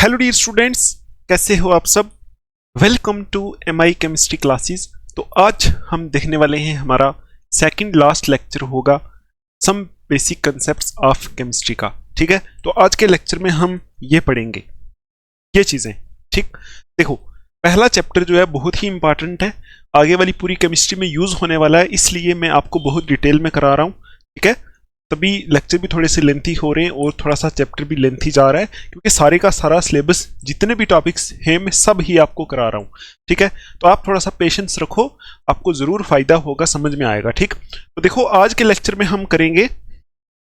Hello dear students, कैसे हो आप सब। Welcome to MI chemistry classes. तो आज हम देखने वाले हैं, हमारा सेकंड लास्ट लेक्चर होगा some basic concepts of chemistry का। ठीक है, तो आज के लेक्चर में हम ये पढ़ेंगे ये चीज़ें। ठीक, देखो पहला चैप्टर जो है बहुत ही इंपॉर्टेंट है, आगे वाली पूरी केमिस्ट्री में यूज़ होने वाला है, इसलिए मैं आपको बहुत डिटेल में करा रहा हूँ। ठीक है, तभी लेक्चर भी थोड़े से लेंथी हो रहे हैं और थोड़ा सा चैप्टर भी लेंथी जा रहा है, क्योंकि सारे का सारा सिलेबस जितने भी टॉपिक्स हैं मैं सब ही आपको करा रहा हूँ। ठीक है, तो आप थोड़ा सा पेशेंस रखो, आपको ज़रूर फायदा होगा, समझ में आएगा। ठीक, तो देखो आज के लेक्चर में हम करेंगे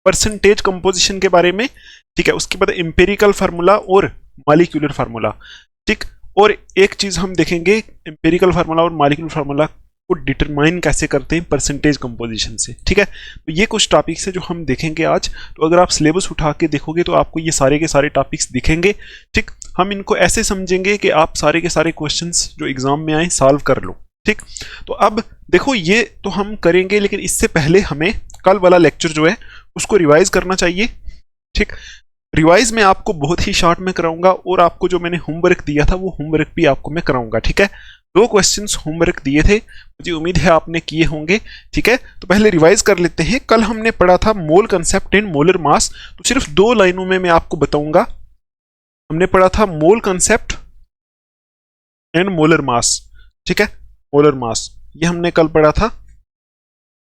परसेंटेज कंपोजिशन के बारे में। ठीक है, उसके बाद एम्पेरिकल फार्मूला और मॉलिक्यूलर फार्मूला। ठीक, और एक चीज़ हम देखेंगे, एम्पेरिकल फार्मूला और मॉलिक्यूलर फार्मूला को डिटरमाइन कैसे करते हैं परसेंटेज कंपोजिशन से। ठीक है, तो ये कुछ टॉपिक्स है जो हम देखेंगे आज। तो अगर आप सिलेबस उठा के देखोगे तो आपको ये सारे के सारे टॉपिक्स दिखेंगे। ठीक, हम इनको ऐसे समझेंगे कि आप सारे के सारे क्वेश्चंस जो एग्जाम में आए सॉल्व कर लो। ठीक, तो अब देखो ये तो हम करेंगे, लेकिन इससे पहले हमें कल वाला लेक्चर जो है उसको रिवाइज करना चाहिए। ठीक, रिवाइज में आपको बहुत ही शॉर्ट में कराऊंगा, और आपको जो मैंने होमवर्क दिया था वो होमवर्क भी आपको मैं कराऊंगा। ठीक है, 2 क्वेश्चंस होमवर्क दिए थे, मुझे उम्मीद है आपने किए होंगे। ठीक है, तो पहले रिवाइज कर लेते हैं। कल हमने पढ़ा था मोल कंसेप्ट एंड मोलर मास, तो सिर्फ 2 लाइनों में मैं आपको बताऊंगा। हमने पढ़ा था मोल कंसेप्ट एंड मोलर मास। ठीक है, मोलर मास ये हमने कल पढ़ा था।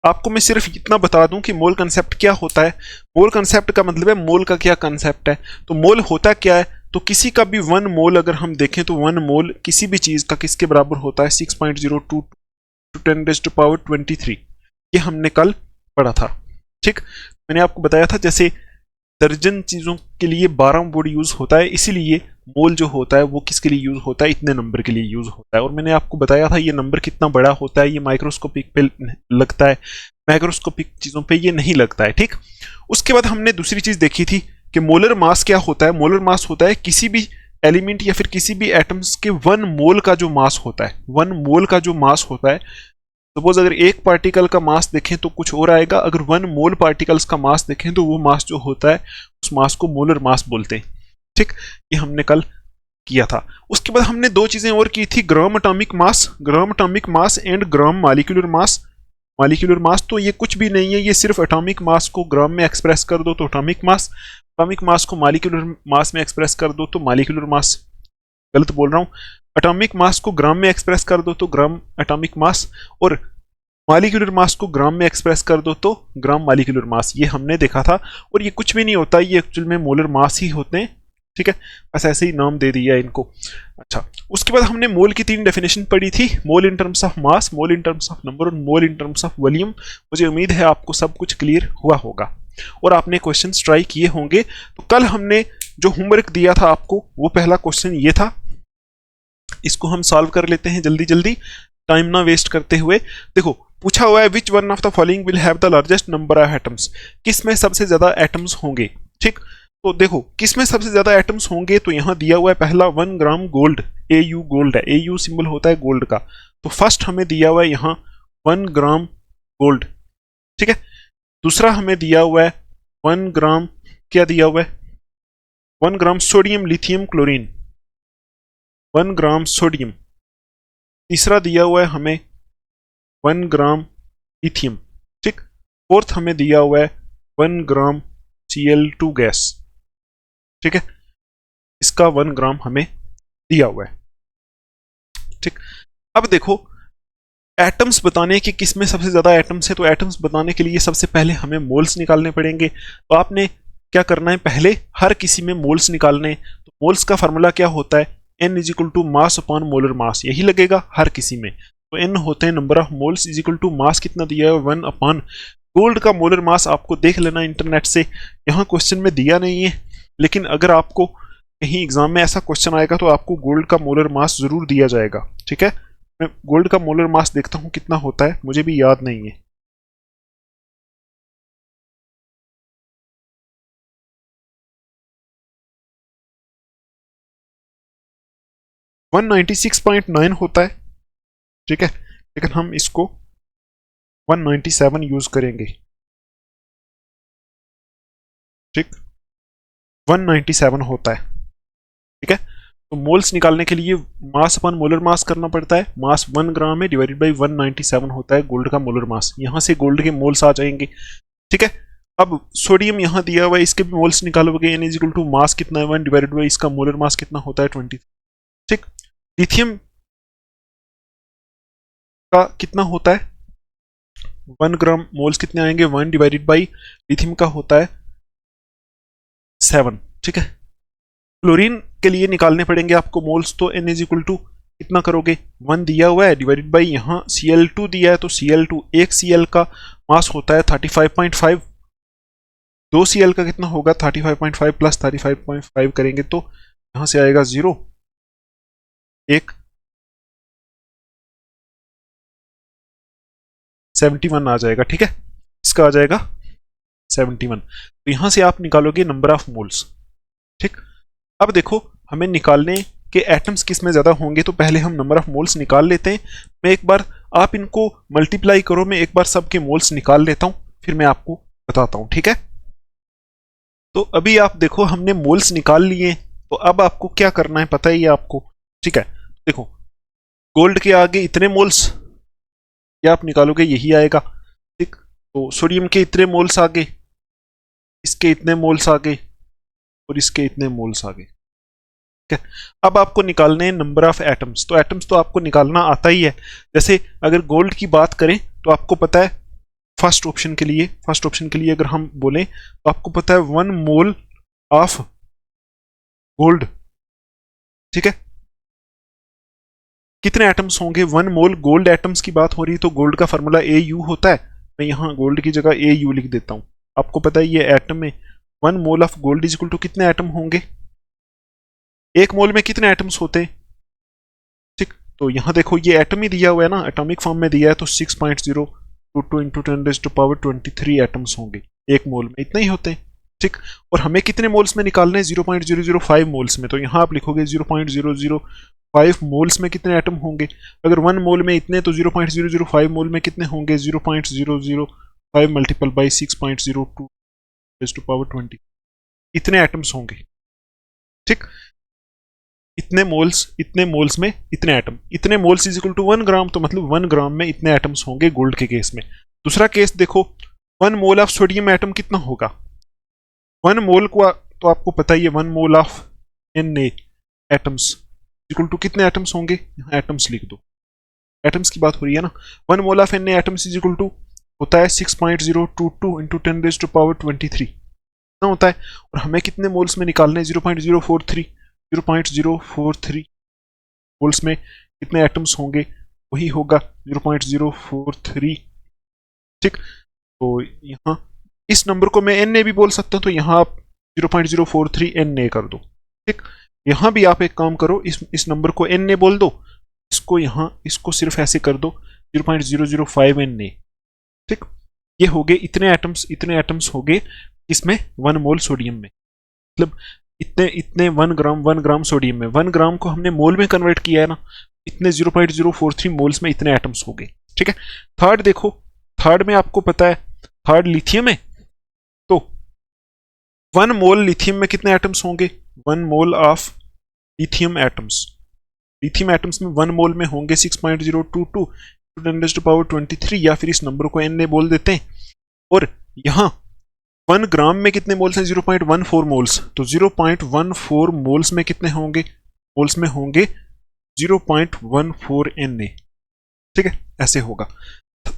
आपको मैं सिर्फ इतना बता दूं कि मोल कंसेप्ट क्या होता है। मोल कंसेप्ट का मतलब है मोल का क्या कंसेप्ट है। तो मोल होता क्या है, तो किसी का भी 1 मोल अगर हम देखें तो 1 मोल किसी भी चीज का किसके बराबर होता है, 6.02 टू 10⁻23। ये हमने कल पढ़ा था। ठीक, मैंने आपको बताया था जैसे दर्जन चीजों के लिए 12 वर्ड यूज होता है, इसीलिए मोल जो होता है वो किसके लिए यूज होता है, इतने नंबर के लिए यूज होता है। और मैंने आपको बताया था ये नंबर कितना बड़ा होता है, ये माइक्रोस्कोपिक पे लगता है, मैक्रोस्कोपिक चीजों पे ये नहीं लगता है। ठीक, उसके बाद हमने दूसरी चीज देखी थी कि मोलर मास क्या होता है। मोलर मास होता है किसी भी एलिमेंट या फिर किसी भी एटम्स के 1 मोल का जो मास होता है। 1 मोल का जो मास होता है, सपोज अगर एक पार्टिकल का मास देखें तो कुछ और आएगा, अगर 1 मोल पार्टिकल्स का मास देखें तो वो मास जो होता है उस मास को मोलर मास बोलते हैं। ठीक, ये हमने कल किया था। उसके बाद हमने 2 चीजें और की थी, gram atomic mass and gram molecular mass. Molecular mass तो ये कुछ भी नहीं है, ये सिर्फ एटॉमिक मास को ग्राम में एक्सप्रेस कर दो तो एटॉमिक मास, एटॉमिक मास को मॉलिक्यूलर मास में एक्सप्रेस कर दो तो मॉलिक्यूलर मास। गलत बोल रहा हूँ, एटॉमिक मास को ग्राम में एक्सप्रेस कर दो तो ग्राम एटॉमिक मास, और मॉलिक्यूलर मास को ग्राम में एक्सप्रेस कर दो तो ग्राम मॉलिक्यूलर मास। ये हमने देखा था, और ये कुछ भी नहीं होता, ये एक्चुअल में मोलर मास ही होते हैं। ठीक है, बस ऐसे ही नाम दे दिया इनको। अच्छा, उसके बाद हमने मोल की 3 डेफिनेशन पढ़ी थी, mole in terms of mass, mole in terms of number और mole in terms of volume. मुझे उम्मीद है आपको सब कुछ क्लियर हुआ होगा और आपने क्वेश्चंस ट्राई किए होंगे। तो कल हमने जो होमवर्क दिया था आपको, वो पहला क्वेश्चन ये था, इसको हम सॉल्व कर लेते हैं जल्दी जल्दी, टाइम ना वेस्ट करते हुए। देखो पूछा हुआ है which one of the following will have the largest number of atoms, किस में सबसे ज्यादा एटम्स होंगे। ठीक, तो देखो किस में सबसे ज्यादा एटम्स होंगे, तो यहां दिया हुआ है पहला 1 ग्राम गोल्ड, AU गोल्ड है, AU सिंबल होता है गोल्ड का। तो फर्स्ट हमें दिया हुआ है यहां 1 ग्राम गोल्ड। ठीक है, दूसरा हमें दिया हुआ है 1 ग्राम, क्या दिया हुआ है, 1 gram sodium lithium chlorine, 1 gram sodium. तीसरा दिया हुआ है हमें 1 ग्राम लिथियम। ठीक, फोर्थ हमें दिया हुआ है 1 ग्राम Cl2 गैस। ठीक है, इसका 1 ग्राम हमें दिया हुआ है। ठीक, अब देखो एटम्स बताने कि किस में सबसे ज्यादा एटम्स है, तो एटम्स बताने के लिए सबसे पहले हमें मोल्स निकालने पड़ेंगे। तो आपने क्या करना है, पहले हर किसी में मोल्स निकालने। तो मोल्स का फार्मूला क्या होता है, N is equal to mass upon molar mass, यही लगेगा हर किसी में। तो N होते हैं number of moles is equal to mass कितना दिया है 1 अपॉन गोल्ड का मोलर मास। आपको देख लेना इंटरनेट से, यहाँ क्वेश्चन में दिया नहीं है, लेकिन अगर आपको कहीं एग्जाम में ऐसा क्वेश्चन आएगा तो आपको गोल्ड का मोलर मास जरूर दिया जाएगा। ठीक है, मैं गोल्ड का मोलर मास देखता हूं कितना होता है, मुझे भी याद नहीं है। वन 96.9 होता है। ठीक है, लेकिन हम इसको 197 यूज करेंगे। ठीक, 197 होता है। ठीक है, तो मोल्स निकालने के लिए मास अपन मोलर मास करना पड़ता है। मास 1 ग्राम है डिवाइडेड बाई 197 होता है गोल्ड का मोलर मास। यहां से गोल्ड के मोल्स आ जाएंगे। ठीक है, अब सोडियम यहां दिया हुआ है, इसके भी मोल्स निकालोगे। N is equal to mass कितना है 1 डिवाइडेड बाई इसका मोलर मास कितना होता है 20। ठीक, लिथियम का कितना होता है 1 ग्राम मोल्स कितने आएंगे 1 डिवाइडेड बाई लिथियम का होता है 7। ठीक है, क्लोरीन के लिए निकालने पड़ेंगे आपको मोल्स। तो एन इज इक्वल टू कितना करोगे 1 दिया हुआ है डिवाइडेड बाई यहाँ Cl2 दिया है, तो Cl2 एक Cl का मास होता है 35.5। 2 Cl का कितना होगा 35.5 प्लस 35.5 करेंगे तो यहां से आएगा 0, एक 71 आ जाएगा। ठीक है, इसका आ जाएगा 71। तो यहां से आप निकालोगे नंबर ऑफ मोल्स। ठीक, अब देखो हमें निकालने के एटम्स किस में ज्यादा होंगे, तो पहले हम नंबर ऑफ मोल्स निकाल लेते हैं। मैं एक बार आप इनको मल्टीप्लाई करो, मैं एक बार सबके मोल्स निकाल लेता हूं, फिर मैं आपको बताता हूं। ठीक है, तो अभी आप देखो हमने मोल्स निकाल लिए, तो अब आपको क्या करना है पता ही है आपको। ठीक है, देखो गोल्ड के आगे इतने मोल्स क्या आप निकालोगे यही आएगा। ठीक, तो सोडियम के इतने मोल्स आगे, इसके इतने मोल्स आगे और इसके इतने मोल्स आगे। ठीक है, अब आपको निकालने हैं नंबर ऑफ एटम्स। तो एटम्स तो आपको निकालना आता ही है। जैसे अगर गोल्ड की बात करें तो आपको पता है फर्स्ट ऑप्शन के लिए अगर हम बोलें तो आपको पता है 1 मोल ऑफ गोल्ड। ठीक है, कितने एटम्स होंगे 1 मोल गोल्ड एटम्स की बात हो रही है, तो गोल्ड का फॉर्मूला AU होता है। मैं यहां गोल्ड की जगह AU लिख देता हूं। आपको पता है ये एटम में 1 mole of gold is equal to कितने एटम होंगे, एक मोल में कितने एटम्स होते हैं। ठीक, तो यहां देखो ये एटम ही दिया हुआ है ना, एटॉमिक फॉर्म में दिया है, तो 6.022 इंटू 10⁻23 एटम्स होंगे एक मोल में, इतने ही होते हैं। ठीक, और हमें कितने मोल्स में निकालने हैं 0.005 मोल्स में, तो यहां आप लिखोगे 0.005 मोल्स में कितने एटम होंगे। अगर 1 मोल में इतने तो 0.005 मोल में कितने होंगे 0.005 मल्टीपल बाई 6.02 इतने एटम्स होंगे। ठीक, इतने मोल्स में इतने एटम, इतने मोल्स इज इक्वल टू 1 ग्राम, तो मतलब 1 ग्राम में इतने एटम्स होंगे गोल्ड के केस में। दूसरा केस देखो 1 मोल ऑफ सोडियम एटम कितना होगा 1 मोल को, तो आपको पता ही है 1 mole of Na atoms equal to कितने एटम्स होंगे, यहाँ एटम्स लिख दो, एटम्स की बात हो रही है ना। 1 mole of Na atoms is equal to होता है 6.022 इंटू 10⁻23 इतना होता है। और हमें कितने मोल्स में निकालने हैं 0.043 मोल्स में कितने एटम्स होंगे, वही होगा 0.043। ठीक, तो यहाँ इस नंबर को मैं Na भी बोल सकता हूं, तो यहाँ आप 0.043 Na कर दो। ठीक, यहाँ भी आप एक काम करो, इस नंबर को Na बोल दो, इसको यहाँ इसको सिर्फ ऐसे कर दो 0.005 Na। ठीक, ये हो गए इतने एटम्स हो गए इसमें 1 मोल सोडियम में, मतलब इतने 1 ग्राम सोडियम में, 1 ग्राम को हमने मोल में कन्वर्ट किया है ना, इतने 0.043 मोल्स में इतने एटम्स हो गए। ठीक है, थर्ड देखो, थर्ड में आपको पता है थर्ड लिथियम है, तो 1 मोल लिथियम में कितने एटम्स होंगे 1 मोल ऑफ लिथियम एटम्स में 1 मोल में होंगे 6.022 10⁻23, या फिर इस नंबर को Na बोल देते हैं। और यहां 1 ग्राम में कितने मोल्स हैं 0.14 मोल्स, तो 0.14 मोल्स में कितने होंगे, मोल्स में होंगे 0.14 Na। ठीक है, ऐसे होगा।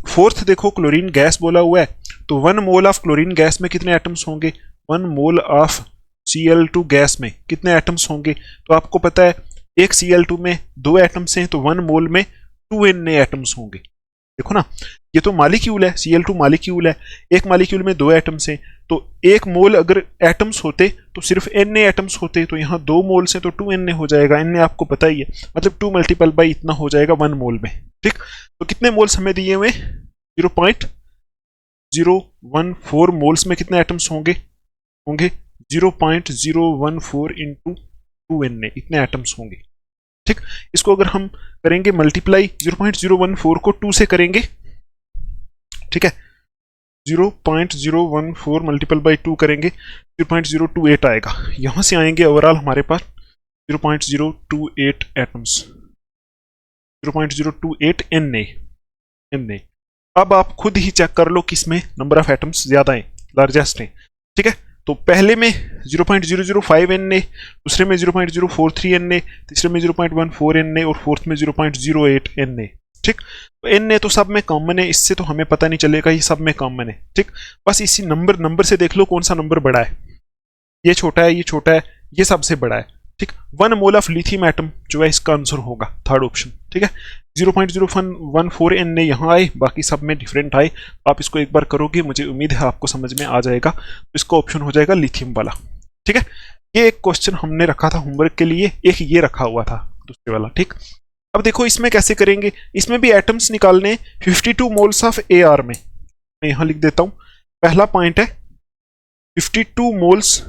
फोर्थ देखो क्लोरीन गैस बोला हुआ है, तो 1 मोल ऑफ क्लोरीन गैस में कितने एटम्स होंगे 1 मोल ऑफ Cl2 गैस में कितने एटम्स होंगे, तो आपको पता है एक Cl2 में 2 एटम्स हैं, तो 1 मोल में 2 Na एटम्स होंगे। देखो ना, ये तो मालिक्यूल है, Cl2 मालिक्यूल है, एक मालिक्यूल में 2 एटम्स हैं, तो एक मोल अगर एटम्स होते तो सिर्फ Na एटम्स होते, तो यहाँ 2 मोल्स हैं तो 2 Na हो जाएगा। Na आपको पता ही है, मतलब 2 मल्टीपल बाई इतना हो जाएगा 1 मोल में। ठीक, तो कितने मोल्स हमें दिए हुए 0.014 मोल्स में कितने एटम्स होंगे 0.014 इंटू 2 Na, इतने एटम्स होंगे। ठीक, इसको अगर हम करेंगे मल्टीप्लाई 0.014 को 2 से करेंगे, ठीक है, 0.014 मल्टीपल बाई 2 करेंगे 0.028 आएगा। यहां से आएंगे ओवरऑल हमारे पास 0.028 एटम्स, 0.028 Na। अब आप खुद ही चेक कर लो किसमें नंबर ऑफ एटम्स ज्यादा है, लार्जेस्ट है। ठीक है, तो पहले में 0.005 Na, दूसरे में 0.043 Na, तीसरे में 0.14 Na और फोर्थ में 0.08 Na। ठीक, तो Na तो सब में कॉमन है, इससे तो हमें पता नहीं चलेगा ये सब में कॉमन है। ठीक, बस इसी नंबर से देख लो कौन सा नंबर बड़ा है, ये छोटा है, ये छोटा है, ये सबसे बड़ा है। ठीक, 1 मोल ऑफ लिथियम एटम जो है इसका आंसर होगा थर्ड ऑप्शन। ठीक है, 0.014 Na यहाँ आए, बाकी सब में डिफरेंट आए। आप इसको एक बार करोगे, मुझे उम्मीद है आपको समझ में आ जाएगा। तो इसका ऑप्शन हो जाएगा लिथियम वाला। ठीक है, ये एक क्वेश्चन हमने रखा था होमवर्क के लिए, एक ये रखा हुआ था दूसरे वाला। ठीक, अब देखो इसमें कैसे करेंगे, इसमें भी एटम्स निकालने 52 मोल्स ऑफ AR में। मैं यहां लिख देता हूं, पहला पॉइंट है 52 मोल्स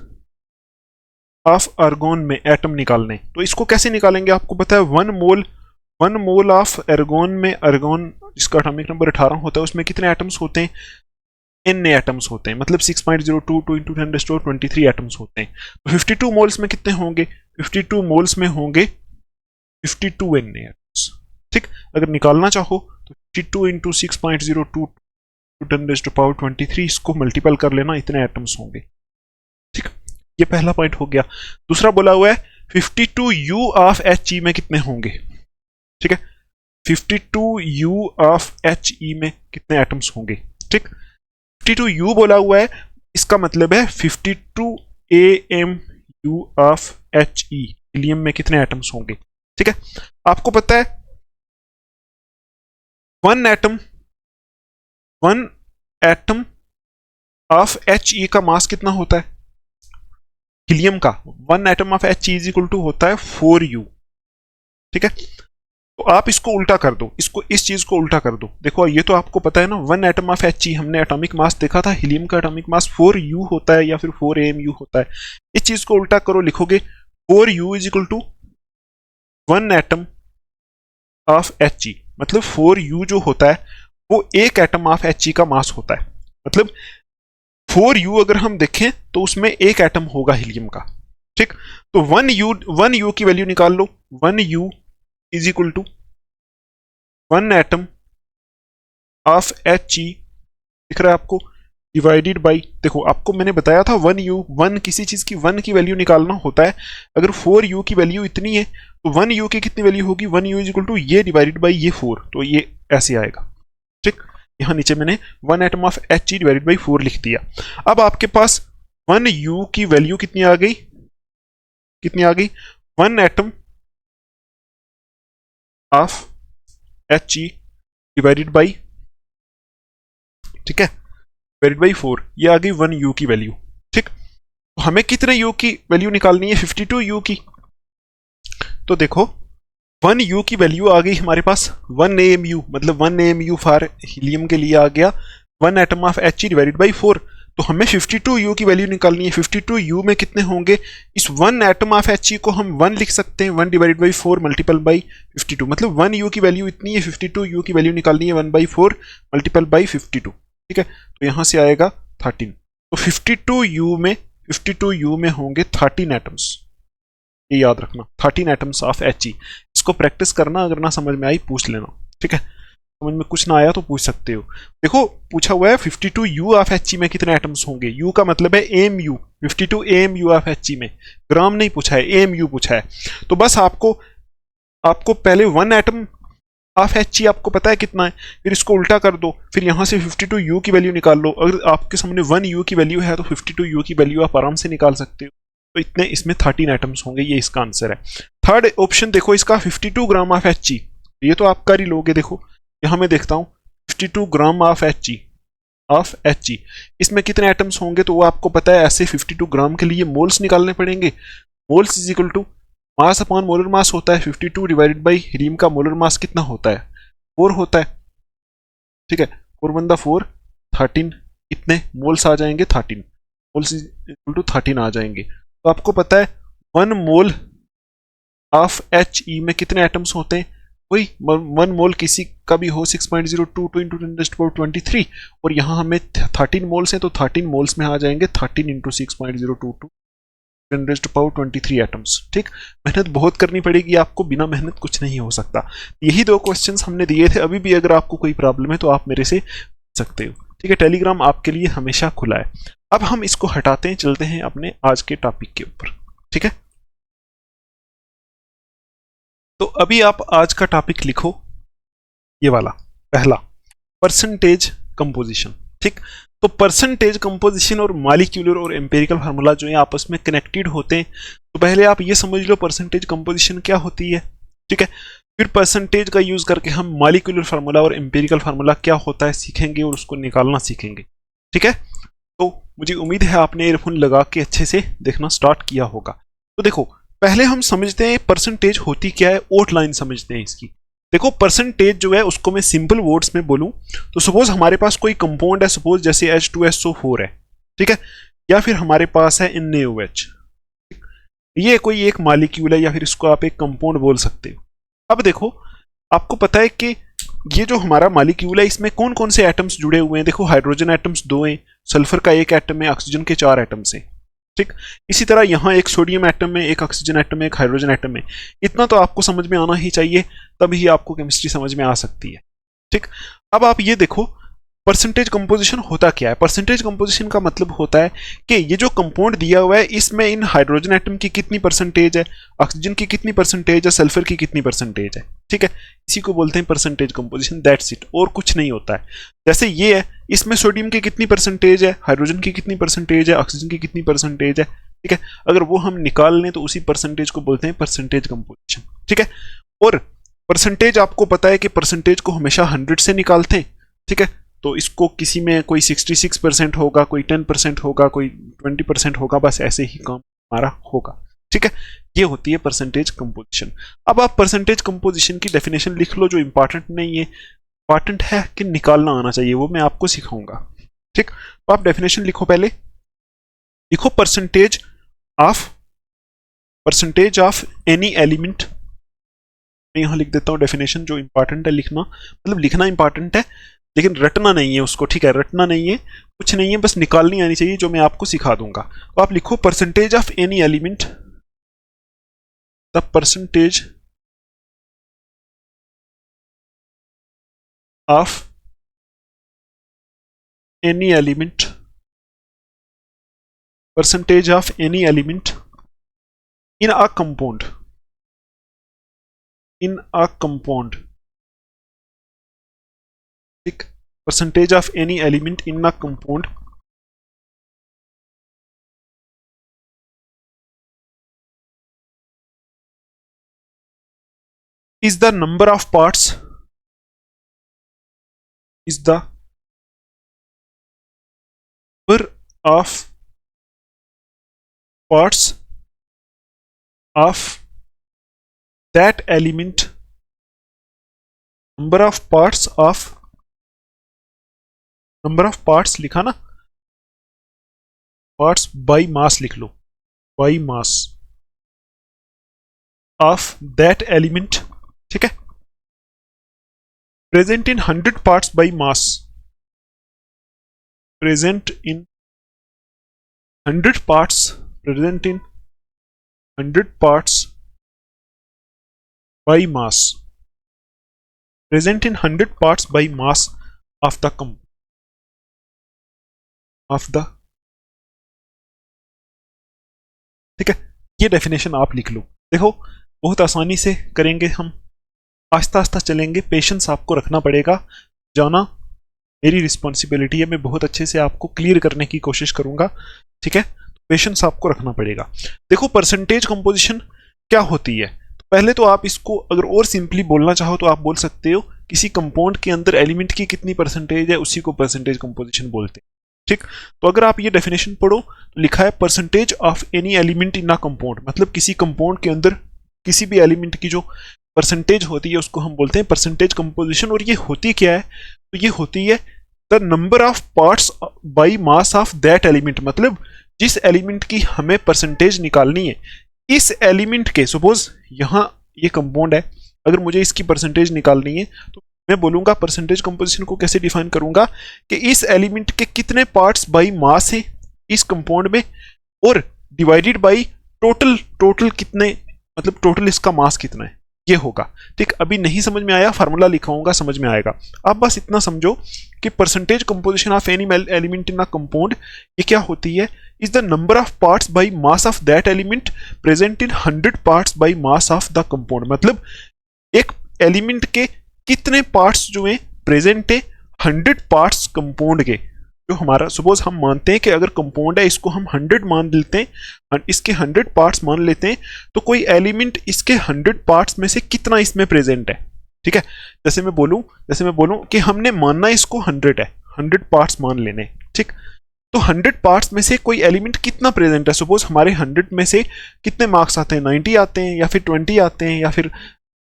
ऑफ आर्गोन में एटम निकालने। तो इसको कैसे निकालेंगे, आपको पता है 1 मोल ऑफ आर्गोन में, आर्गोन जिसका एटॉमिक नंबर 18 होता है, उसमें कितने एटम्स होते हैं, Na एटम्स होते हैं, मतलब 6.022 इंटू 10⁻23 एटम्स होते हैं। तो 52 मोल्स में कितने होंगे, 52 मोल्स में होंगे 52 Na एटम्स। ठीक, अगर निकालना चाहो तो 52 इंटू 6.022 10⁻23 इसको मल्टीपल कर लेना, इतने एटम्स होंगे। ठीक, ये पहला पॉइंट हो गया। दूसरा बोला हुआ है 52 U ऑफ He में कितने होंगे। ठीक है, 52 U ऑफ He में कितने एटम्स होंगे। ठीक, 52 U बोला हुआ है, इसका मतलब है 52 AMU ऑफ He, हीलियम में कितने एटम्स होंगे। ठीक है, आपको पता है 1 एटम ऑफ He का मास कितना होता है, हीलियम का 1 atom of He is equal to होता है 4U। ठीक है, तो आप इसको उल्टा कर दो, इसको इस चीज को उल्टा कर दो। देखो ये तो आपको पता है ना, 1 एटम ऑफ He, हमने एटॉमिक मास देखा था, हीलियम का एटॉमिक मास 4U होता है या फिर 4AMU होता है। इस चीज को उल्टा करो, लिखोगे 4U is equal to 1 atom of He, मतलब 4U जो होता है वो एक एटम ऑफ He का मास होता है। मतलब 4U अगर हम देखें तो उसमें एक एटम होगा हीलियम का। ठीक, तो 1U की वैल्यू निकाल लो, 1U is equal to 1 atom of He, दिख रहा है आपको, डिवाइडेड बाई, देखो आपको मैंने बताया था 1U, 1 किसी चीज की 1 की वैल्यू निकालना होता है। अगर 4U की वैल्यू इतनी है तो 1U की कितनी वैल्यू होगी, 1U इज इक्वल टू ये डिवाइडेड बाई ये 4, तो ये ऐसे आएगा। ठीक, यहां नीचे मैंने 1 atom of He divided by 4 लिख दिया। अब आपके पास 1U की वैल्यू कितनी आ गई, 1 atom of He divided by, ठीक है, डिवाइडेड बाई 4, ये आ गई 1U की वैल्यू। ठीक, तो हमें कितने U की वैल्यू निकालनी है, 52U की। तो देखो 1U की वैल्यू आ गई हमारे पास 1 AMU, मतलब 1 AMU फॉर हीलियम के लिए आ गया 1 atom of He divided by 4। तो हमें 52U की वैल्यू निकालनी है। 52U में कितने होंगे, इस 1 एटम ऑफ He को हम 1 लिख सकते हैं, 1 डिवाइडेड बाई 4 मल्टीपल बाई 52, मतलब 1U की वैल्यू इतनी है, 52U की वैल्यू निकालनी है 1/4 मल्टीपल बाई 52। ठीक है, तो यहां से आएगा 13। तो 52U में होंगे 13 एटम्स, ये याद रखना, 13 एटम्स ऑफ He। इसको प्रैक्टिस करना, अगर ना समझ में आई पूछ लेना। ठीक है, समझ में कुछ ना आया तो पूछ सकते हो। देखो पूछा हुआ है 52U ऑफ He में कितने एटम्स होंगे, U का मतलब है AMU, 52 AMU ऑफ He में, ग्राम नहीं पूछा है, AMU पूछा है। तो बस आपको पहले 1 एटम ऑफ He आपको पता है कितना है, फिर इसको उल्टा कर दो, फिर यहां से 52U की वैल्यू निकाल लो। अगर आपके सामने 1U की वैल्यू है तो 52U की वैल्यू आप आराम से निकाल सकते हो। तो इतने इसमें 13 एटम्स होंगे, ये इसका आंसर है। थर्ड ऑप्शन देखो इसका 52 ग्राम ऑफ He, ये तो आप कर ही लोगे। देखो यहां मैं देखता हूं 52 ग्राम ऑफ He, इसमें कितने एटम्स होंगे, तो वो आपको पता है, ऐसे 52 ग्राम के लिए मोल्स निकालने पड़ेंगे। Moles is equal to mass upon molar mass होता है, 52 डिवाइडेड बाई हीलियम का मोलर मास कितना होता है, 4 होता है। ठीक है, 4 बंदा 4, 13, इतने मोल्स आ जाएंगे, 13 मोल्स इज इक्वल टू 13 आ जाएंगे। तो आपको पता है 1 मोल ऑफ He में कितने एटम्स होते हैं, वही 1 मोल किसी का भी हो 6.022 इंटू 10⁻23, और यहाँ हमें 13 मोल्स हैं तो 13 मोल्स में आ जाएंगे 13 इंटू 6.022 10⁻23 एटम्स। ठीक, मेहनत बहुत करनी पड़ेगी आपको, बिना मेहनत कुछ नहीं हो सकता। यही दो क्वेश्चंस हमने दिए थे। अभी भी अगर आपको कोई प्रॉब्लम है तो आप मेरे से पूछ सकते हो। ठीक है, टेलीग्राम आपके लिए हमेशा खुला है। अब हम इसको हटाते हैं, चलते हैं अपने आज के टॉपिक के ऊपर। ठीक है, तो अभी आप आज का टॉपिक लिखो, ये वाला पहला, परसेंटेज कंपोजिशन। ठीक, तो परसेंटेज कंपोजिशन और मॉलिक्यूलर और एम्पिरिकल फार्मूला जो है आपस में कनेक्टेड होते हैं। तो पहले आप ये समझ लो परसेंटेज कंपोजिशन क्या होती है। ठीक है, फिर परसेंटेज का यूज करके हम मॉलिक्यूलर फार्मूला और एम्पिरिकल फार्मूला क्या होता है सीखेंगे और उसको निकालना सीखेंगे। ठीक है, तो मुझे उम्मीद है आपने ईयरफोन लगा के अच्छे से देखना स्टार्ट किया होगा। तो देखो, पहले हम समझते हैं परसेंटेज होती क्या है, आउटलाइन समझते हैं इसकी। देखो, परसेंटेज जो है उसको मैं सिंपल वर्ड्स में बोलूं तो सपोज हमारे पास कोई कंपाउंड है, सपोज जैसे H2SO4 है। ठीक है, या फिर हमारे पास है NaOH। ये कोई एक मॉलिक्यूल है या फिर इसको आप एक कंपाउंड बोल सकते हो। अब देखो, आपको पता है कि ये जो हमारा मॉलिक्यूल है इसमें कौन कौन से एटम्स जुड़े हुए हैं। देखो, हाइड्रोजन एटम्स 2 हैं, सल्फर का 1 एटम है, ऑक्सीजन के 4 एटम्स हैं। ठीक, इसी तरह यहाँ एक सोडियम एटम है, एक ऑक्सीजन एटम है, एक हाइड्रोजन एटम है। इतना तो आपको समझ में आना ही चाहिए, तभी आपको केमिस्ट्री समझ में आ सकती है। ठीक, अब आप ये देखो परसेंटेज कंपोजिशन होता क्या है। परसेंटेज कंपोजिशन का मतलब होता है कि ये जो कंपाउंड दिया हुआ है इसमें इन हाइड्रोजन एटम की कितनी परसेंटेज है, ऑक्सीजन की कितनी परसेंटेज है, सल्फर की कितनी परसेंटेज है। ठीक है, इसी को बोलते हैं परसेंटेज कंपोजिशन, दैट्स इट, और कुछ नहीं होता है। जैसे ये है, इसमें सोडियम की कितनी परसेंटेज है, हाइड्रोजन की कितनी परसेंटेज है, ऑक्सीजन की कितनी परसेंटेज है। ठीक है, अगर वो हम निकाल लें तो उसी परसेंटेज को बोलते हैं परसेंटेज कंपोजिशन। ठीक है, और परसेंटेज आपको पता है कि परसेंटेज को हमेशा 100 से निकालते हैं। ठीक है, तो इसको किसी में कोई 66% होगा, कोई 10% होगा, कोई 20% होगा, बस ऐसे ही काम हमारा होगा। ठीक है, ये होती है परसेंटेज कंपोजिशन। अब आप परसेंटेज कंपोजिशन की डेफिनेशन लिख लो, जो इंपॉर्टेंट नहीं है, इंपॉर्टेंट है कि निकालना आना चाहिए, वो मैं आपको सिखाऊंगा। ठीक, तो आप डेफिनेशन लिखो, पहले लिखो परसेंटेज ऑफ एनी एलिमेंट। मैं यहां लिख देता हूं डेफिनेशन, जो इंपॉर्टेंट है लिखना, मतलब लिखना इंपॉर्टेंट है लेकिन रटना नहीं है उसको। ठीक है, रटना नहीं है, कुछ नहीं है, बस निकालनी आनी चाहिए, जो मैं आपको सिखा दूंगा। तो आप लिखो percentage of any element, the percentage of any element, percentage of any element in a compound, in a compound. ठीक, percentage of any element in a compound is the number of parts, is the number of parts of that element, number of parts of, number of parts लिखा ना, parts by mass लिख लो, by mass of that element. ठीक है, present in 100 parts by mass, present in 100 parts, present in 100 parts by mass, present in 100 parts by mass of the compound, of the. ठीक है, ये definition आप लिख लो। देखो, बहुत आसानी से करेंगे हम, आस्ता आस्ता चलेंगे, पेशेंस आपको रखना पड़ेगा। जाना मेरी रिस्पॉन्सिबिलिटी है, मैं बहुत अच्छे से आपको क्लियर करने की कोशिश करूंगा। ठीक है, पेशेंस आपको रखना पड़ेगा। देखो, परसेंटेज कंपोजिशन क्या होती है, तो पहले तो आप इसको अगर और सिंपली बोलना चाहो तो आप बोल सकते हो किसी कंपाउंड के अंदर एलिमेंट की कितनी परसेंटेज है, उसी को परसेंटेज कंपोजिशन बोलते हैं। ठीक, तो अगर आप ये डेफिनेशन पढ़ो तो लिखा है percentage of any element in a compound, मतलब किसी कंपाउंड के अंदर किसी भी एलिमेंट की जो परसेंटेज होती है उसको हम बोलते हैं परसेंटेज कंपोजिशन। और ये होती क्या है, तो ये होती है the number of parts by mass of that element, मतलब जिस एलिमेंट की हमें परसेंटेज निकालनी है, इस एलिमेंट के, सपोज यहाँ ये कंपाउंड है, अगर मुझे इसकी परसेंटेज निकालनी है तो मैं बोलूंगा परसेंटेज कंपोजिशन को कैसे डिफाइन करूंगा कि इस एलिमेंट के कितने पार्ट्स बाई मास है इस कंपाउंड में, और डिवाइडेड बाई टोटल टोटल कितने, मतलब टोटल इसका मास कितना है ये होगा। ठीक, अभी नहीं समझ में आया, फार्मूला लिखाऊंगा समझ में आएगा। आप बस इतना समझो कि percentage composition of any element in a compound ये क्या होती है, is the number of parts by mass of that element present in 100 parts by mass of the compound. मतलब एक एलिमेंट के कितने पार्ट्स जो है प्रेजेंट है 100 पार्ट्स कंपाउंड के। जो हमारा सपोज हम मानते हैं कि अगर कंपाउंड है इसको हम 100 मान लेते हैं, इसके 100 पार्ट्स मान लेते हैं, तो कोई एलिमेंट इसके 100 पार्ट्स में से कितना इसमें प्रेजेंट है। ठीक है, जैसे मैं बोलूं कि हमने मानना इसको 100 है, 100 पार्ट्स मान लेने। ठीक, तो 100 पार्ट्स में से कोई एलिमेंट कितना प्रेजेंट है। सपोज हमारे 100 में से कितने मार्क्स आते हैं, 90 आते हैं या फिर 20 आते हैं या फिर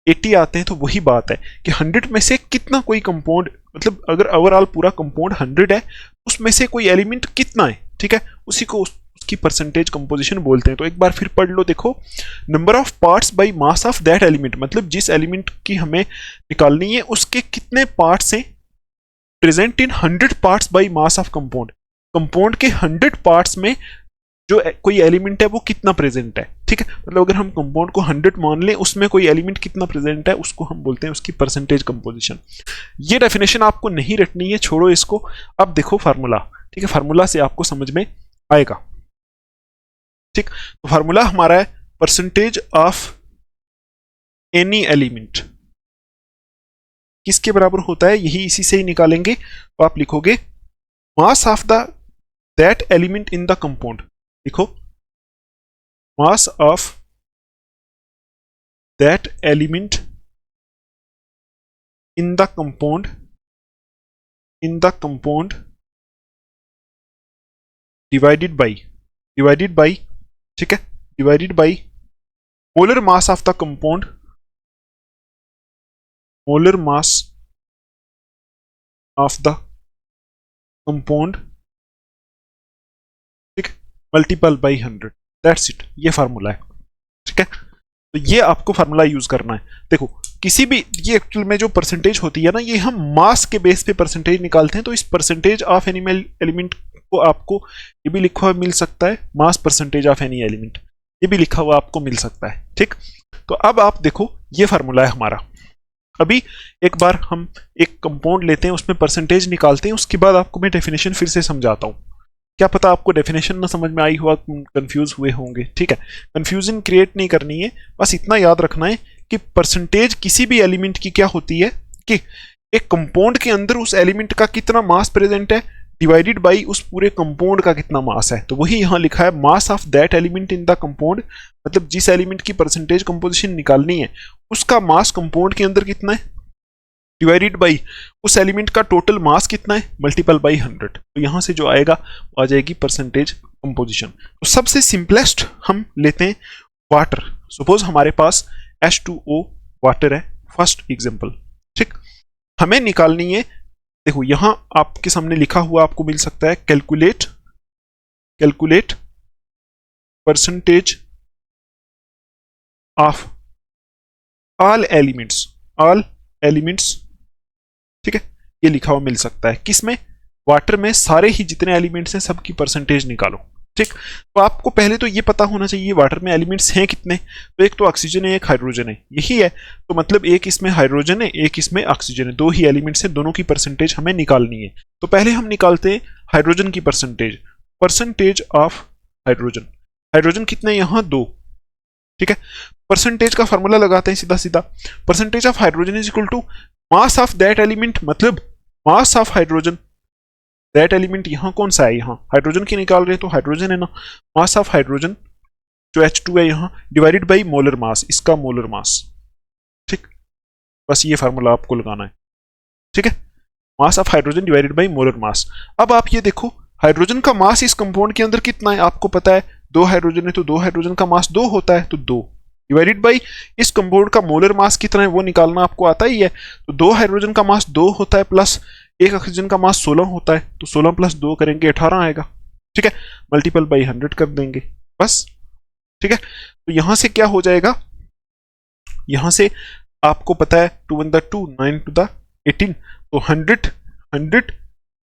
80 आते हैं। तो वही बात है कि 100 में से कितना कोई कंपाउंड, मतलब अगर ओवरऑल पूरा कंपाउंड 100 है उसमें से कोई एलिमेंट कितना है। ठीक है, उसी को उसकी परसेंटेज कंपोजिशन बोलते हैं। तो एक बार फिर पढ़ लो, देखो number of parts by mass of that element, मतलब जिस एलिमेंट की हमें निकालनी है उसके कितने पार्ट्स हैं present in 100 parts by mass of compound. Compound के 100 पार्ट्स में जो कोई एलिमेंट है वो कितना प्रेजेंट है। ठीक है, मतलब अगर हम कंपाउंड को 100 मान लें उसमें कोई एलिमेंट कितना प्रेजेंट है उसको हम बोलते हैं उसकी परसेंटेज कंपोजिशन। ये डेफिनेशन आपको नहीं रटनी है, छोड़ो इसको। अब देखो फार्मूला। ठीक है, फार्मूला से आपको समझ में आएगा। ठीक, तो फार्मूला हमारा है परसेंटेज ऑफ एनी एलिमेंट किसके बराबर होता है, यही इसी से ही निकालेंगे। तो आप लिखोगे mass of the that element in the compound. लिखो mass of that element in the compound divided by ठीक है, divided by molar mass of the compound, molar mass of the compound, ठीक, मल्टीपल बाई 100। दैट्स इट, ये formula है। ठीक है, तो ये आपको फार्मूला यूज करना है। देखो किसी भी, ये एक्चुअल में जो परसेंटेज होती है ना, ये हम मास के बेस पे परसेंटेज निकालते हैं। तो इस परसेंटेज ऑफ एनी एलिमेंट को आपको ये भी लिखा हुआ मिल सकता है, mass percentage of any element, ये भी लिखा हुआ आपको मिल सकता है। ठीक, तो अब आप देखो ये फार्मूला है हमारा। अभी एक बार हम एक कंपाउंड लेते हैं उसमें परसेंटेज निकालते हैं, उसके बाद आपको मैं डेफिनेशन फिर से समझाता हूं। क्या पता आपको डेफिनेशन ना समझ में आई हुआ, कंफ्यूज हुए होंगे। ठीक है, कंफ्यूजन क्रिएट नहीं करनी है, बस इतना याद रखना है कि परसेंटेज किसी भी एलिमेंट की क्या होती है कि एक कंपाउंड के अंदर उस एलिमेंट का कितना मास प्रेजेंट है डिवाइडेड बाई उस पूरे कंपाउंड का कितना मास है। तो वही यहां लिखा है mass of that element in the compound, मतलब जिस एलिमेंट की परसेंटेज कंपोजिशन निकालनी है उसका मास कंपाउंड के अंदर कितना है डिवाइडेड बाई उस एलिमेंट का टोटल मास कितना है मल्टीपल बाई 100। तो यहां से जो आएगा वो आ जाएगी परसेंटेज कंपोजिशन। तो सबसे सिंपलेस्ट हम लेते हैं वाटर। सपोज हमारे पास H2O वाटर है, फर्स्ट एग्जांपल। ठीक, हमें निकालनी है, देखो यहां आपके सामने लिखा हुआ आपको मिल सकता है calculate percentage of all elements. ठीक है, ये लिखा हुआ मिल सकता है किसमें, वाटर में सारे ही जितने एलिमेंट्स हैं सबकी परसेंटेज निकालो। ठीक, तो आपको पहले तो ये पता होना चाहिए वाटर में एलिमेंट्स हैं कितने। तो एक तो ऑक्सीजन है, एक हाइड्रोजन है, यही है। तो मतलब एक इसमें हाइड्रोजन है, एक इसमें ऑक्सीजन है, दो ही एलिमेंट्स हैं, दोनों की परसेंटेज हमें निकालनी है। तो पहले हम निकालते हैं हाइड्रोजन की परसेंटेज ऑफ हाइड्रोजन कितने, यहां 2। ठीक है, परसेंटेज का फॉर्मूला लगाते हैं सीधा सीधा। Percentage of hydrogen is equal to mass of that element, मतलब mass of hydrogen, that element यहां कौन सा है, यहां हाइड्रोजन की निकाल रहे हैं तो हाइड्रोजन है ना, मास ऑफ हाइड्रोजन जो H2 है यहां डिवाइडेड बाई मोलर मास, इसका मोलर मास। ठीक, बस ये फार्मूला आपको लगाना है। ठीक है, mass of hydrogen divided by molar मास। अब आप ये देखो हाइड्रोजन का मास इस कंपाउंड के अंदर कितना है, आपको पता है 2 हाइड्रोजन है तो 2 हाइड्रोजन का मास 2 होता है, तो 2 डिवाइडेड बाई इस कंपाउंड का मोलर मास कितना है वो निकालना आपको आता ही है। तो 2 हाइड्रोजन का मास 2 होता है प्लस एक ऑक्सीजन का मास 16 होता है, तो 16 प्लस 2 करेंगे 18 आएगा। ठीक है, मल्टीपल बाई 100 कर देंगे बस। ठीक है, तो यहां से क्या हो जाएगा, यहां से आपको पता है 2 1 2 9 2 18, तो 100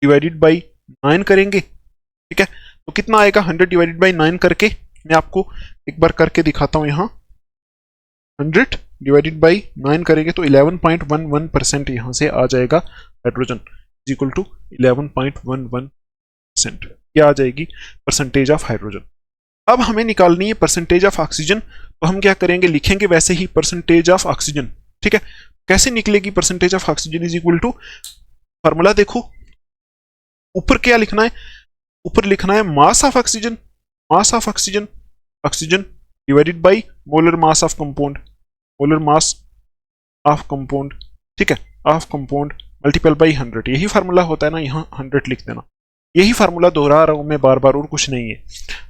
डिवाइडेड बाई 9 करेंगे। ठीक है, तो कितना आएगा 100 डिवाइडेड बाई 9 करके मैं आपको एक बार करके दिखाता हूं। यहाँ 100 डिवाइडेड बाई 9 करेंगे तो 11.11% यहाँ से आ जाएगा हाइड्रोजन इज इक्वल टू 11.11%। ये आ जाएगी परसेंटेज ऑफ हाइड्रोजन। अब हमें निकालनी है परसेंटेज ऑफ ऑक्सीजन, तो हम क्या करेंगे, लिखेंगे वैसे ही परसेंटेज ऑफ ऑक्सीजन। ठीक है, कैसे निकलेगी percentage of oxygen is equal to, formula देखो, ऊपर क्या लिखना है, ऊपर लिखना है mass of oxygen, mass of oxygen, oxygen divided by molar mass of compound, molar mass of compound, ठीक है, ऑफ कंपाउंड मल्टीपल बाई 100। यही फार्मूला होता है ना, यहाँ 100 लिख देना। यही फार्मूला दोहरा रहा हूं मैं बार बार, और कुछ नहीं है।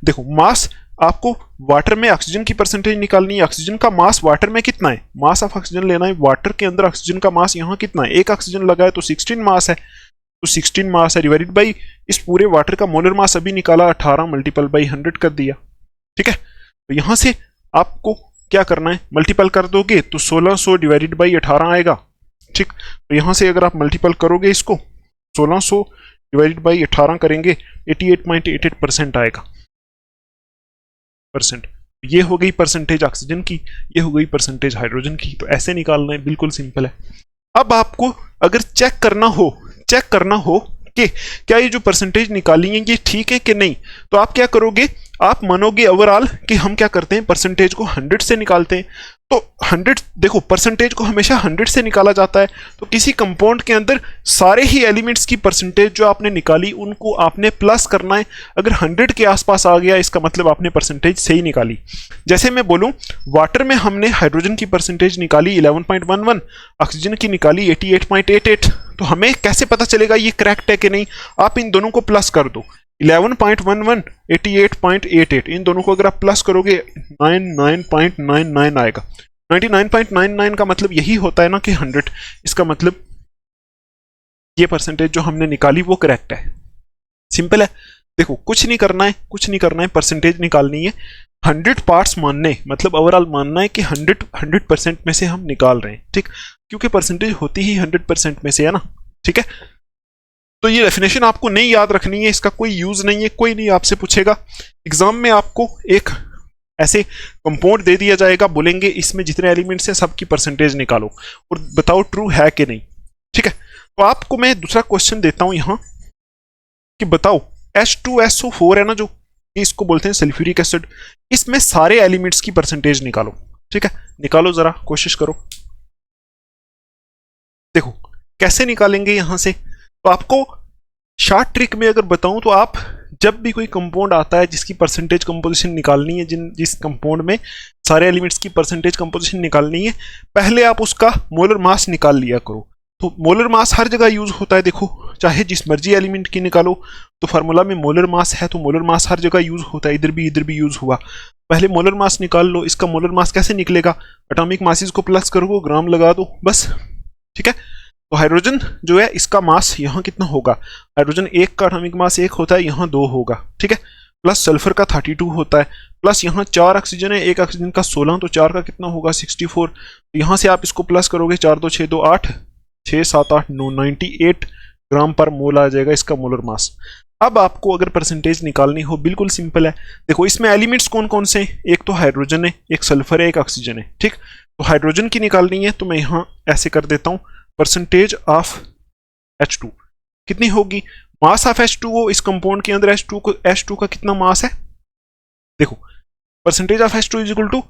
देखो मास, आपको वाटर में ऑक्सीजन की परसेंटेज निकालनी है। ऑक्सीजन का मास वाटर में कितना है, मास ऑफ ऑक्सीजन लेना है। वाटर के अंदर ऑक्सीजन का मास यहाँ कितना है, एक ऑक्सीजन लगा है तो 16 मास है, तो 16 मास है डिवाइडेड बाई इस पूरे वाटर का मोलर मास अभी निकाला 18 मल्टीपल बाई 100 कर दिया। ठीक है, तो यहां से आपको क्या करना है, मल्टीपल कर दोगे तो 1600 डिवाइडेड बाई 18 आएगा। ठीक, तो यहां से अगर आप मल्टीपल करोगे इसको, 1600 डिवाइडेड बाई 18 करेंगे 88.88% आएगा परसेंट। ये हो गई परसेंटेज ऑक्सीजन की, ये हो गई परसेंटेज हाइड्रोजन की। तो ऐसे निकालना है, बिल्कुल सिंपल है। अब आपको अगर चेक करना हो कि क्या ये जो परसेंटेज निकाली है ये ठीक है कि नहीं, तो आप क्या करोगे, आप मानोगे ओवरऑल कि हम क्या करते हैं, परसेंटेज को 100 से निकालते हैं। तो 100, देखो परसेंटेज को हमेशा 100 से निकाला जाता है। तो किसी कंपाउंड के अंदर सारे ही एलिमेंट्स की परसेंटेज जो आपने निकाली उनको आपने प्लस करना है। अगर 100 के आसपास आ गया इसका मतलब आपने परसेंटेज सही निकाली। जैसे मैं बोलूं, वाटर में हमने हाइड्रोजन की परसेंटेज निकाली 11.11, ऑक्सीजन की निकाली 88.88, तो हमें कैसे पता चलेगा ये करेक्ट है कि नहीं, आप इन दोनों को प्लस कर दो, 11.11 88.88, इन दोनों को अगर आप प्लस करोगे 99.99 आएगा। 99.99 का मतलब यही होता है ना कि 100, इसका मतलब ये परसेंटेज जो हमने निकाली वो करेक्ट है। सिंपल है, देखो कुछ नहीं करना है, परसेंटेज निकालनी है। 100 पार्ट्स मानने मतलब ओवरऑल मानना है कि 100% में से हम निकाल रहे हैं। ठीक, क्योंकि परसेंटेज होती ही 100% में से है ना। ठीक है, तो ये डेफिनेशन आपको नहीं याद रखनी है, इसका कोई यूज नहीं है, कोई नहीं आपसे पूछेगा। एग्जाम में आपको एक ऐसे कंपाउंड दे दिया जाएगा, बोलेंगे इसमें जितने एलिमेंट्स हैं सबकी परसेंटेज निकालो और बताओ ट्रू है कि नहीं। ठीक है, तो आपको मैं दूसरा क्वेश्चन देता हूं यहां कि बताओ H2SO4 है ना, जो इसको बोलते हैं सल्फ्यूरिक एसिड, इसमें सारे एलिमेंट्स की परसेंटेज निकालो। ठीक है, निकालो जरा, कोशिश करो। देखो कैसे निकालेंगे यहां से, तो आपको शॉर्ट ट्रिक में अगर बताऊं तो आप जब भी कोई कंपाउंड आता है जिसकी परसेंटेज कंपोजिशन निकालनी है, जिस कंपाउंड में सारे एलिमेंट्स की परसेंटेज कंपोजिशन निकालनी है, पहले आप उसका मोलर मास निकाल लिया करो। तो मोलर मास हर जगह यूज होता है, देखो चाहे जिस मर्जी एलिमेंट की निकालो, तो फार्मूला में मोलर मास है, तो मोलर मास हर जगह यूज होता है, इधर भी यूज हुआ। पहले मोलर मास निकाल लो। इसका मोलर मास कैसे निकलेगा, एटॉमिक मासेस को प्लस करो, ग्राम लगा दो, बस। ठीक है, तो हाइड्रोजन जो है इसका मास यहाँ कितना होगा, हाइड्रोजन एक का एटॉमिक मास 1 होता है, यहाँ 2 होगा। ठीक है, प्लस सल्फर का 32 होता है, प्लस यहाँ 4 ऑक्सीजन है, एक ऑक्सीजन का 16, तो 4 का कितना होगा 64। तो यहाँ से आप इसको प्लस करोगे, 4 2 6 2 8, 6 7 8 9, 98 ग्राम पर मोल आ जाएगा इसका मोलर मास। अब आपको अगर परसेंटेज निकालनी हो, बिल्कुल सिंपल है। देखो इसमें एलिमेंट्स कौन कौन से हैं, एक तो हाइड्रोजन है, एक सल्फर है, एक ऑक्सीजन है। ठीक, तो हाइड्रोजन की निकालनी है, तो मैं यहाँ ऐसे कर देता हूँ, परसेंटेज ऑफ H2 कितनी होगी, मास ऑफ H2O, इस कंपाउंड के अंदर H2 का कितना मास है, देखो percentage of H2 is equal to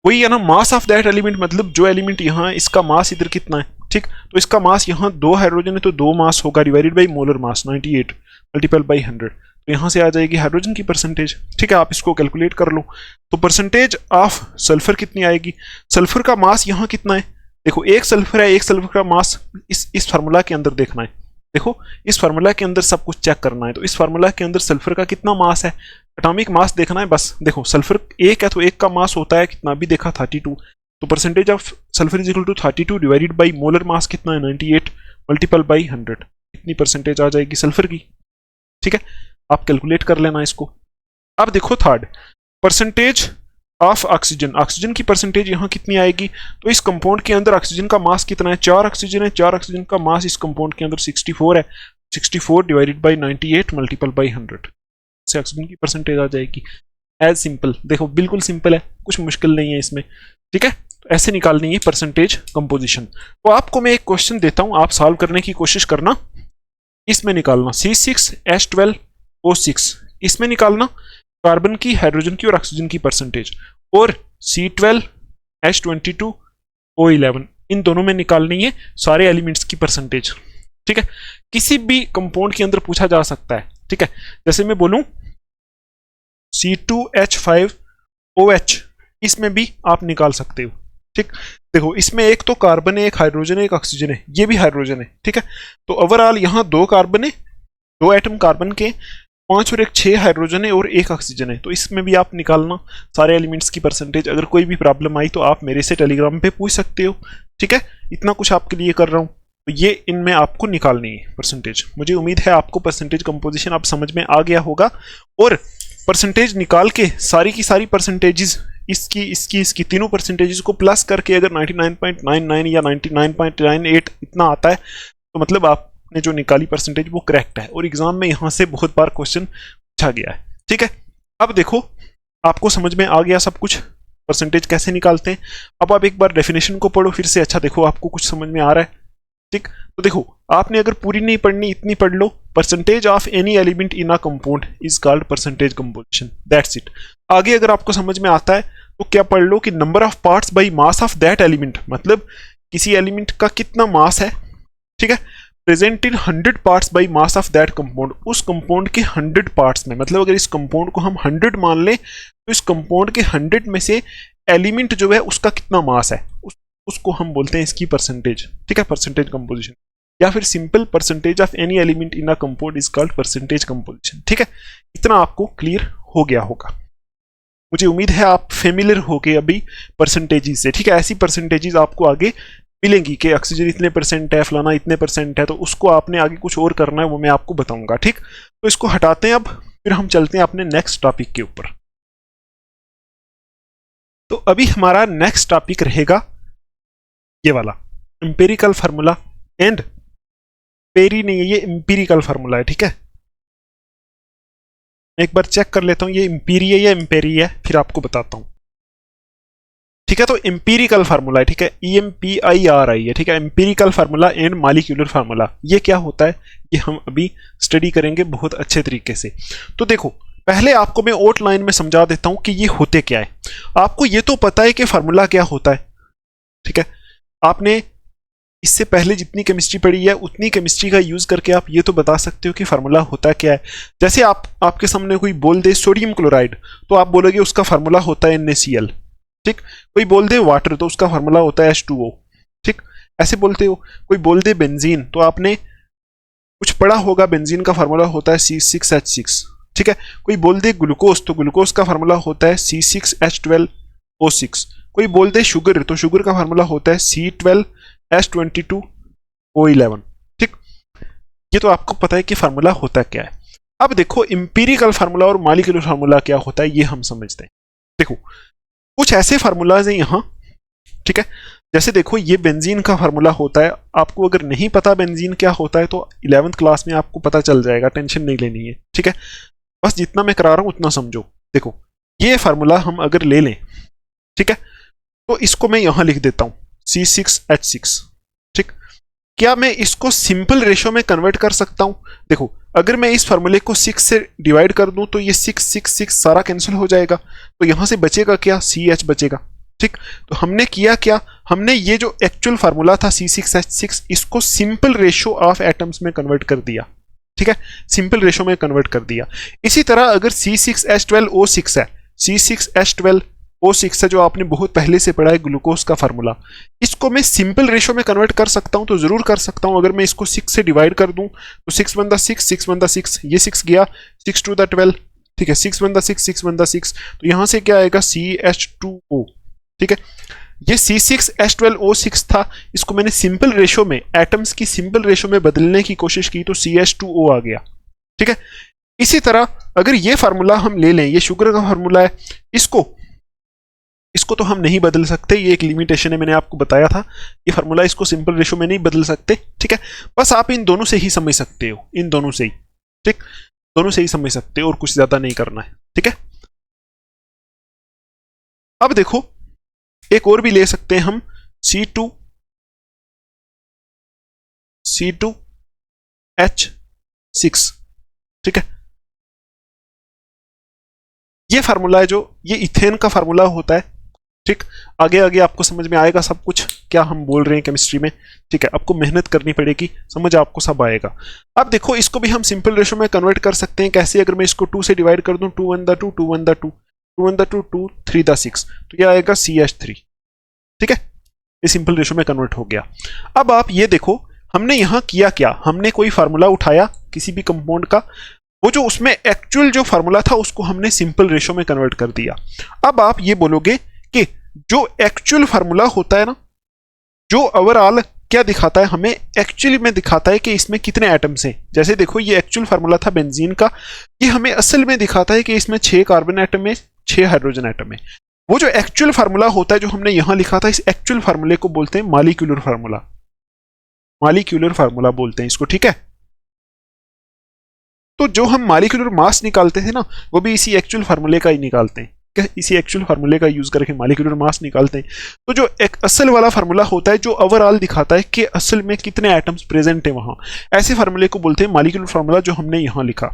वही है ना, मास ऑफ दैट एलिमेंट, मतलब जो एलिमेंट यहाँ, इसका मास इधर कितना है। ठीक, तो इसका मास यहाँ 2 हाइड्रोजन है तो 2 मास होगा, divided by molar mass 98 multiple by 100, तो यहाँ से आ जाएगी हाइड्रोजन की परसेंटेज। ठीक है, आप इसको कैलकुलेट कर लो। तो परसेंटेज ऑफ सल्फर कितनी आएगी, सल्फर का मास यहाँ कितना है, देखो एक सल्फर है, एक सल्फर का मास इस फार्मूला के अंदर देखना है। देखो इस फार्मूला के अंदर सब कुछ चेक करना है, तो इस फार्मूला के अंदर सल्फर का कितना मास है, एटॉमिक मास देखना है बस। देखो सल्फर एक है तो एक का मास होता है कितना, भी देखा 32, तो percentage of sulphur is equal to 32 divided by molar mass कितना है 98 मल्टीपल बाई 100, इतनी परसेंटेज आ जाएगी सल्फर की। ठीक है, आप कैलकुलेट कर लेना इसको। अब देखो third, percentage of oxygen, oxygen की परसेंटेज यहाँ कितनी आएगी, तो इस कंपाउंड के अंदर ऑक्सीजन का मास कितना है, 4 ऑक्सीजन है, 4 ऑक्सीजन का मास इस कंपाउंड के अंदर 64 है, 64 डिवाइडेड बाई 98 मल्टीपल बाई 100 से ऑक्सीजन की परसेंटेज आ जाएगी। एज सिंपल, देखो बिल्कुल सिंपल है, कुछ मुश्किल नहीं है इसमें, ठीक है। तो ऐसे निकालनी है परसेंटेज कंपोजिशन। तो आपको मैं एक क्वेश्चन देता हूं, आप सॉल्व करने की कोशिश करना। इसमें निकालना C6H12O6, इसमें निकालना कार्बन की, हाइड्रोजन की और ऑक्सीजन की परसेंटेज, और C12H22O11, इन दोनों में निकालनी है सारे एलिमेंट्स की परसेंटेज, ठीक है। किसी भी कंपाउंड के अंदर पूछा जा सकता है, ठीक है। जैसे मैं बोलूं C2H5OH, इसमें भी आप निकाल सकते हो, ठीक। देखो इसमें एक तो कार्बन है, एक हाइड्रोजन है, एक ऑक्सीजन है, ये भी हाइड्रोजन है, ठीक है। तो ओवरऑल यहाँ 2 कार्बन है, 2 एटम कार्बन के, 5 और 1 6 हाइड्रोजन है और 1 ऑक्सीजन है। तो इसमें भी आप निकालना सारे एलिमेंट्स की परसेंटेज। अगर कोई भी प्रॉब्लम आई तो आप मेरे से टेलीग्राम पे पूछ सकते हो, ठीक है। इतना कुछ आपके लिए कर रहा हूँ, तो ये इनमें आपको निकालनी है परसेंटेज। मुझे उम्मीद है आपको परसेंटेज कंपोजिशन आप समझ में आ गया होगा, और परसेंटेज निकाल के सारी की सारी परसेंटेजेस, इसकी तीनों परसेंटेजेस को प्लस करके अगर 99.99 या 99.98 इतना आता है, तो मतलब आपने जो निकाली परसेंटेज वो करेक्ट है, और एग्जाम में यहाँ से बहुत बार क्वेश्चन पूछा गया है, ठीक है। अब देखो आपको समझ में आ गया सब कुछ, परसेंटेज कैसे निकालते हैं। अब आप एक बार डेफिनेशन को पढ़ो फिर से, अच्छा देखो आपको कुछ समझ में आ रहा है, ठीक। तो देखो आपने अगर पूरी नहीं पढ़नी, इतनी पढ़ लो, percentage of any element in a compound is called percentage composition, that's it. आगे अगर आपको समझ में आता है तो क्या पढ़ लो कि number of parts by mass of that element, मतलब किसी एलिमेंट का कितना मास है, ठीक है, present in 100 parts by mass of that compound, उस कंपाउंड के 100 पार्ट्स में, मतलब अगर इस कंपाउंड को हम 100 मान लें तो इस कंपाउंड के 100 में से एलिमेंट जो है उसका कितना मास है, उसको हम बोलते हैं इसकी परसेंटेज, ठीक है, परसेंटेज कंपोजिशन। या फिर simple percentage of any element in a compound is called percentage composition, ठीक है। इतना आपको क्लियर हो गया होगा, मुझे उम्मीद है आप फेमिलियर हो गए अभी परसेंटेजेस से, ठीक है। ऐसी परसेंटेजेस आपको आगे मिलेंगी कि ऑक्सीजन इतने परसेंट है, फलाना इतने परसेंट है, तो उसको आपने आगे कुछ और करना है, वो मैं आपको बताऊंगा, ठीक। तो इसको हटाते हैं अब, फिर हम चलते हैं अपने नेक्स्ट टॉपिक के ऊपर। तो अभी हमारा नेक्स्ट टॉपिक रहेगा ये वाला, एम्पिरिकल फार्मूला एंड पेरी नहीं है, ये एम्पिरिकल फार्मूला है, ठीक है। एक बार चेक कर लेता हूं ये एम्पीरी है या एम्पेरी है, फिर आपको बताता हूं, ठीक है। तो एम्पिरिकल फार्मूला है, ठीक है, EMPIRI है, ठीक है, empirical formula and molecular formula. ये क्या होता है ये हम अभी स्टडी करेंगे बहुत अच्छे तरीके से। तो देखो पहले आपको मैं आउटलाइन में समझा देता हूं कि ये होते क्या है। आपको ये तो पता है कि फार्मूला क्या होता है, ठीक है। आपने इससे पहले जितनी केमिस्ट्री पढ़ी है उतनी केमिस्ट्री का यूज करके आप ये तो बता सकते हो कि फार्मूला होता क्या है। जैसे आपके सामने कोई बोल दे सोडियम क्लोराइड, तो आप बोलोगे उसका फार्मूला होता है NaCl, ठीक। कोई बोल दे वाटर, तो उसका फार्मूला होता है H2O, ठीक, ऐसे बोलते हो। कोई बोल दे बेंजीन, तो आपने कुछ पढ़ा होगा, बेंजीन का फार्मूला होता है C6H6, ठीक है। कोई बोल दे ग्लूकोज, तो ग्लूकोज का फार्मूला होता है C6H12O6। कोई बोल दे शुगर, तो शुगर का फार्मूला होता है C12H22O11, ठीक। ये तो आपको पता है कि फार्मूला होता क्या है। अब देखो इंपीरिकल फार्मूला और मॉलिक्यूलर फार्मूला क्या होता है ये हम समझते हैं। देखो कुछ ऐसे फार्मूलाज हैं यहाँ, ठीक है। जैसे देखो ये बेंजीन का फार्मूला होता है, आपको अगर नहीं पता बेंजीन क्या होता है तो 11th क्लास में आपको पता चल जाएगा, टेंशन नहीं लेनी है, ठीक है। बस जितना मैं करा रहा हूं उतना समझो। देखो ये फार्मूला हम अगर ले लें, ठीक है, तो इसको मैं यहां लिख देता हूं C6H6, ठीक। क्या मैं इसको सिंपल रेशो में कन्वर्ट कर सकता हूं? देखो अगर मैं इस फार्मूले को 6 से डिवाइड कर दूं तो ये 6 6 6 सारा कैंसिल हो जाएगा, तो यहां से बचेगा क्या, CH बचेगा, ठीक। तो हमने किया क्या, हमने ये जो एक्चुअल फार्मूला था C6H6 इसको सिंपल रेशो ऑफ एटम्स में कन्वर्ट कर दिया, ठीक है, सिंपल रेशो में कन्वर्ट कर दिया। इसी तरह अगर C6H12O6 है, C6H12O6 है जो आपने बहुत पहले से पढ़ा है ग्लूकोज का फार्मूला, इसको मैं सिंपल रेशो में कन्वर्ट कर सकता हूं, तो जरूर कर सकता हूं। अगर मैं इसको 6 से डिवाइड कर दूं तो 6 1 6 6 1 6, ये 6 गया, 6 2 12, ठीक है, 6 1 6 6 1 6, तो यहां से क्या आएगा CH2O, ठीक है। ये C6H12O6 था, इसको मैंने सिंपल रेशो में, एटम्स की सिंपल रेशो में बदलने की कोशिश की तो CH2O आ गया, ठीक है। इसी तरह अगर ये फार्मूला हम ले लें, ये शुगर का फार्मूला है, इसको तो हम नहीं बदल सकते, ये एक लिमिटेशन है, मैंने आपको बताया था ये फार्मूला, इसको सिंपल रेशो में नहीं बदल सकते, ठीक है। बस आप इन दोनों से ही समझ सकते हो, इन दोनों से ही, ठीक, दोनों से ही समझ सकते हो और कुछ ज्यादा नहीं करना है, ठीक है। अब देखो एक और भी ले सकते हैं हम, C2H6, ठीक है। ये फार्मूला है जो ये इथेन का फार्मूला होता है, ठीक। आगे आगे आपको समझ में आएगा सब कुछ क्या हम बोल रहे हैं केमिस्ट्री में, ठीक है। आपको मेहनत करनी पड़ेगी, समझ आपको सब आएगा। अब देखो इसको भी हम सिंपल रेशो में कन्वर्ट कर सकते हैं। कैसे? अगर मैं इसको 2 से डिवाइड कर दूं, 2 1 2 2 1 2 2 1 2 2 3 6, तो ये आएगा CH3, ठीक है। ये सिंपल रेशो में कन्वर्ट हो गया। अब आप ये देखो हमने यहां किया क्या, हमने कोई फार्मूला उठाया किसी भी कंपाउंड का, वो जो उसमें एक्चुअल जो फार्मूला था उसको हमने सिंपल रेशो में कन्वर्ट कर दिया। अब आप ये बोलोगे कि जो एक्चुअल फार्मूला होता है ना, जो ओवरऑल क्या दिखाता है हमें, एक्चुअली में दिखाता है कि इसमें कितने एटम्स हैं। जैसे देखो ये एक्चुअल फार्मूला था बेंजीन का, ये हमें असल में दिखाता है कि इसमें 6 कार्बन एटम है, 6 हाइड्रोजन एटम है। वो जो एक्चुअल फार्मूला होता है जो हमने यहां लिखा था, इस एक्चुअल फार्मूले को बोलते हैं मॉलिक्यूलर फार्मूला, मॉलिक्यूलर फार्मूला बोलते हैं इसको, ठीक है। तो जो हम मॉलिक्यूलर मास निकालते थे ना, वो भी इसी एक्चुअल फार्मूले का ही निकालते हैं, इसी एक्चुअल फार्मूले का यूज करके मॉलिक्यूलर मास निकालते हैं। तो जो एक असल वाला फार्मूला होता है जो ओवरऑल दिखाता है कि असल में कितने एटम्स प्रेजेंट है वहां, ऐसे फार्मूले को बोलते हैं मॉलिक्यूलर फार्मूला, जो हमने यहां लिखा।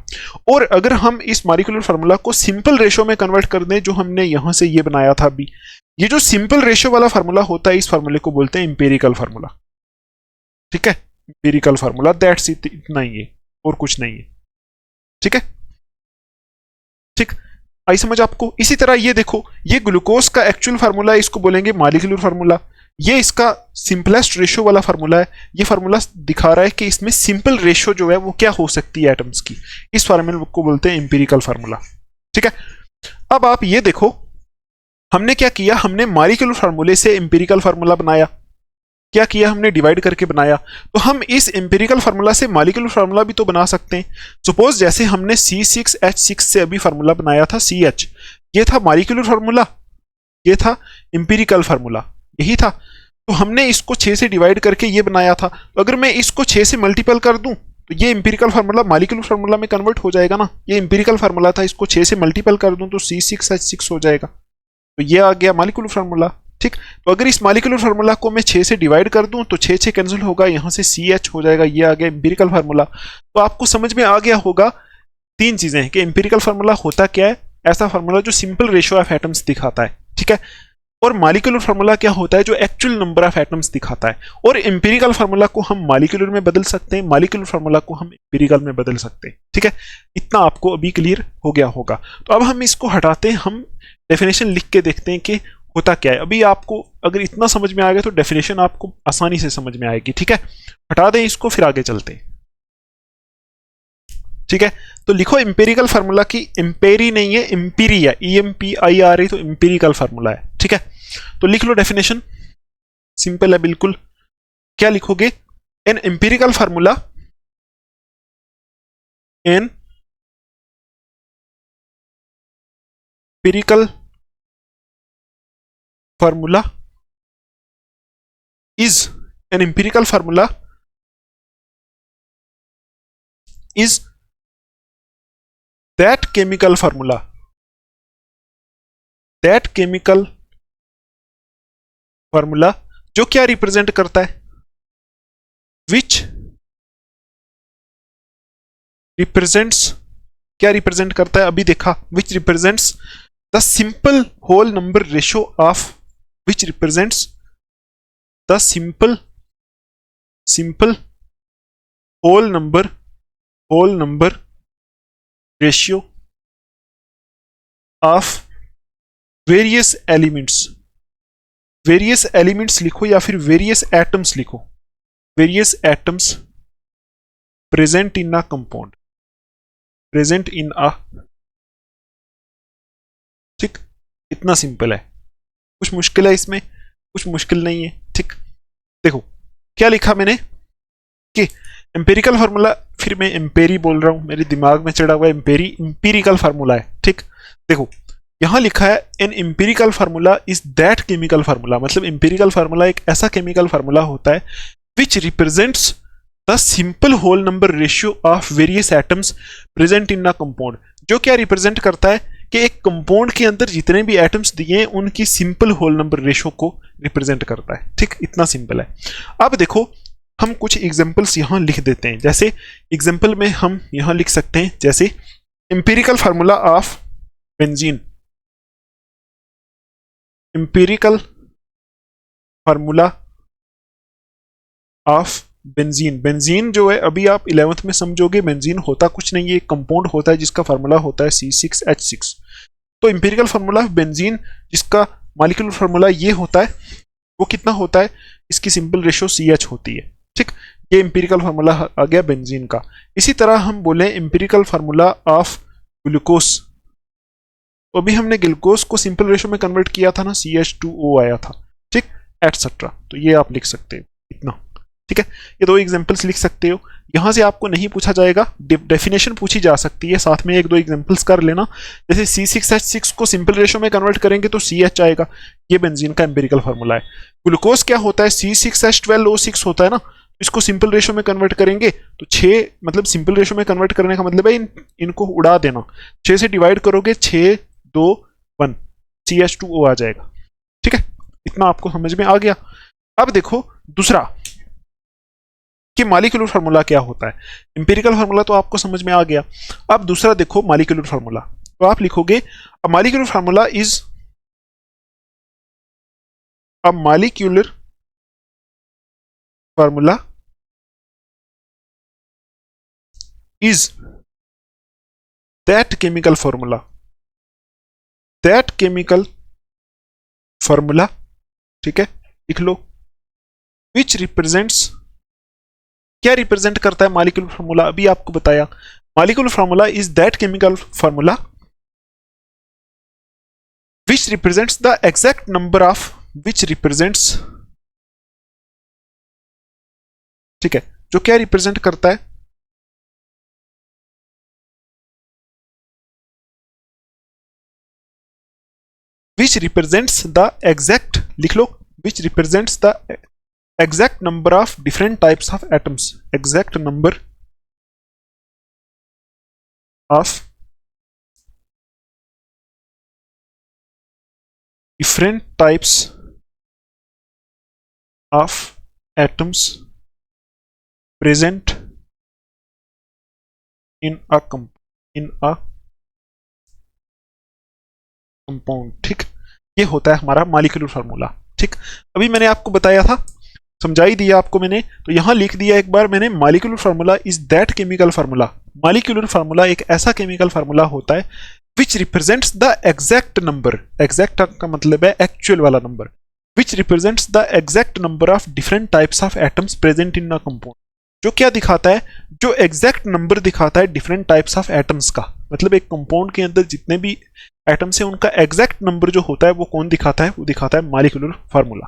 और अगर हम इस मॉलिक्यूलर फार्मूला को सिंपल रेशो में कन्वर्ट कर दें, जो हमने यहां से ये बनाया था अभी, ये जो सिंपल रेशो वाला फार्मूला होता है, इस फार्मूले को बोलते हैं इंपेरिकल फार्मूला, ठीक है। इंपेरिकल फार्मूला, दैट्स इट, इतना ही है और कुछ नहीं है, ठीक है। ठीक, आई समझ आपको? इसी तरह ये देखो, ये ग्लूकोज का एक्चुअल फार्मूला है, इसको बोलेंगे मॉलिक्यूलर फार्मूला। ये इसका सिंपलेस्ट रेशियो वाला फार्मूला है। ये फार्मूला दिखा रहा है कि इसमें सिंपल रेशियो जो है वो क्या हो सकती है एटम्स की। इस फार्मूले को बोलते हैं इंपेरिकल फार्मूला, ठीक है। अब आप ये देखो हमने क्या किया, हमने मॉलिक्यूलर फार्मूले से इंपेरिकल फार्मूला बनाया। क्या किया हमने? डिवाइड करके बनाया। तो हम इस इंपेरिकल फार्मूला से मॉलिक्यूलर फार्मूला भी तो बना सकते हैं। सपोज जैसे हमने C6H6 से अभी फार्मूला बनाया था CH, ये था मॉलिक्यूलर फार्मूला, ये था इंपेरिकल फार्मूला, यही था। तो हमने इसको 6 से डिवाइड करके ये बनाया था। तो अगर मैं इसको 6 से मल्टीपल कर दूं तो ये इंपेरिकल फार्मूला मॉलिक्यूलर फार्मूला में कन्वर्ट हो जाएगा ना। ये इंपेरिकल फार्मूला था, इसको 6 से मल्टीपल कर दूं तो C6H6 हो जाएगा। तो ये आ गया मॉलिक्यूलर फार्मूला, ठीक। तो अगर इस मॉलिक्यूलर फार्मूला को मैं 6 से डिवाइड कर दूं तो 6 कैंसिल होगा, यहां से CH हो जाएगा, ये आ गया इंपेरिकल फार्मूला। तो आपको समझ में आ गया होगा 3 चीजें हैं कि इंपेरिकल फार्मूला होता क्या है, ऐसा फार्मूला जो सिंपल रेशियो ऑफ एटम्स दिखाता है, ठीक है। और मॉलिक्यूलर फार्मूला क्या होता है, जो एक्चुअल नंबर ऑफ एटम्स दिखाता है। और इंपेरिकल फार्मूला को हम मॉलिक्यूलर में बदल सकते हैं, मॉलिक्यूलर फार्मूला को हम इंपेरिकल में बदल सकते हैं, ठीक है। इतना आपको अभी क्लियर हो गया होगा। तो अब हम इसको हटाते हैं, हम डेफिनेशन लिख के देखते हैं कि होता क्या है। अभी आपको अगर इतना समझ में आ गया तो डेफिनेशन आपको आसानी से समझ में आएगी, ठीक है। हटा दें इसको, फिर आगे चलते हैं, ठीक है। तो लिखो इंपेरिकल फार्मूला की, इंपेरी नहीं है इंपीरी है, EMPIRE, तो इंपेरिकल फार्मूला है, ठीक है। तो लिख लो डेफिनेशन, सिंपल है बिल्कुल। क्या लिखोगे? An empirical formula, an empirical formula is an empirical formula is that chemical formula जो क्या रिप्रेजेंट करता है, which represents, क्या रिप्रेजेंट करता है अभी देखा, which represents the simple whole number ratio of, which represents the simple whole number ratio of various elements लिखो या फिर various atoms लिखो, various atoms present in a compound, present in a, ठीक। इतना सिंपल है। कुछ मुश्किल है इसमें? कुछ मुश्किल नहीं है, ठीक। देखो क्या लिखा मैंने कि एम्पेरिकल फार्मूला, फिर मैं एम्पेरी बोल रहा हूं, मेरे दिमाग में चढ़ा हुआ इंपेरिकल फार्मूला है, ठीक। देखो यहां लिखा है an empirical formula is that chemical formula, मतलब एम्पेरिकल फार्मूला एक ऐसा केमिकल फार्मूला होता है which represents the simple whole number ratio of various atoms present in a compound, जो क्या रिप्रेजेंट करता है कि एक कंपाउंड के अंदर जितने भी एटम्स दिए हैं उनकी सिंपल होल नंबर रेशो को रिप्रेजेंट करता है। ठीक, इतना सिंपल है। अब देखो हम कुछ एग्जांपल्स यहां लिख देते हैं। जैसे एग्जांपल में हम यहां लिख सकते हैं, जैसे empirical formula of benzene, empirical formula of benzene. Benzene जो है अभी आप 11th में समझोगे, बेंजीन होता कुछ नहीं है, एक कंपाउंड होता है जिसका फार्मूला होता है C6H6। तो एम्पिरिकल फार्मूला ऑफ बेंजीन जिसका मॉलिक्यूलर फार्मूला ये होता है, वो कितना होता है, इसकी सिंपल रेशो CH होती है। ठीक, ये एम्पिरिकल फार्मूला आ गया बेंजीन का। इसी तरह हम बोले एम्पिरिकल फार्मूला ऑफ ग्लूकोस, तो अभी हमने ग्लूकोस को सिंपल रेशो में कन्वर्ट किया था ना, CH2O आया था। ठीक, एटसेट्रा। तो ये आप लिख सकते हो इतना। ठीक है, ये दो एग्जांपल्स लिख सकते हो। यहां से आपको नहीं पूछा जाएगा, डेफिनेशन पूछी जा सकती है, साथ में एक दो एग्जांपल्स कर लेना। जैसे C6H6 को सिंपल रेशो में कन्वर्ट करेंगे तो CH आएगा, ये बेंजीन का एम्पिरिकल फार्मूला है। ग्लूकोज क्या होता है, C6H12O6 होता है ना, इसको सिंपल रेशो में कन्वर्ट करेंगे तो 6, मतलब सिंपल रेशो में कन्वर्ट करने का मतलब है इनको उड़ा देना, 6 से डिवाइड करोगे 6 2 1 CH2O आ जाएगा। ठीक है, इतना आपको समझ में आ गया। अब देखो दूसरा कि मॉलिक्यूलर फार्मूला क्या होता है। एम्पिरिकल फार्मूला तो आपको समझ में आ गया। अब दूसरा देखो मॉलिक्यूलर फार्मूला, तो आप लिखोगे a molecular formula is, a molecular formula is that chemical formula, that chemical formula, ठीक है, लिख लो, विच रिप्रेजेंट्स, क्या रिप्रेजेंट करता है मॉलिक्यूलर फार्मूला, अभी आपको बताया। Molecular formula is that chemical formula which represents the exact number of, which represents, ठीक है, जो क्या रिप्रेजेंट करता है, विच रिप्रेजेंट्स द एग्जैक्ट, लिख लो, which represents the exact number of different types of atoms, exact number of different types of atoms present in a compound। ठीक, ये होता है हमारा मॉलिक्यूलर फार्मूला। ठीक, अभी मैंने आपको बताया था, समझा ही दिया आपको मैंने, तो यहां लिख दिया एक बार मैंने, molecular formula is that chemical formula. Molecular formula एक ऐसा केमिकल फार्मूला होता है which represents the exact number, exact का मतलब है एक्चुअल वाला number, which represents the exact number of different types of atoms present in a compound. जो क्या दिखाता है, जो एग्जैक्ट नंबर दिखाता है डिफरेंट टाइप्स ऑफ एटम्स का, मतलब एक कंपाउंड के अंदर जितने भी एटम्स हैं उनका एग्जैक्ट नंबर जो होता है वो कौन दिखाता है, वो दिखाता है मॉलिक्यूलर फार्मूला।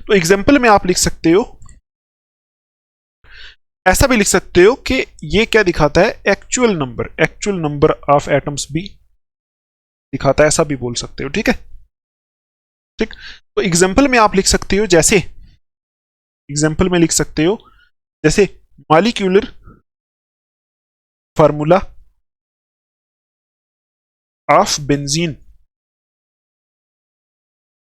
तो एग्जाम्पल में आप लिख सकते हो, ऐसा भी लिख सकते हो कि ये क्या दिखाता है, एक्चुअल नंबर ऑफ एटम्स भी दिखाता है, ऐसा भी बोल सकते हो। ठीक है, ठीक, तो एग्जाम्पल में आप लिख सकते हो, जैसे एग्जाम्पल में लिख सकते हो, जैसे molecular formula of benzene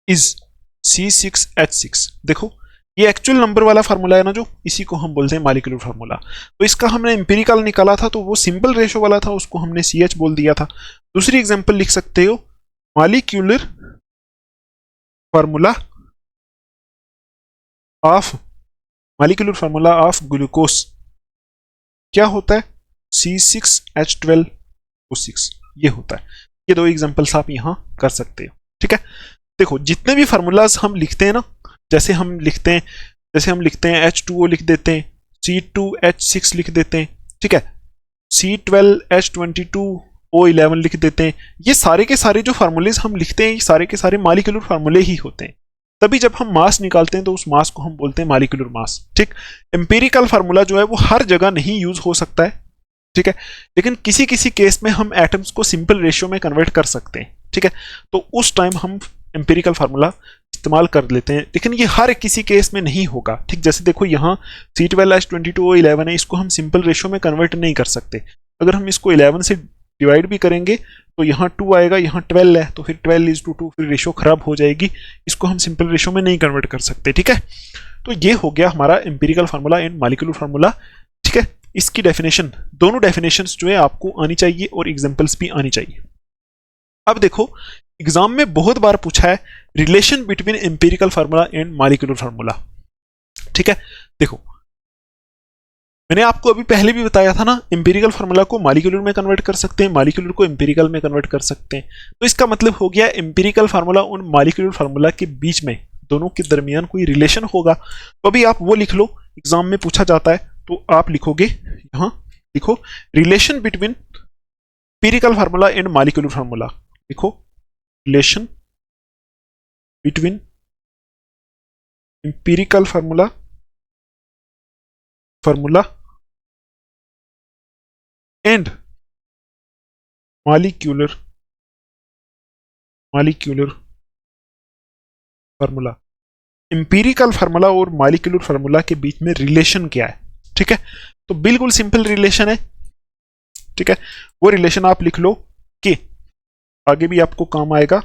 is C6H6। देखो ये एक्चुअल नंबर वाला फार्मूला है ना, जो इसी को हम बोलते हैं मॉलिक्यूलर फार्मूला। तो इसका हमने एम्पिरिकल निकाला था, तो वो सिंपल रेशो वाला था, उसको हमने CH बोल दिया था। दूसरी एग्जांपल लिख सकते हो, मॉलिक्यूलर फार्मूला ऑफ ग्लूकोस क्या होता है, C6H12O6, ये होता है। ये दो एग्जांपल्स आप यहां कर सकते हो। ठीक है, देखो जितने भी फार्मूलाज हम लिखते हैं ना, जैसे हम लिखते हैं H2O लिख देते हैं, C2H6 लिख देते हैं, ठीक है, C12H22O11 लिख देते हैं, ये सारे के सारे जो फार्मूलेज हम लिखते हैं, ये सारे के सारे मॉलिक्यूलर फार्मूले ही होते हैं। तभी जब हम मास निकालते हैं तो उस मास को हम बोलते हैं मॉलिक्यूलर मास। ठीक, एम्पिरिकल फार्मूला जो है वो हर जगह नहीं यूज हो सकता है, ठीक है, लेकिन किसी किसी केस में हम एटम्स को सिंपल रेशियो में कन्वर्ट कर सकते हैं। ठीक है, तो उस टाइम हम एम्पिरिकल फार्मूला इस्तेमाल कर लेते हैं, लेकिन ये हर किसी केस में नहीं होगा। ठीक, जैसे देखो यहाँ C12H22O11 है, इसको हम सिंपल रेशियो में कन्वर्ट नहीं कर सकते। अगर हम इसको 11 से डिवाइड भी करेंगे तो यहाँ 2 आएगा, यहाँ 12 है, तो फिर 12:2, फिर रेशो खराब हो जाएगी, इसको हम सिंपल रेशो में नहीं कन्वर्ट कर सकते। ठीक है, तो ये हो गया हमारा empirical formula and molecular formula. ठीक है, इसकी डेफिनेशन, दोनों डेफिनेशंस जो है आपको आनी चाहिए और एग्जांपल्स भी आनी चाहिए। अब देखो, एग्जाम में बहुत बार पूछा है relation between empirical formula and molecular formula. ठीक है, देखो मैंने आपको अभी पहले भी बताया था ना, एम्पिरिकल फार्मूला को मॉलिक्यूलर में कन्वर्ट कर सकते हैं, मॉलिक्यूलर को एम्पिरिकल में कन्वर्ट कर सकते हैं। तो इसका मतलब हो गया एम्पिरिकल फार्मूला और मॉलिक्यूलर फार्मूला के बीच में, दोनों के दरमियान कोई रिलेशन होगा। तो अभी आप वो लिख लो, एग्जाम में पूछा जाता है, तो आप लिखोगे, यहां लिखो relation between empirical formula and molecular formula. लिखो relation between empirical formula and molecular formula. Empirical formula और मॉलिक्यूलर फार्मूला के बीच में रिलेशन क्या है? ठीक है, तो बिल्कुल सिंपल रिलेशन है। ठीक है, वो रिलेशन आप लिख लो कि आगे भी आपको काम आएगा।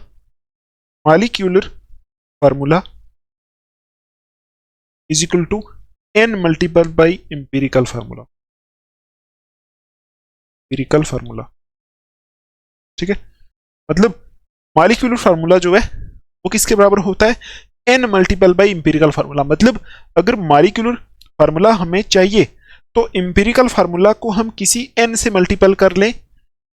Molecular formula is equal to n multiple by empirical formula. ठीक है, मतलब मॉलिक्यूलर फार्मूला जो है वो किसके बराबर होता है? n multiple by empirical formula. मतलब अगर मॉलिक्यूलर फार्मूला हमें चाहिए तो एम्पिरिकल फार्मूला को हम किसी n से मल्टीपल कर लें।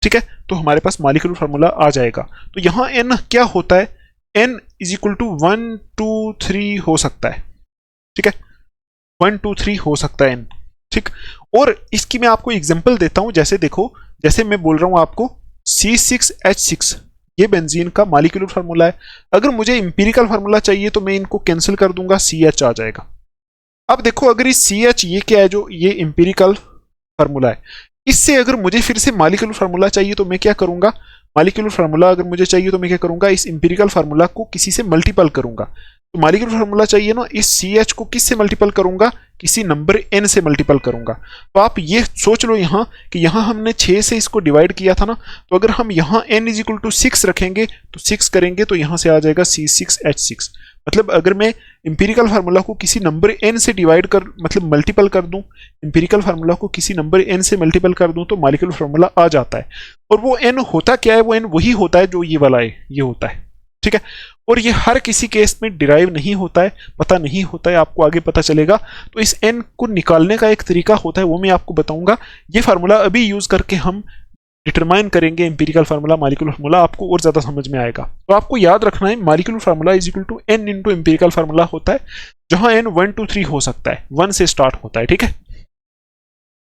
ठीक है, तो हमारे पास मॉलिक्यूलर फार्मूला आ जाएगा। तो यहां n क्या होता है? n इज इक्वल टू 1 2 3 हो सकता है। ठीक है, 1 2 3 हो सकता है n। ठीक, और इसकी मैं आपको एग्जांपल देता हूं। जैसे देखो, जैसे मैं बोल रहा हूं आपको C6H6, ये बेंजीन का मॉलिक्यूलर फार्मूला है। अगर मुझे एम्पिरिकल फार्मूला चाहिए तो मैं इनको कैंसिल कर दूंगा, CH आ जाएगा। अब देखो, अगर इस CH ये क्या है, जो ये एम्पिरिकल फार्मूला है, इससे अगर मुझे फिर से मॉलिक्यूलर फार्मूला चाहिए तो मैं क्या करूंगा? मॉलिक्यूलर फार्मूला अगर मुझे चाहिए तो मैं क्या करूंगा? इस एम्पिरिकल फार्मूला को किसी से मल्टीपल करूंगा। तो मॉलिक्यूलर फार्मूला चाहिए ना, इस CH को किस से मल्टीपल करूंगा? किसी नंबर n से मल्टीपल करूंगा। तो आप ये सोच लो यहाँ कि यहाँ हमने 6 से इसको डिवाइड किया था ना, तो अगर हम यहाँ n इज इक्वल टू 6 रखेंगे तो 6 करेंगे तो यहाँ से आ जाएगा C6H6। मतलब अगर मैं एम्पिरिकल फार्मूला को किसी नंबर n से डिवाइड कर, मतलब मल्टीपल कर दूं, एम्पिरिकल फार्मूला को किसी नंबर n से मल्टीपल कर दूं तो मॉलिक्यूलर फार्मूला आ जाता है। और वो n होता क्या है? वो n वही होता है जो ये वाला है, ये होता है। ठीक है, और ये हर किसी केस में डिराइव नहीं होता है, पता नहीं होता है, आपको आगे पता चलेगा। तो इस n को निकालने का एक तरीका होता है, वो मैं आपको बताऊंगा। ये फार्मूला अभी यूज करके हम डिटरमाइन करेंगे एम्पिरिकल फार्मूला, मॉलिक्यूलर फार्मूला, आपको और ज्यादा समझ में आएगा। तो आपको याद रखना है molecular formula is equal to n into empirical formula होता है, जहां n 1 2 3 हो सकता है, 1 से स्टार्ट होता है। ठीक है,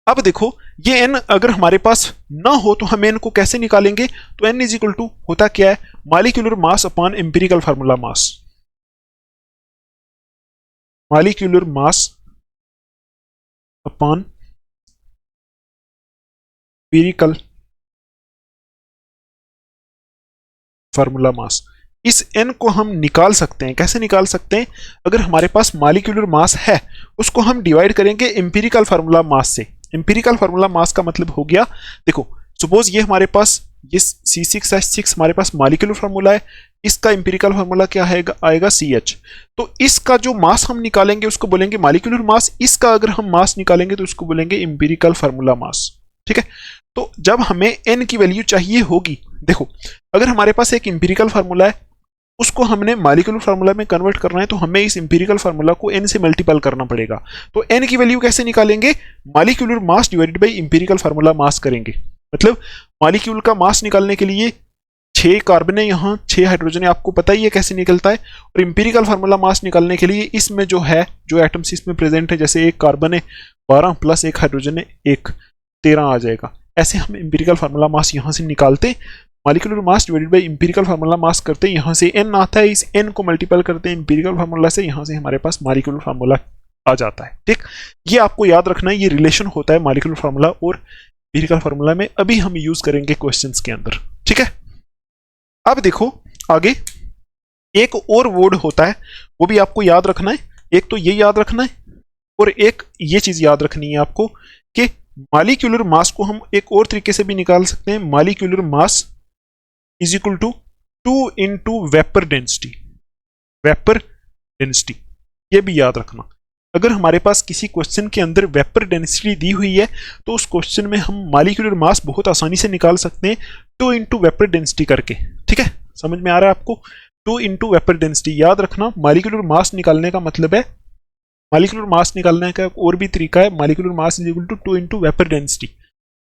अब देखो, ये n अगर हमारे पास ना हो तो हम n को कैसे निकालेंगे? तो n इज इक्वल टू होता क्या है? Molecular mass upon empirical formula मास। Molecular mass upon empirical formula मास। इस n को हम निकाल सकते हैं। कैसे निकाल सकते हैं? अगर हमारे पास मॉलिक्यूलर मास है, उसको हम डिवाइड करेंगे एम्पिरिकल फार्मूला मास से। एम्पिरिकल फार्मूला मास का मतलब हो गया, देखो सपोज ये हमारे पास ये C6H6 हमारे पास मॉलिक्यूलर फार्मूला है, इसका एम्पिरिकल फार्मूला क्या आएगा CH। तो इसका जो मास हम निकालेंगे उसको बोलेंगे मॉलिक्यूलर मास, इसका अगर हम मास निकालेंगे तो उसको बोलेंगे एम्पिरिकल फार्मूला मास। ठीक है, तो जब हमें n की वैल्यू चाहिए होगी, देखो अगर हमारे पास एक एम्पिरिकल फार्मूला है, उसको हमने मॉलिक्यूलर फार्मूला में कन्वर्ट करना है, तो हमें इस एम्पिरिकल फार्मूला को n से मल्टीपल करना पड़ेगा। तो n की वैल्यू कैसे निकालेंगे? Molecular mass divided by empirical formula मास करेंगे। मतलब मॉलिक्यूल का मास निकालने के लिए 6 कार्बन है, यहाँ 6 हाइड्रोजन है, आपको पता ही है कैसे निकलता है। और एम्पिरिकल फार्मूला मास निकालने के लिए इसमें जो है, जो एटम्स इसमें प्रेजेंट है, जैसे एक कार्बन है 12 प्लस एक हाइड्रोजन है 1, 13 आ जाएगा। ऐसे हम एम्पिरिकल फार्मूला मास यहाँ से निकालते, molecular mass divided by empirical formula मास करते हैं, यहाँ से n आता है, इस n को मल्टीपल करते हैं एम्पिरिकल फार्मूला से, यहाँ से हमारे पास मॉलिक्यूलर फार्मूला आ जाता है। ठीक, ये आपको याद रखना है, ये रिलेशन होता है मॉलिक्यूलर फार्मूला और एम्पिरिकल फार्मूला में, अभी हम यूज करेंगे क्वेश्चंस के अंदर। ठीक है, अब देखो आगे एक और वर्ड होता है, वो भी आपको याद रखना है। एक तो ये याद रखना है और एक ये चीज याद रखनी है आपको कि मॉलिक्यूलर मास को हम एक और तरीके से भी निकाल सकते हैं, molecular mass is equal to 2 into vapour density. Vapour density ये भी याद रखना। अगर हमारे पास किसी क्वेश्चन के अंदर वेपर डेंसिटी दी हुई है तो उस क्वेश्चन में हम मॉलिक्यूलर मास बहुत आसानी से निकाल सकते हैं 2 इंटू वेपर डेंसिटी करके। ठीक है, समझ में आ रहा है आपको? 2 इंटू वेपर डेंसिटी याद रखना। मॉलिक्यूलर मास निकालने का मतलब है, मॉलिक्यूलर मास निकालने का और भी तरीका है, molecular mass is equal to 2 into vapour density.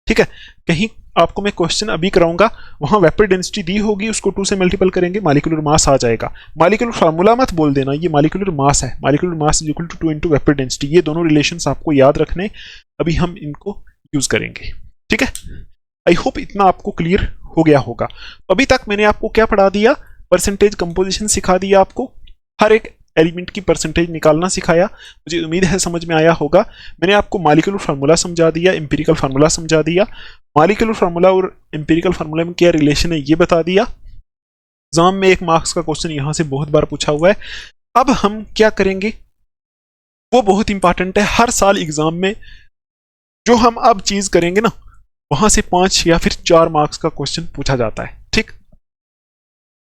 ठीक है, कहीं आपको मैं क्वेश्चन अभी कराऊंगा, वहां वेपर डेंसिटी दी होगी, उसको 2 से मल्टीपल करेंगे, मॉलिक्यूलर मास आ जाएगा। मॉलिक्यूलर फार्मूला मत बोल देना, ये मॉलिक्यूलर मास है। Molecular mass is equal to 2 into vapour density. ये दोनों रिलेशंस आपको याद रखने, अभी हम इनको यूज करेंगे। ठीक है, आई होप इतना आपको क्लियर हो गया होगा। अभी तक मैंने आपको क्या पढ़ा दिया? परसेंटेज कंपोजिशन सिखा दिया आपको, हर एक एलिमेंट की परसेंटेज निकालना सिखाया। मुझे उम्मीद है समझ में आया होगा। मैंने आपको मॉलिक्यूलर फार्मूला समझा दिया, एम्पिरिकल फार्मूला समझा दिया। मॉलिक्यूलर फार्मूला और एम्पिरिकल फार्मूला में क्या रिलेशन है ये बता दिया। एग्जाम में 1 मार्क्स का क्वेश्चन यहां से बहुत बार पूछा हुआ है। अब हम क्या करेंगे वो बहुत इंपॉर्टेंट है। हर साल एग्जाम में जो हम अब चीज करेंगे ना, वहां से 5 या फिर 4 मार्क्स का क्वेश्चन पूछा जाता है। ठीक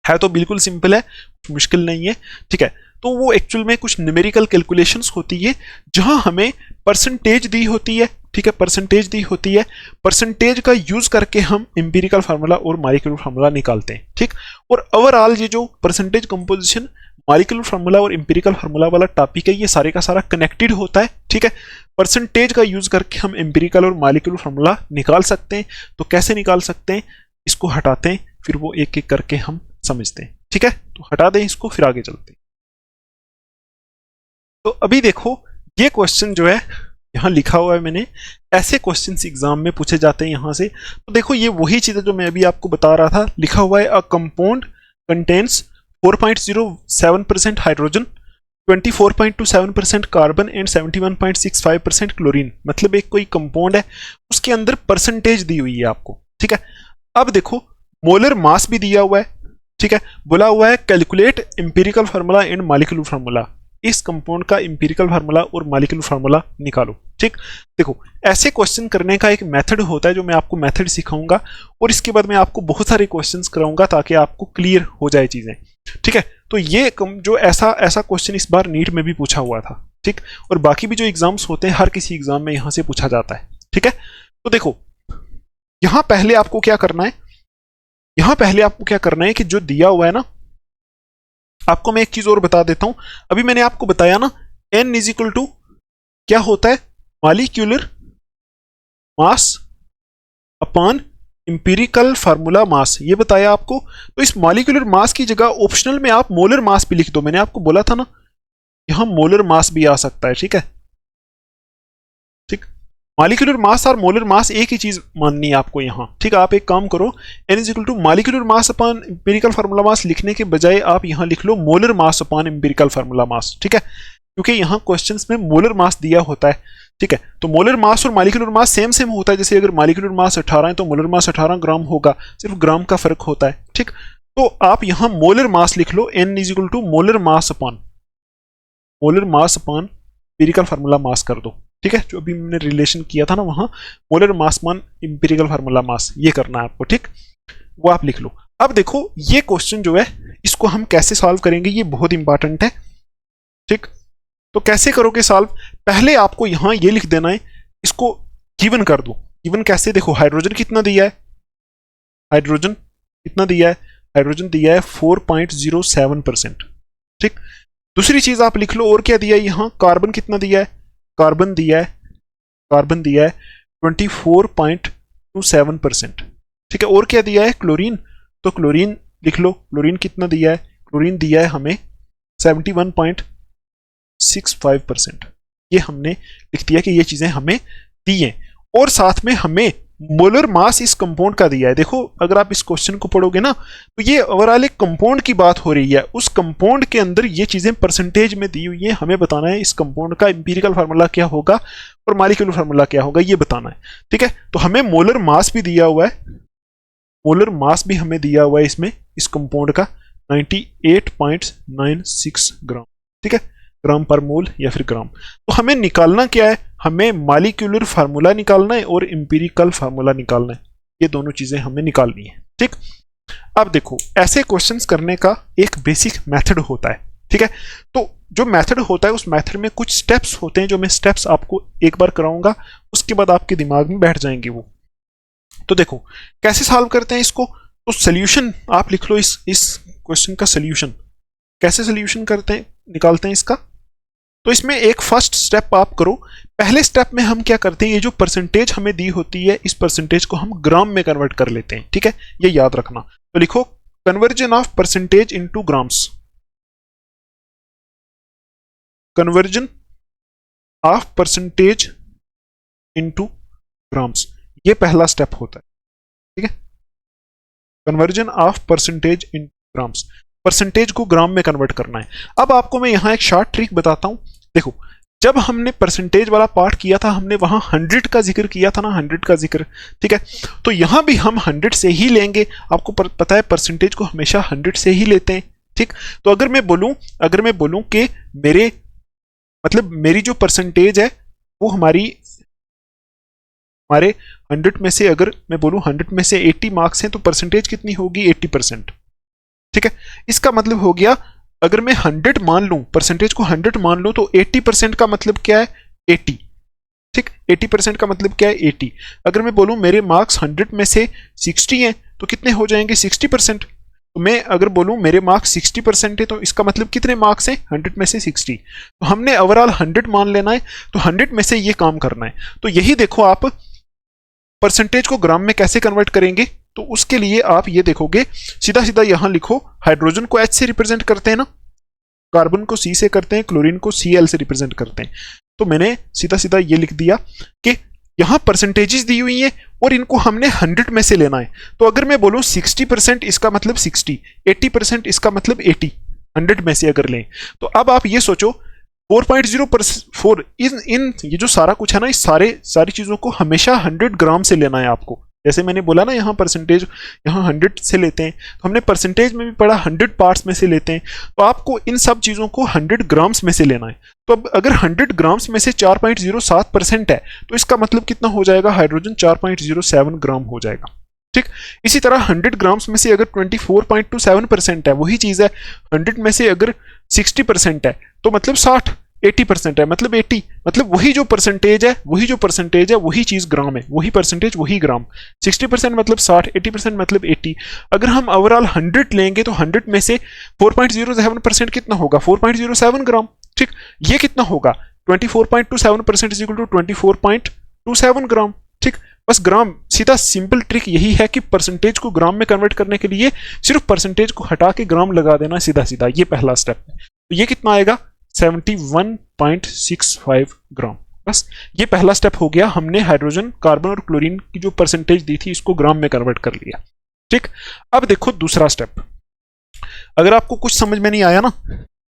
है, तो बिल्कुल सिंपल है, मुश्किल नहीं है। ठीक है, तो वो एक्चुअल में कुछ न्यूमेरिकल कैलकुलेशंस होती है जहां हमें परसेंटेज दी होती है। ठीक है, परसेंटेज दी होती है, परसेंटेज का यूज करके हम एम्पिरिकल फार्मूला और मॉलिक्यूलर फार्मूला निकालते हैं। ठीक, और ओवरऑल ये जो परसेंटेज कंपोजिशन, मॉलिक्यूलर फार्मूला और एम्पिरिकल फार्मूला वाला टॉपिक है, ये सारे का सारा कनेक्टेड होता है। ठीक है, परसेंटेज का यूज करके हम एम्पिरिकल और मॉलिक्यूलर फार्मूला निकाल सकते हैं। तो कैसे निकाल सकते हैं, इसको हटाते हैं, फिर वो एक एक करके हम समझते हैं। ठीक है, तो हटा दें इसको, फिर आगे चलते हैं। तो अभी देखो ये क्वेश्चन जो है यहां लिखा हुआ है मैंने, ऐसे क्वेश्चंस एग्जाम में पूछे जाते हैं यहां से। तो देखो ये वही चीज है जो मैं अभी आपको बता रहा था। लिखा हुआ है अ compound contains 4.07% hydrogen, 24.27% carbon and 71.65% chlorine. मतलब एक कोई कंपाउंड है, उसके अंदर परसेंटेज दी हुई है आपको। ठीक है, अब देखो मोलर मास भी दिया हुआ है। ठीक है, बोला हुआ है calculate empirical formula and molecular formula. इस कंपाउंड का एम्पिरिकल फार्मूला और मॉलिक्यूलर फार्मूला निकालो। ठीक, देखो ऐसे क्वेश्चन करने का एक मेथड होता है जो मैं आपको मेथड सिखाऊंगा, और इसके बाद मैं आपको बहुत सारे क्वेश्चंस कराऊंगा ताकि आपको क्लियर हो जाए चीजें। ठीक है, तो ये जो ऐसा क्वेश्चन इस बार नीट में भी पूछा हुआ था। ठीक, और बाकी भी जो एग्जाम्स होते हैं हर किसी एग्जाम में यहां से पूछा जाता है। ठीक है, तो देखो यहां पहले आपको क्या करना है, यहां पहले आपको क्या करना है कि जो दिया हुआ है ना, आपको मैं एक चीज और बता देता हूं। अभी मैंने आपको बताया ना n इज इक्वल टू क्या होता है, molecular mass upon empirical formula mass, ये बताया आपको। तो इस मॉलिक्यूलर मास की जगह ऑप्शनल में आप मोलर मास भी लिख दो। मैंने आपको बोला था ना यहां मोलर मास भी आ सकता है। ठीक है, ठीक, मॉलिक्यूलर मास और मोलर मास एक ही चीज माननी है आपको यहाँ। ठीक है, आप एक काम करो, n is equal to molecular mass upon empirical formula mass लिखने के बजाय आप यहाँ लिख लो molar mass upon empirical formula mass. ठीक है, क्योंकि यहाँ क्वेश्चंस में मोलर मास दिया होता है। ठीक है, तो मोलर मास और मॉलिक्यूलर मास सेम सेम होता है। जैसे अगर मॉलिक्यूलर मास 18 है तो मोलर मास 18 ग्राम होगा, सिर्फ ग्राम का फर्क होता है। ठीक, तो आप यहाँ मोलर मास लिख लो, n is equal to molar mass upon empirical formula mass कर दो। ठीक है, जो अभी मैंने रिलेशन किया था ना वहां, मोलर मास मान एम्पिरिकल फार्मूला मास, ये करना है आपको। ठीक, वो आप लिख लो। अब देखो ये क्वेश्चन जो है इसको हम कैसे सॉल्व करेंगे, ये बहुत इंपॉर्टेंट है। ठीक, तो कैसे करोगे सॉल्व, पहले आपको यहां ये लिख देना है, इसको गिवन कर दो। गिवन कैसे, देखो हाइड्रोजन कितना दिया है, हाइड्रोजन कितना दिया है, हाइड्रोजन दिया है 4.07%। ठीक, दूसरी चीज आप लिख लो और क्या दिया है यहां, कार्बन कितना दिया है, कार्बन दिया है 24.27%। ठीक है, और क्या दिया है, क्लोरीन, तो क्लोरीन लिख लो, क्लोरीन कितना दिया है, क्लोरीन दिया है हमें 71.65%। ये हमने लिख दिया कि ये चीजें हमें दी हैं, और साथ में हमें मोलर मास इस कंपाउंड का दिया है। देखो अगर आप इस क्वेश्चन को पढ़ोगे ना तो ये ओवरऑल एक कंपाउंड की बात हो रही है, उस कंपाउंड के अंदर ये चीजें परसेंटेज में दी हुई है। हमें बताना है इस कंपाउंड का एम्पिरिकल फार्मूला क्या होगा और मॉलिक्यूलर फार्मूला क्या होगा, ये बताना है। ठीक है, तो हमें मोलर मास भी दिया हुआ है, मोलर मास भी हमें दिया हुआ है इसमें, इस कंपाउंड का 98.96 ग्राम। ठीक है, ग्राम पर मोल या फिर ग्राम। तो हमें निकालना क्या है, हमें मॉलिक्यूलर फार्मूला निकालना है और एम्पिरिकल फार्मूला निकालना है। ये दोनों चीजें हमें निकालनी है। ठीक, अब देखो, ऐसे क्वेश्चंस करने का एक बेसिक मेथड होता है, ठीक है। तो जो मेथड होता है उस मेथड में कुछ स्टेप्स होते हैं, जो मैं स्टेप्स आपको एक बार कराऊंगा, उसके बाद आपके दिमाग में बैठ जाएंगे वो। तो देखो कैसे सॉल्व करते हैं इसको। तो सोल्यूशन आप लिख लो, इस क्वेश्चन का सोल्यूशन कैसे सोल्यूशन करते हैं, निकालते हैं इसका। तो इसमें एक फर्स्ट स्टेप आप करो। पहले स्टेप में हम क्या करते हैं, ये जो परसेंटेज हमें दी होती है, इस परसेंटेज को हम ग्राम में कन्वर्ट कर लेते हैं, ठीक है, ये याद रखना। तो लिखो conversion of percentage into grams, conversion of percentage into grams, ये पहला स्टेप होता है, ठीक है। Conversion of percentage in grams, percentage को ग्राम में कन्वर्ट करना है। अब आपको मैं यहां एक शॉर्ट ट्रिक बताता हूं। देखो, जब हमने परसेंटेज वाला पार्ट किया था, हमने वहां 100 का जिक्र किया था ना, 100 का जिक्र, ठीक है। तो यहां भी हम 100 से ही लेंगे। आपको पता है परसेंटेज को हमेशा 100 से ही लेते हैं, ठीक। तो अगर मैं बोलूं कि मेरी जो परसेंटेज है वो हमारे 100 में से, अगर मैं बोलूं 100 में से 80 मार्क्स हैं, तो परसेंटेज कितनी होगी, 80%, ठीक है। इसका मतलब हो गया, अगर मैं 100 मान लूं, परसेंटेज को 100 मान लूं, तो 80% का मतलब क्या है, 80, ठीक। 80% का मतलब क्या है, 80। अगर मैं बोलूं मेरे मार्क्स 100 में से 60 हैं, तो कितने हो जाएंगे, 60%। तो मैं अगर बोलूं मेरे मार्क्स 60% है, तो इसका मतलब कितने मार्क्स हैं, 100 में से 60। तो हमने ओवरऑल 100 मान लेना है, तो 100 में से ये काम करना है। तो यही देखो, आप परसेंटेज को ग्राम में कैसे कन्वर्ट करेंगे। तो उसके लिए आप ये देखोगे, सीधा सीधा यहां लिखो, हाइड्रोजन को H से रिप्रेजेंट करते हैं ना, कार्बन को C से करते हैं, क्लोरीन को Cl से रिप्रेजेंट करते हैं। तो मैंने सीधा सीधा ये लिख दिया कि यहां परसेंटेजेस दी हुई हैं और इनको हमने 100 में से लेना है। तो अगर मैं बोलूं 60%, इसका मतलब 60, 80% इसका मतलब 80, 100 में से अगर लें। तो अब आप ये सोचो 4.04 इन ये जो सारा कुछ है ना, इस सारी चीजों को हमेशा 100 ग्राम से लेना है आपको। जैसे मैंने बोला ना, यहाँ परसेंटेज यहाँ 100 से लेते हैं, तो हमने परसेंटेज में भी पढ़ा 100 पार्ट्स में से लेते हैं। तो आपको इन सब चीज़ों को 100 ग्राम्स में से लेना है। तो अब अगर 100 ग्राम्स में से 4.07% है, तो इसका मतलब कितना हो जाएगा, हाइड्रोजन 4.07 ग्राम हो जाएगा, ठीक। इसी तरह 100 ग्राम्स में से अगर 24.27% है, वही चीज़ है 100 में से अगर 60% है, तो मतलब 80% है, मतलब 80, मतलब वही जो परसेंटेज है वही चीज ग्राम है, वही परसेंटेज वही ग्राम। 60% मतलब 60, 80% मतलब 80। अगर हम ओवरऑल 100 लेंगे, तो 100 में से 4.07% कितना होगा, 4.07 ग्राम, ठीक। ये कितना होगा, 24.27% इज इक्वल टू 24.27 ग्राम, ठीक। बस ग्राम, सीधा सिंपल ट्रिक यही है कि परसेंटेज को ग्राम में कन्वर्ट करने के लिए सिर्फ परसेंटेज को हटा के ग्राम लगा देना, सीधा सीधा, ये पहला स्टेप है। तो ये कितना आएगा, 71.65 ग्राम। बस ये पहला स्टेप हो गया, हमने हाइड्रोजन, कार्बन और क्लोरीन की जो परसेंटेज दी थी, इसको ग्राम में कन्वर्ट कर लिया, ठीक। अब देखो दूसरा स्टेप, अगर आपको कुछ समझ में नहीं आया ना,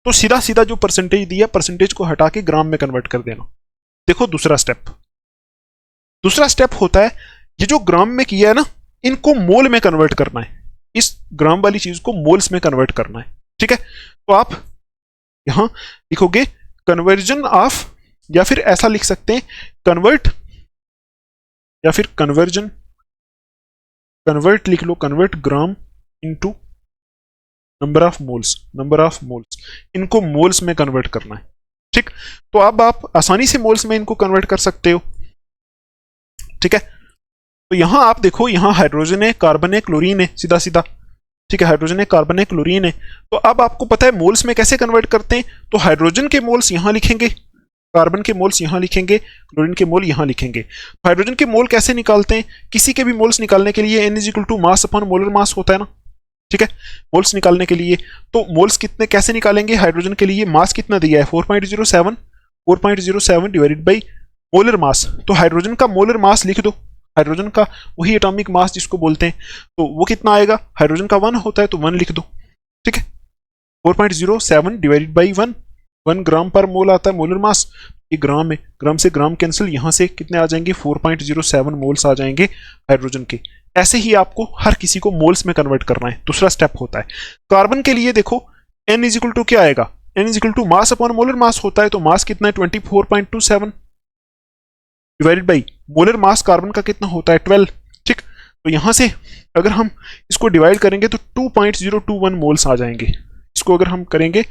तो सीधा सीधा जो परसेंटेज दिया, परसेंटेज को हटा के ग्राम में कन्वर्ट कर देना। देखो दूसरा स्टेप होता है, ये जो ग्राम में किया है ना, इनको मोल में कन्वर्ट करना है, इस ग्राम वाली चीज को मोल्स में कन्वर्ट करना है, ठीक है। तो आप यहां लिखोगे कन्वर्जन ऑफ, या फिर ऐसा लिख सकते हैं कन्वर्ट, या फिर कन्वर्ट लिख लो, convert gram into number of moles, इनको मोल्स में कन्वर्ट करना है, ठीक। तो अब आप आसानी से मोल्स में इनको कन्वर्ट कर सकते हो, ठीक है। तो यहां आप देखो, यहां हाइड्रोजन है, कार्बन है, क्लोरीन है, सीधा सीधा, ठीक है, हाइड्रोजन है, कार्बन है, क्लोरीन है। तो अब आपको पता है मोल्स में कैसे कन्वर्ट करते हैं। तो हाइड्रोजन के मोल्स यहां लिखेंगे, कार्बन के मोल्स यहां लिखेंगे, क्लोरीन के मोल यहां लिखेंगे। हाइड्रोजन के मोल कैसे निकालते हैं, किसी के भी मोल्स निकालने के लिए N is equal to mass upon molar mass होता है ना, ठीक है। मोल्स निकालने के लिए तो मोल्स कितने कैसे निकालेंगे, हाइड्रोजन के लिए मास कितना दिया है, 4.07 डिवाइडेड बाई मोलर मास। तो हाइड्रोजन का मोलर मास लिख दो, हाइड्रोजन का वही एटॉमिक मास जिसको बोलते हैं, तो वो कितना आएगा, हाइड्रोजन का 1 होता है, तो 1 लिख दो, ठीक है। 4.07 डिवाइडेड बाई 1 ग्राम पर मोल आता है मोलर मास, ये ग्राम है, ग्राम से ग्राम कैंसिल, यहां से कितने आ जाएंगे, 4.07 मोल्स आ जाएंगे हाइड्रोजन के। ऐसे ही आपको हर किसी को मोल्स में कन्वर्ट करना है, दूसरा स्टेप होता है। कार्बन के लिए देखो N इज इक्वल टू क्या आएगा, N is equal to mass upon molar mass होता है, तो मास कितना है 24.27 divided by molar mass carbon का कितना होता है 12, ठीक। तो यहां से अगर हम इसको डिवाइड करेंगे तो 2.021 मोल्स आ जाएंगे। इसको अगर हम करेंगे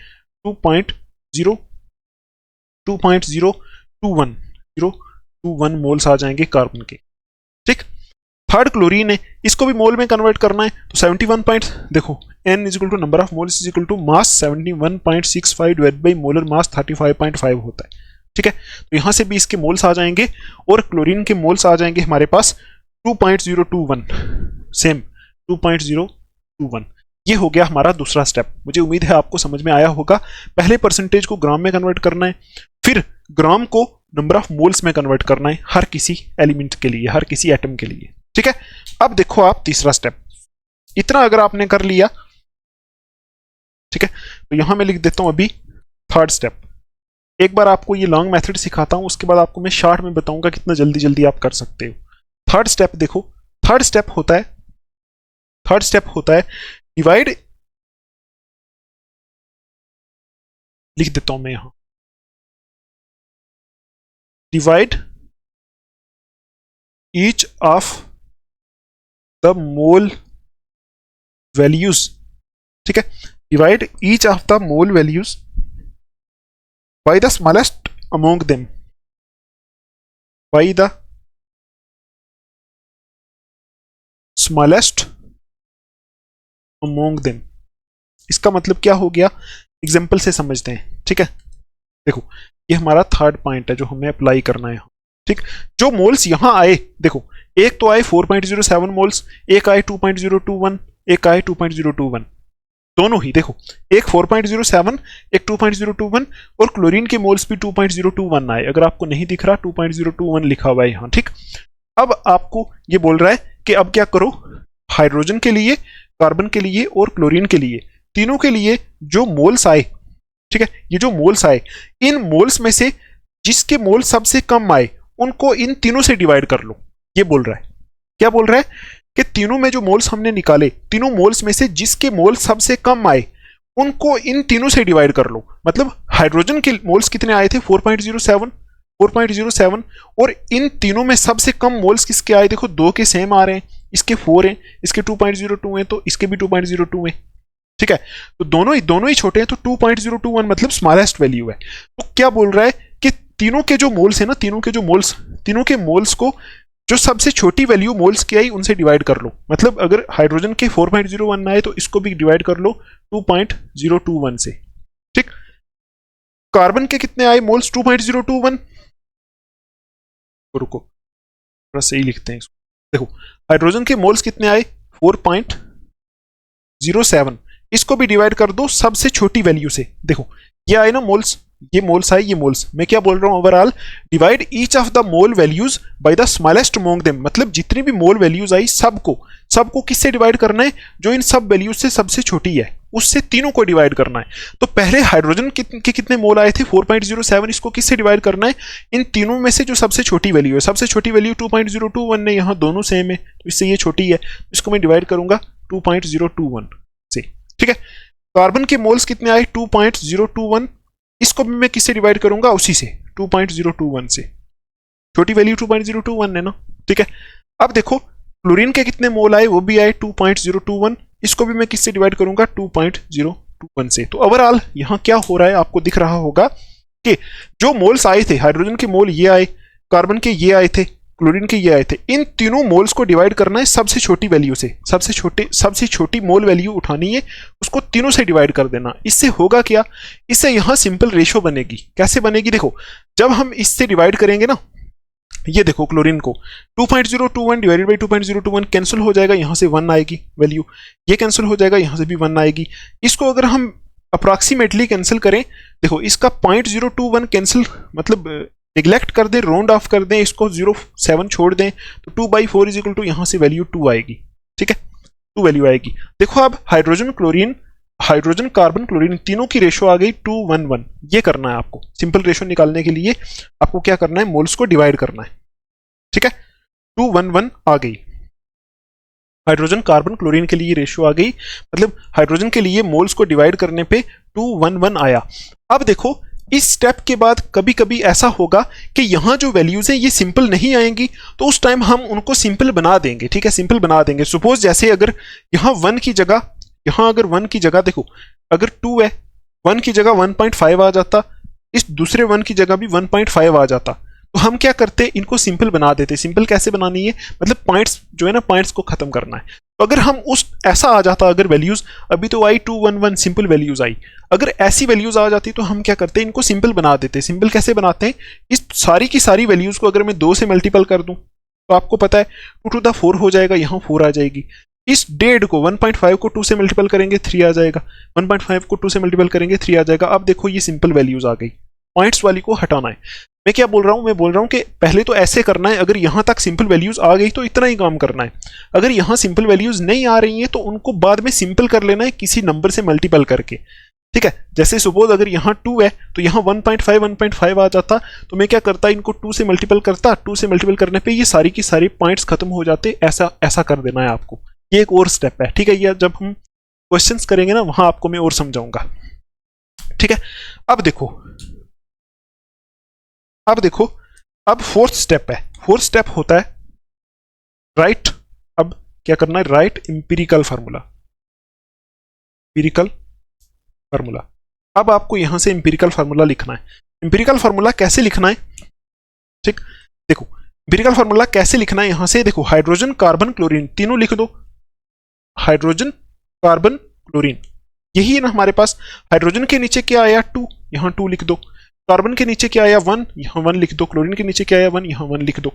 2.021 मोल्स आ जाएंगे कार्बन के। ठीक, थर्ड क्लोरीन है, इसको भी मोल में कन्वर्ट करना है तो 71 पॉइंट, देखो n is equal to number of moles is equal to mass 71.65 divide by molar mass 35.5 होता है। ठीक है, तो यहां से भी इसके मोल्स आ जाएंगे और क्लोरीन के मोल्स आ जाएंगे हमारे पास 2.021, सेम 2.021। ये हो गया हमारा दूसरा स्टेप। मुझे उम्मीद है आपको समझ में आया होगा। पहले परसेंटेज को ग्राम में कन्वर्ट करना है, फिर ग्राम को नंबर ऑफ मोल्स में कन्वर्ट करना है हर किसी एलिमेंट के लिए, हर किसी एटम के लिए। ठीक है, अब देखो आप तीसरा स्टेप, इतना अगर आपने कर लिया, ठीक है, तो यहां मैं लिख देता हूं अभी थर्ड स्टेप। एक बार आपको ये लॉन्ग मेथड सिखाता हूं, उसके बाद आपको मैं शॉर्ट में बताऊंगा कितना जल्दी जल्दी आप कर सकते हो। थर्ड स्टेप देखो, थर्ड स्टेप होता है डिवाइड, लिख देता हूं मैं यहां, divide each of the mole values. ठीक है, divide each of the mole values by the smallest among them, by the smallest among them. इसका मतलब क्या हो गया, एग्जाम्पल से समझते हैं। ठीक है, देखो ये हमारा थर्ड पॉइंट है जो हमें अप्लाई करना है। ठीक, जो मोल्स यहां आए, देखो एक तो आए 4.07 मोल्स, एक आए 2.021, एक आए 2.021, दोनों ही देखो, एक 4.07, एक 2.021 और क्लोरीन के मोल्स भी 2.021 आए। अगर आपको नहीं दिख रहा 2.021 लिखा हुआ है यहां। ठीक, अब आपको ये बोल रहा है कि अब क्या करो, हाइड्रोजन के लिए, कार्बन के लिए और क्लोरीन के लिए, तीनों के लिए जो मोल्स आए, ठीक है, ये जो मोल्स आए, इन मोल्स में से जिसके मोल सबसे कम आए उनको इन तीनों से डिवाइड कर लो। ये बोल रहा है, क्या बोल रहा है कि तीनों में जो मोल्स हमने निकाले, तीनों मोल्स में से जिसके मोल सबसे कम आए उनको इन तीनों से डिवाइड कर लो। मतलब हाइड्रोजन के मोल्स कितने आए थे, 4.07, और इन तीनों में सबसे कम मोल्स किसके आए, देखो दो के सेम आ रहे हैं, इसके 4 हैं, इसके 2.02 हैं, तो इसके भी 2.02 हैं। ठीक है, तो दोनों ही छोटे हैं, तो 2.021 मतलब स्मॉलेस्ट वैल्यू है। तो क्या बोल रहा है कि तीनों के जो मोल्स है ना, तीनों के मोल्स को जो सबसे छोटी वैल्यू मोल्स की आई उनसे डिवाइड कर लो। मतलब अगर हाइड्रोजन के 4.01 आए तो इसको भी डिवाइड कर लो 2.021 से। ठीक, कार्बन के कितने आए मोल्स, 2.021, रुको थोड़ा सही लिखते हैं इसको। देखो हाइड्रोजन के मोल्स कितने आए, 4.07, इसको भी डिवाइड कर दो सबसे छोटी वैल्यू से। देखो ये आए ना मोल्स, ये मोल्स आए, ये मोल्स, मैं क्या बोल रहा हूं, overall divide each of the mole values by the smallest among them. मतलब जितनी भी मोल वैल्यूज आई सबको किससे डिवाइड करना है, जो इन सब वैल्यूज से सबसे छोटी है उससे तीनों को डिवाइड करना है। तो पहले हाइड्रोजन के कितने मोल आए थे, 4.07, इसको किससे डिवाइड करना है, इन तीनों में से जो सबसे छोटी वैल्यू है। सबसे छोटी वैल्यू 2.021 है, यहाँ दोनों सेम है तो इससे ये छोटी है, इसको मैं डिवाइड करूंगा 2.021 से। ठीक है, कार्बन के मोल्स कितने आए, 2.021, इसको भी मैं किससे डिवाइड करूंगा, उसी से 2.021 से, छोटी वैल्यू 2.021 है ना। ठीक है, अब देखो क्लोरीन के कितने मोल आए, वो भी आए 2.021, इसको भी मैं किससे डिवाइड करूंगा, 2.021 से। तो ओवरऑल यहां क्या हो रहा है आपको दिख रहा होगा कि जो मोल्स आए थे, हाइड्रोजन के मोल ये आए, कार्बन के ये आए थे, क्लोरीन के ये आए थे, इन तीनों मोल्स को डिवाइड करना है सबसे छोटी वैल्यू से। सबसे छोटी मोल वैल्यू उठानी है, उसको तीनों से डिवाइड कर देना। इससे होगा क्या, इससे यहां सिंपल रेशो बनेगी। कैसे बनेगी, देखो जब हम इससे डिवाइड करेंगे ना, ये देखो क्लोरीन को 2.021 डिवाइडेड बाई 2.021 कैंसिल हो जाएगा, यहां से 1 आएगी वैल्यू, ये कैंसिल हो जाएगा, यहां से भी 1 आएगी। इसको अगर हम अप्रॉक्सीमेटली कैंसिल करें, देखो इसका 0.021 कैंसिल मतलब निगलेक्ट कर दें, राउंड ऑफ कर दें, इसको 0.7 छोड़ दें, तो 2/4 इज इक्वल टू यहां से वैल्यू 2 आएगी। ठीक है, 2 वैल्यू आएगी। देखो अब हाइड्रोजन कार्बन क्लोरीन तीनों की रेशो आ गई 2:1:1। ये करना है आपको, सिंपल रेशो निकालने के लिए आपको क्या करना है, मोल्स को डिवाइड करना है। ठीक है, 2:1:1 आ गई, हाइड्रोजन कार्बन क्लोरीन के लिए रेशो आ गई, मतलब हाइड्रोजन के लिए मोल्स को डिवाइड करने पे 2:1:1 आया। अब देखो इस स्टेप के बाद कभी कभी ऐसा होगा कि यहाँ जो वैल्यूज हैं ये सिंपल नहीं आएंगी, तो उस टाइम हम उनको सिंपल बना देंगे। ठीक है, सिंपल बना देंगे। सपोज जैसे अगर यहाँ 1 की जगह, यहाँ अगर 1 की जगह देखो, अगर 2 है, 1 की जगह 1.5 आ जाता, इस दूसरे 1 की जगह भी 1.5 आ जाता, तो हम क्या करते, इनको सिंपल बना देते। सिंपल कैसे बनानी है, मतलब पॉइंट्स जो है ना, पॉइंट्स को खत्म करना है। तो अगर हम उस ऐसा आ जाता, अगर वैल्यूज अभी तो आई 211 सिंपल वैल्यूज आई, अगर ऐसी वैल्यूज आ जाती तो हम क्या करते, इनको सिंपल बना देते। सिंपल कैसे बनाते हैं, इस सारी की सारी वैल्यूज को अगर मैं 2 से मल्टीपल कर दूं तो आपको पता है 2 to the 4 हो जाएगा, यहाँ 4 आ जाएगी। इस 1.5 को 1.5 को 2 से मल्टीपल करेंगे 3 आ जाएगा, 1.5 को 2 से मल्टीपल करेंगे 3 आ जाएगा। अब देखो ये सिंपल वैल्यूज आ गई, पॉइंट्स वाली को हटाना है। मैं क्या बोल रहा हूं, मैं बोल रहा हूं कि पहले तो ऐसे करना है, अगर यहां तक सिंपल वैल्यूज आ गई तो इतना ही काम करना है। अगर यहां सिंपल वैल्यूज नहीं आ रही हैं तो उनको बाद में सिंपल कर लेना है किसी नंबर से मल्टीपल करके। ठीक है, जैसे सपोज अगर यहाँ 2 है तो यहाँ 1.5 आ जाता, तो मैं क्या करता, इनको 2 से मल्टीपल करता, 2 से मल्टीपल करने पे ये सारी की सारी पॉइंट्स खत्म हो जाते। ऐसा ऐसा कर देना है आपको। ये एक और स्टेप है। ठीक है, ये जब हम क्वेश्चंस करेंगे ना वहां आपको मैं और समझाऊंगा। ठीक है, अब देखो, अब फोर्थ स्टेप है। फोर्थ स्टेप होता है राइट, अब क्या करना है, right empirical formula. Empirical formula, अब आपको यहां से इंपिरिकल फार्मूला लिखना है। इंपिरिकल फार्मूला कैसे लिखना है, ठीक, देखो इंपिरिकल फार्मूला कैसे लिखना है, यहां से देखो, हाइड्रोजन कार्बन क्लोरीन तीनों लिख दो। हाइड्रोजन कार्बन क्लोरीन, यही है ना हमारे पास। हाइड्रोजन के नीचे क्या आया 2, यहां 2 लिख दो। कार्बन के नीचे क्या आया 1, यहां 1 लिख दो। क्लोरीन के नीचे क्या आया 1, यहां 1 लिख दो।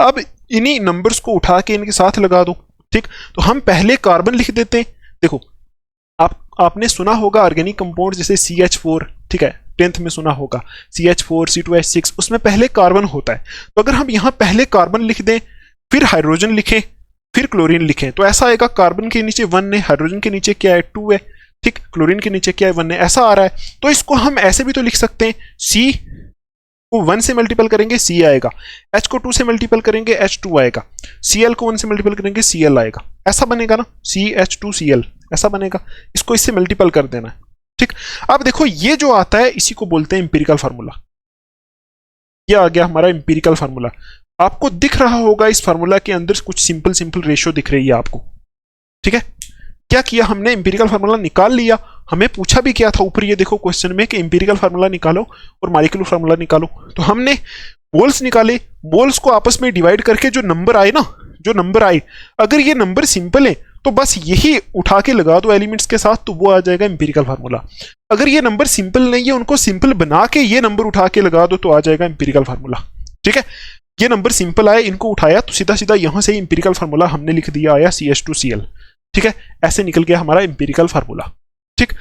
अब इन्हीं नंबर्स को उठा के इनके साथ लगा दो। ठीक, तो हम पहले कार्बन लिख देते हैं। देखो आपने सुना होगा ऑर्गेनिक कंपाउंड जैसे CH4, ठीक है, 10th में सुना होगा CH4 C2H6, उसमें पहले कार्बन होता है। तो अगर हम यहां पहले कार्बन लिख दें, फिर हाइड्रोजन लिखें, फिर क्लोरीन लिखें, तो ऐसा आएगा, कार्बन के नीचे 1 है, हाइड्रोजन के नीचे क्या है 2 है, ठीक, क्लोरीन के नीचे क्या है 1 है, ऐसा आ रहा है। तो इसको हम ऐसे भी तो लिख सकते हैं, C को 1 से मल्टीपल करेंगे C आएगा, H को 2 से मल्टीपल करेंगे H2 आएगा, Cl को 1 से मल्टीपल करेंगे Cl आएगा। ऐसा बनेगा ना, CH2Cl ऐसा बनेगा। इसको इससे मल्टीपल कर देना है। ठीक, अब देखो ये जो आता है इसी को बोलते हैं इंपिरिकल फार्मूला। ये आ गया हमारा इंपिरिकल फार्मूला। आपको दिख रहा होगा इस फार्मूला के अंदर कुछ सिंपल सिंपल रेशियो दिख रही है आपको। ठीक है, क्या किया हमने, इंपिरिकल फार्मूला निकाल लिया। हमें पूछा भी क्या था ऊपर, ये देखो क्वेश्चन में कि इंपिरिकल फार्मूला निकालो और मॉलिक्यूलर फार्मूला निकालो। तो हमने मोल्स निकाले, मोल्स को आपस में डिवाइड करके जो नंबर आए ना, जो नंबर आए, अगर ये नंबर सिंपल है तो बस यही उठा के लगा दो एलिमेंट्स के साथ, तो वो आ जाएगा इंपिरिकल फार्मूला। अगर ये नंबर सिंपल नहीं है, उनको सिंपल बना के ये नंबर उठा के लगा दो तो आ जाएगा इंपिरिकल फार्मूला। ठीक है, ये नंबर सिंपल आए, इनको उठाया तो सीधा सीधा यहां से इंपिरिकल फार्मूला हमने लिख दिया, आया CH2Cl। ठीक है, ऐसे निकल गया हमारा इंपिरिकल फार्मूला। ठीक,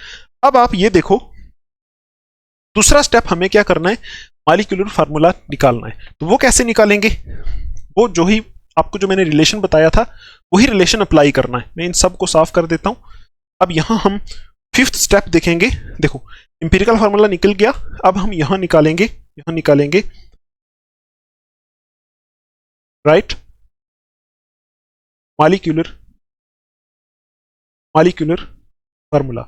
अब आप ये देखो, दूसरा स्टेप हमें क्या करना है, मॉलिक्यूलर फार्मूला निकालना है। तो वो कैसे निकालेंगे, वो जो ही आपको जो मैंने रिलेशन बताया था वही रिलेशन अप्लाई करना है। मैं इन सब को साफ कर देता हूं। अब यहां हम 5th स्टेप देखेंगे। देखो इंपिरिकल फार्मूला निकल गया, अब हम यहां निकालेंगे right molecular formula.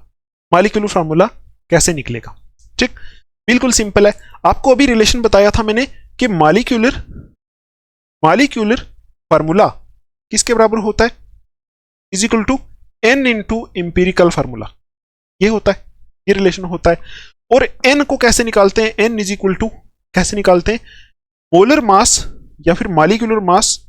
Molecular formula कैसे निकलेगा, ठीक, बिल्कुल सिंपल है। आपको अभी रिलेशन बताया था मैंने कि मॉलिक्यूलर फार्मूला किसके बराबर होता है, is equal to n into empirical formula. ये होता है, ये रिलेशन होता है। और n को कैसे निकालते हैं, n इज इक्वल टू कैसे निकालते हैं, मोलर मास या फिर molecular mass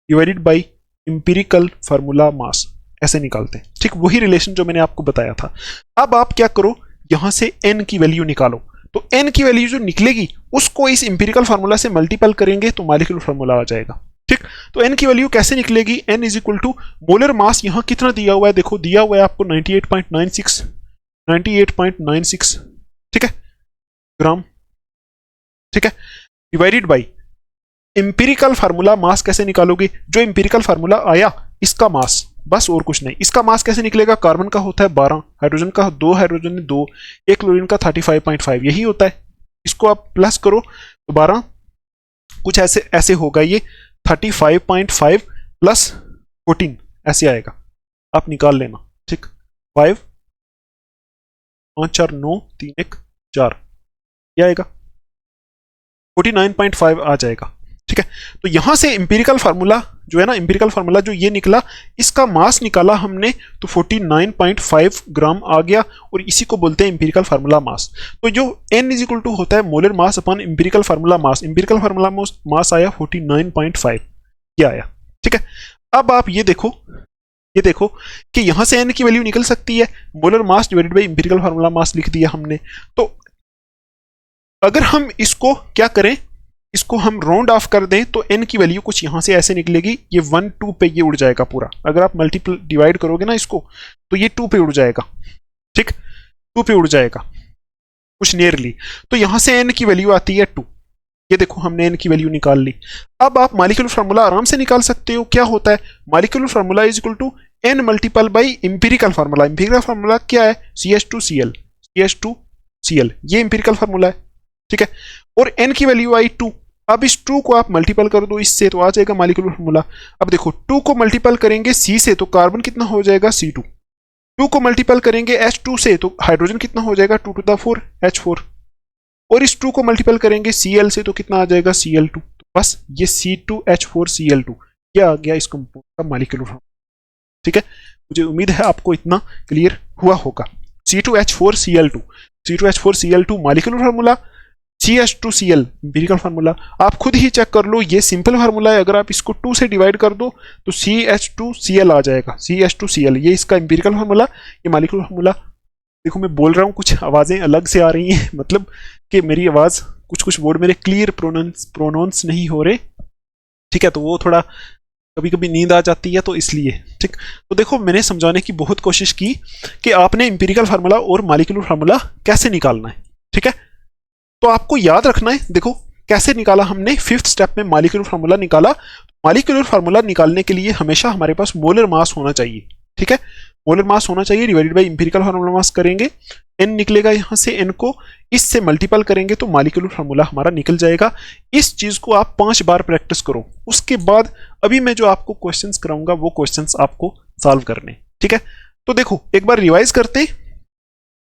divided by empirical formula mass, ऐसे निकालते हैं। ठीक, वही रिलेशन जो मैंने आपको बताया था। अब आप क्या करो, यहां से n की वैल्यू निकालो। तो n की वैल्यू जो निकलेगी उसको इस इंपिरिकल फार्मूला से मल्टीपल करेंगे तो मॉलिक्यूलर फार्मूला आ जाएगा। ठीक, तो n की वैल्यू कैसे निकलेगी, n is equal to molar mass यहां कितना दिया हुआ है, देखो दिया हुआ है आपको 98.96, ठीक है, ग्राम। ठीक है, divided by empirical formula mass कैसे निकालोगे, जो इंपिरिकल फार्मूला आया इसका मास, बस और कुछ नहीं। इसका मास कैसे निकलेगा, कार्बन का होता है 12, हाइड्रोजन का 2, हाइड्रोजन 2, एक क्लोरीन का 35.5, यही होता है। इसको आप प्लस करो तो 12 कुछ ऐसे होगा, ये 35.5 प्लस 14 ऐसे आएगा, आप निकाल लेना। ठीक, 5 5 4 9 3 1 4, ये आएगा 49.5 आ जाएगा। ठीक है, तो यहां से इंपीरिकल फार्मूला जो है ना, इंपीरिकल फार्मूला जो ये निकला, इसका मास निकाला हमने तो 49.5 ग्राम आ गया, और इसी को बोलते हैं इंपीरिकल फार्मूला मास। तो जो n इज इक्वल टू होता है molar mass upon empirical formula मास, इंपीरिकल फार्मूला मास आया 49.5, ये आया। ठीक है, अब आप ये देखो कि यहां से n की वैल्यू निकल सकती है, molar mass divided by empirical formula मास लिख दिया हमने। तो अगर हम इसको क्या करें, इसको हम राउंड ऑफ कर दें तो n की वैल्यू कुछ यहां से ऐसे निकलेगी, ये 1 2 पे ये उड़ जाएगा पूरा। अगर आप मल्टीपल डिवाइड करोगे ना इसको तो ये 2 पे उड़ जाएगा। ठीक, 2 पे उड़ जाएगा कुछ नियरली। तो यहां से n की वैल्यू आती है 2। ये देखो हमने n की वैल्यू निकाल ली। अब आप मॉलिक्यूलर फार्मूला आराम से निकाल सकते हो। क्या होता है, molecular formula is equal to n multiple by empirical formula. Empirical formula क्या है, CH2Cl, ये इंपीरिकल फार्मूला है। ठीक है, और n की वैल्यू आई 2। अब इस 2 को आप मल्टीपल कर दो इससे, तो आ जाएगा मॉलिक्यूलर फार्मूला। अब देखो 2 को मल्टीपल करेंगे C से तो कार्बन कितना हो जाएगा C2, 2 को मल्टीपल करेंगे H2 से तो हाइड्रोजन कितना हो जाएगा 2 to the 4 H4, और इस 2 को मल्टीपल करेंगे Cl से तो कितना आ जाएगा Cl2। तो बस ये C2H4Cl2 ये आ गया इस कंपाउंड का मॉलिक्यूलर फार्मूला। ठीक है, मुझे उम्मीद है आपको इतना क्लियर हुआ होगा। C2H4Cl2 molecular formula, CH2Cl empirical formula. आप खुद ही चेक कर लो, ये सिंपल फार्मूला है। अगर आप इसको 2 से डिवाइड कर दो तो CH2Cl आ जाएगा, CH2Cl ये इसका इंपीरिकल फार्मूला, ये मॉलिक्यूलर फार्मूला। देखो मैं बोल रहा हूँ, कुछ आवाज़ें अलग से आ रही हैं, मतलब कि मेरी आवाज़ कुछ वर्ड मेरे क्लियर प्रोनाउंस नहीं हो रहे। ठीक है, तो वो थोड़ा कभी कभी नींद आ जाती है तो इसलिए। ठीक, तो देखो मैंने समझाने की बहुत कोशिश की कि आपने इंपीरिकल फार्मूला और मॉलिक्यूलर फार्मूला कैसे निकालना है। ठीक है, तो आपको याद रखना है, देखो कैसे निकाला हमने। 5th स्टेप में मॉलिक्यूलर फार्मूला निकाला। मॉलिक्यूलर फार्मूला निकालने के लिए हमेशा हमारे पास मोलर मास होना चाहिए। ठीक है, मोलर मास होना चाहिए, डिवाइडेड बाय इंपीरिकल फार्मूला मास करेंगे, n निकलेगा, यहां से n को इससे मल्टीपल करेंगे तो मॉलिक्यूलर फार्मूला हमारा निकल जाएगा। इस चीज को आप 5 बार प्रैक्टिस करो, उसके बाद अभी मैं जो आपको क्वेश्चंस कराऊंगा वो क्वेश्चंस आपको सॉल्व करने। ठीक है, तो देखो एक बार रिवाइज करते हैं।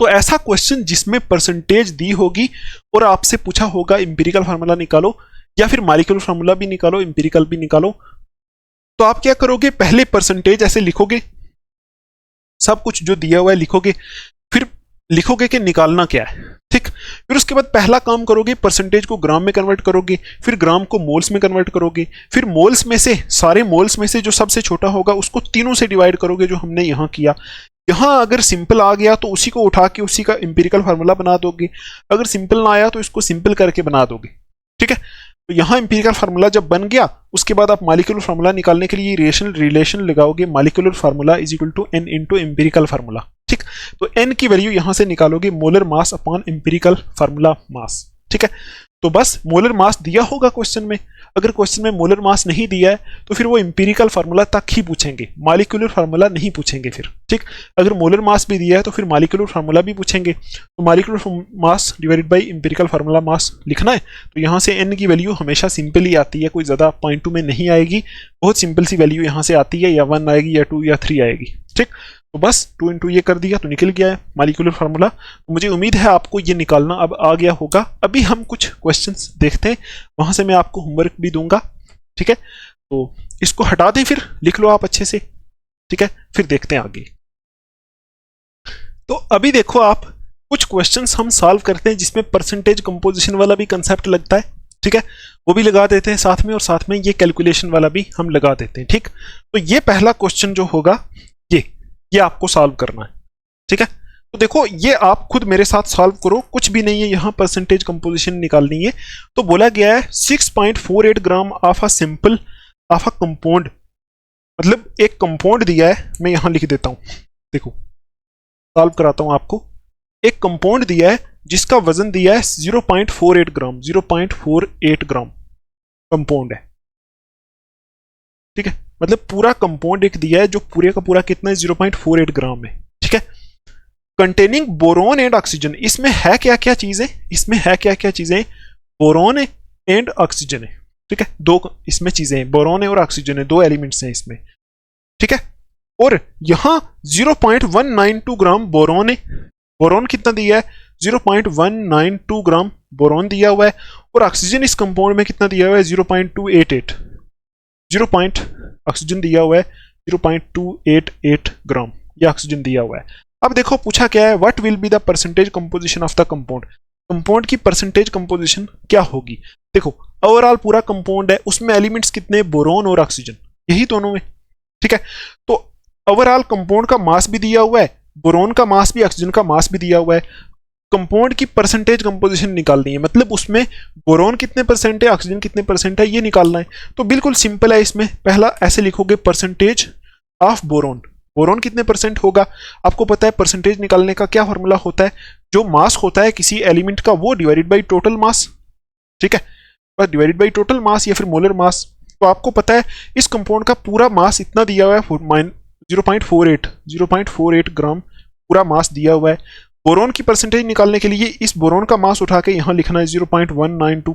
तो ऐसा क्वेश्चन जिसमें परसेंटेज दी होगी और आपसे पूछा होगा इंपीरिकल फार्मूला निकालो या फिर मॉलिक्यूलर फार्मूला भी निकालो, इंपीरिकल भी निकालो, तो आप क्या करोगे, पहले परसेंटेज ऐसे लिखोगे, सब कुछ जो दिया हुआ है लिखोगे, फिर लिखोगे कि निकालना क्या है। ठीक, फिर उसके बाद पहला काम करोगे, परसेंटेज को ग्राम में कन्वर्ट करोगे, फिर ग्राम को मोल्स में कन्वर्ट करोगे, फिर मोल्स में से, सारे मोल्स में से जो सबसे छोटा होगा उसको तीनों से डिवाइड करोगे, जो हमने यहाँ किया। यहाँ अगर सिंपल आ गया तो उसी को उठा के उसी का इंपीरिकल फार्मूला बना दोगे, अगर सिंपल ना आया तो इसको सिंपल करके बना दोगे। ठीक है, तो यहाँ इंपीरिकल फार्मूला जब बन गया उसके बाद आप मॉलिक्यूलर फार्मूला निकालने के लिए रिलेशन लगाओगे, molecular formula is equal to n into empirical formula. ठीक, तो n की वैल्यू यहाँ से निकालोगे, molar mass upon empirical formula mass. ठीक है, तो बस मोलर मास दिया होगा क्वेश्चन में, अगर क्वेश्चन में मोलर मास नहीं दिया है तो फिर वो इंपीरिकल फार्मूला तक ही पूछेंगे, मॉलिक्यूलर फार्मूला नहीं पूछेंगे फिर। ठीक, अगर मोलर मास भी दिया है तो फिर मॉलिक्यूलर फार्मूला भी पूछेंगे। तो molecular mass divided by empirical formula मास लिखना है, तो यहाँ से n की वैल्यू हमेशा सिंपल ही आती है, कोई ज़्यादा पॉइंट 2 में नहीं आएगी, बहुत सिंपल सी वैल्यू यहाँ से आती है, या 1 आएगी या 2 या 3 आएगी। ठीक, तो बस 2 इंटू ये कर दिया तो निकल गया है मॉलिक्यूलर फार्मूला। तो मुझे उम्मीद है आपको ये निकालना अब आ गया होगा। अभी हम कुछ क्वेश्चंस देखते हैं, वहां से मैं आपको होमवर्क भी दूंगा। ठीक है, तो इसको हटा दें, फिर लिख लो आप अच्छे से। ठीक है, फिर देखते हैं आगे। तो अभी देखो आप, कुछ क्वेश्चंस हम सॉल्व करते हैं जिसमें परसेंटेज कंपोजिशन वाला भी कंसेप्ट लगता है। ठीक है, वो भी लगा देते हैं साथ में, और साथ में ये कैलकुलेशन वाला भी हम लगा देते हैं। ठीक, तो ये पहला क्वेश्चन जो होगा ये आपको सॉल्व करना है। ठीक है, तो देखो ये आप खुद मेरे साथ सॉल्व करो, कुछ भी नहीं है, यहाँ परसेंटेज कंपोजिशन निकालनी है। तो बोला गया है 6.48 gram of a simple of a compound, मतलब एक कंपाउंड दिया है, मैं यहाँ लिख देता हूँ, देखो सॉल्व कराता हूँ आपको। एक कंपाउंड दिया है जिसका वजन दिया है 0.48 ग्राम, 0.48 ग्राम कंपाउंड है। ठीक है, मतलब पूरा कंपाउंड एक दिया है जो पूरे का पूरा कितना है, 0.48 ग्राम है। ठीक है, कंटेनिंग बोरोन एंड ऑक्सीजन। इसमें है क्या क्या चीजें, इसमें है क्या क्या चीजें, बोरोन एंड ऑक्सीजन है। ठीक है, दो इसमें चीजें हैं, बोरोन है और ऑक्सीजन है, 2 एलिमेंट्स हैं इसमें। ठीक है, और यहां 0.192 ग्राम बोरोन है। बोरोन कितना दिया है, 0.192 ग्राम बोरॉन दिया हुआ है और ऑक्सीजन इस कंपाउंड में कितना दिया हुआ है 0.288 ऑक्सीजन दिया हुआ है 0.288 ग्राम ये ऑक्सीजन दिया हुआ है। अब देखो पूछा क्या है, what will be the percentage composition of the compound, compound की परसेंटेज कंपोजिशन क्या होगी। देखो ओवरऑल पूरा कंपाउंड है, उसमें एलिमेंट्स कितने, बोरॉन और ऑक्सीजन, यही दोनों में, ठीक है। तो ओवरऑल कंपाउंड का मास भी दिया हुआ है, बोरॉन का मास भी, ऑक्सीजन का मास भी दिया हुआ है। कंपाउंड की परसेंटेज कंपोजिशन निकालनी है, मतलब उसमें बोरॉन कितने परसेंट है, ऑक्सीजन कितने परसेंट है, ये निकालना है। तो बिल्कुल सिंपल है, इसमें पहला ऐसे लिखोगे परसेंटेज ऑफ बोरॉन, बोरॉन कितने परसेंट होगा। आपको पता है परसेंटेज निकालने का क्या फॉर्मूला होता है, जो मास होता है किसी एलिमेंट का वो डिवाइडेड बाई टोटल मास, ठीक है, बस डिवाइडेड बाई टोटल मास या फिर मोलर मास। तो आपको पता है इस कंपाउंड का पूरा मास इतना दिया हुआ है 0.48 ग्राम पूरा मास दिया हुआ है। बोरॉन की परसेंटेज निकालने के लिए इस बोरॉन का मास उठा के यहाँ लिखना है 0.192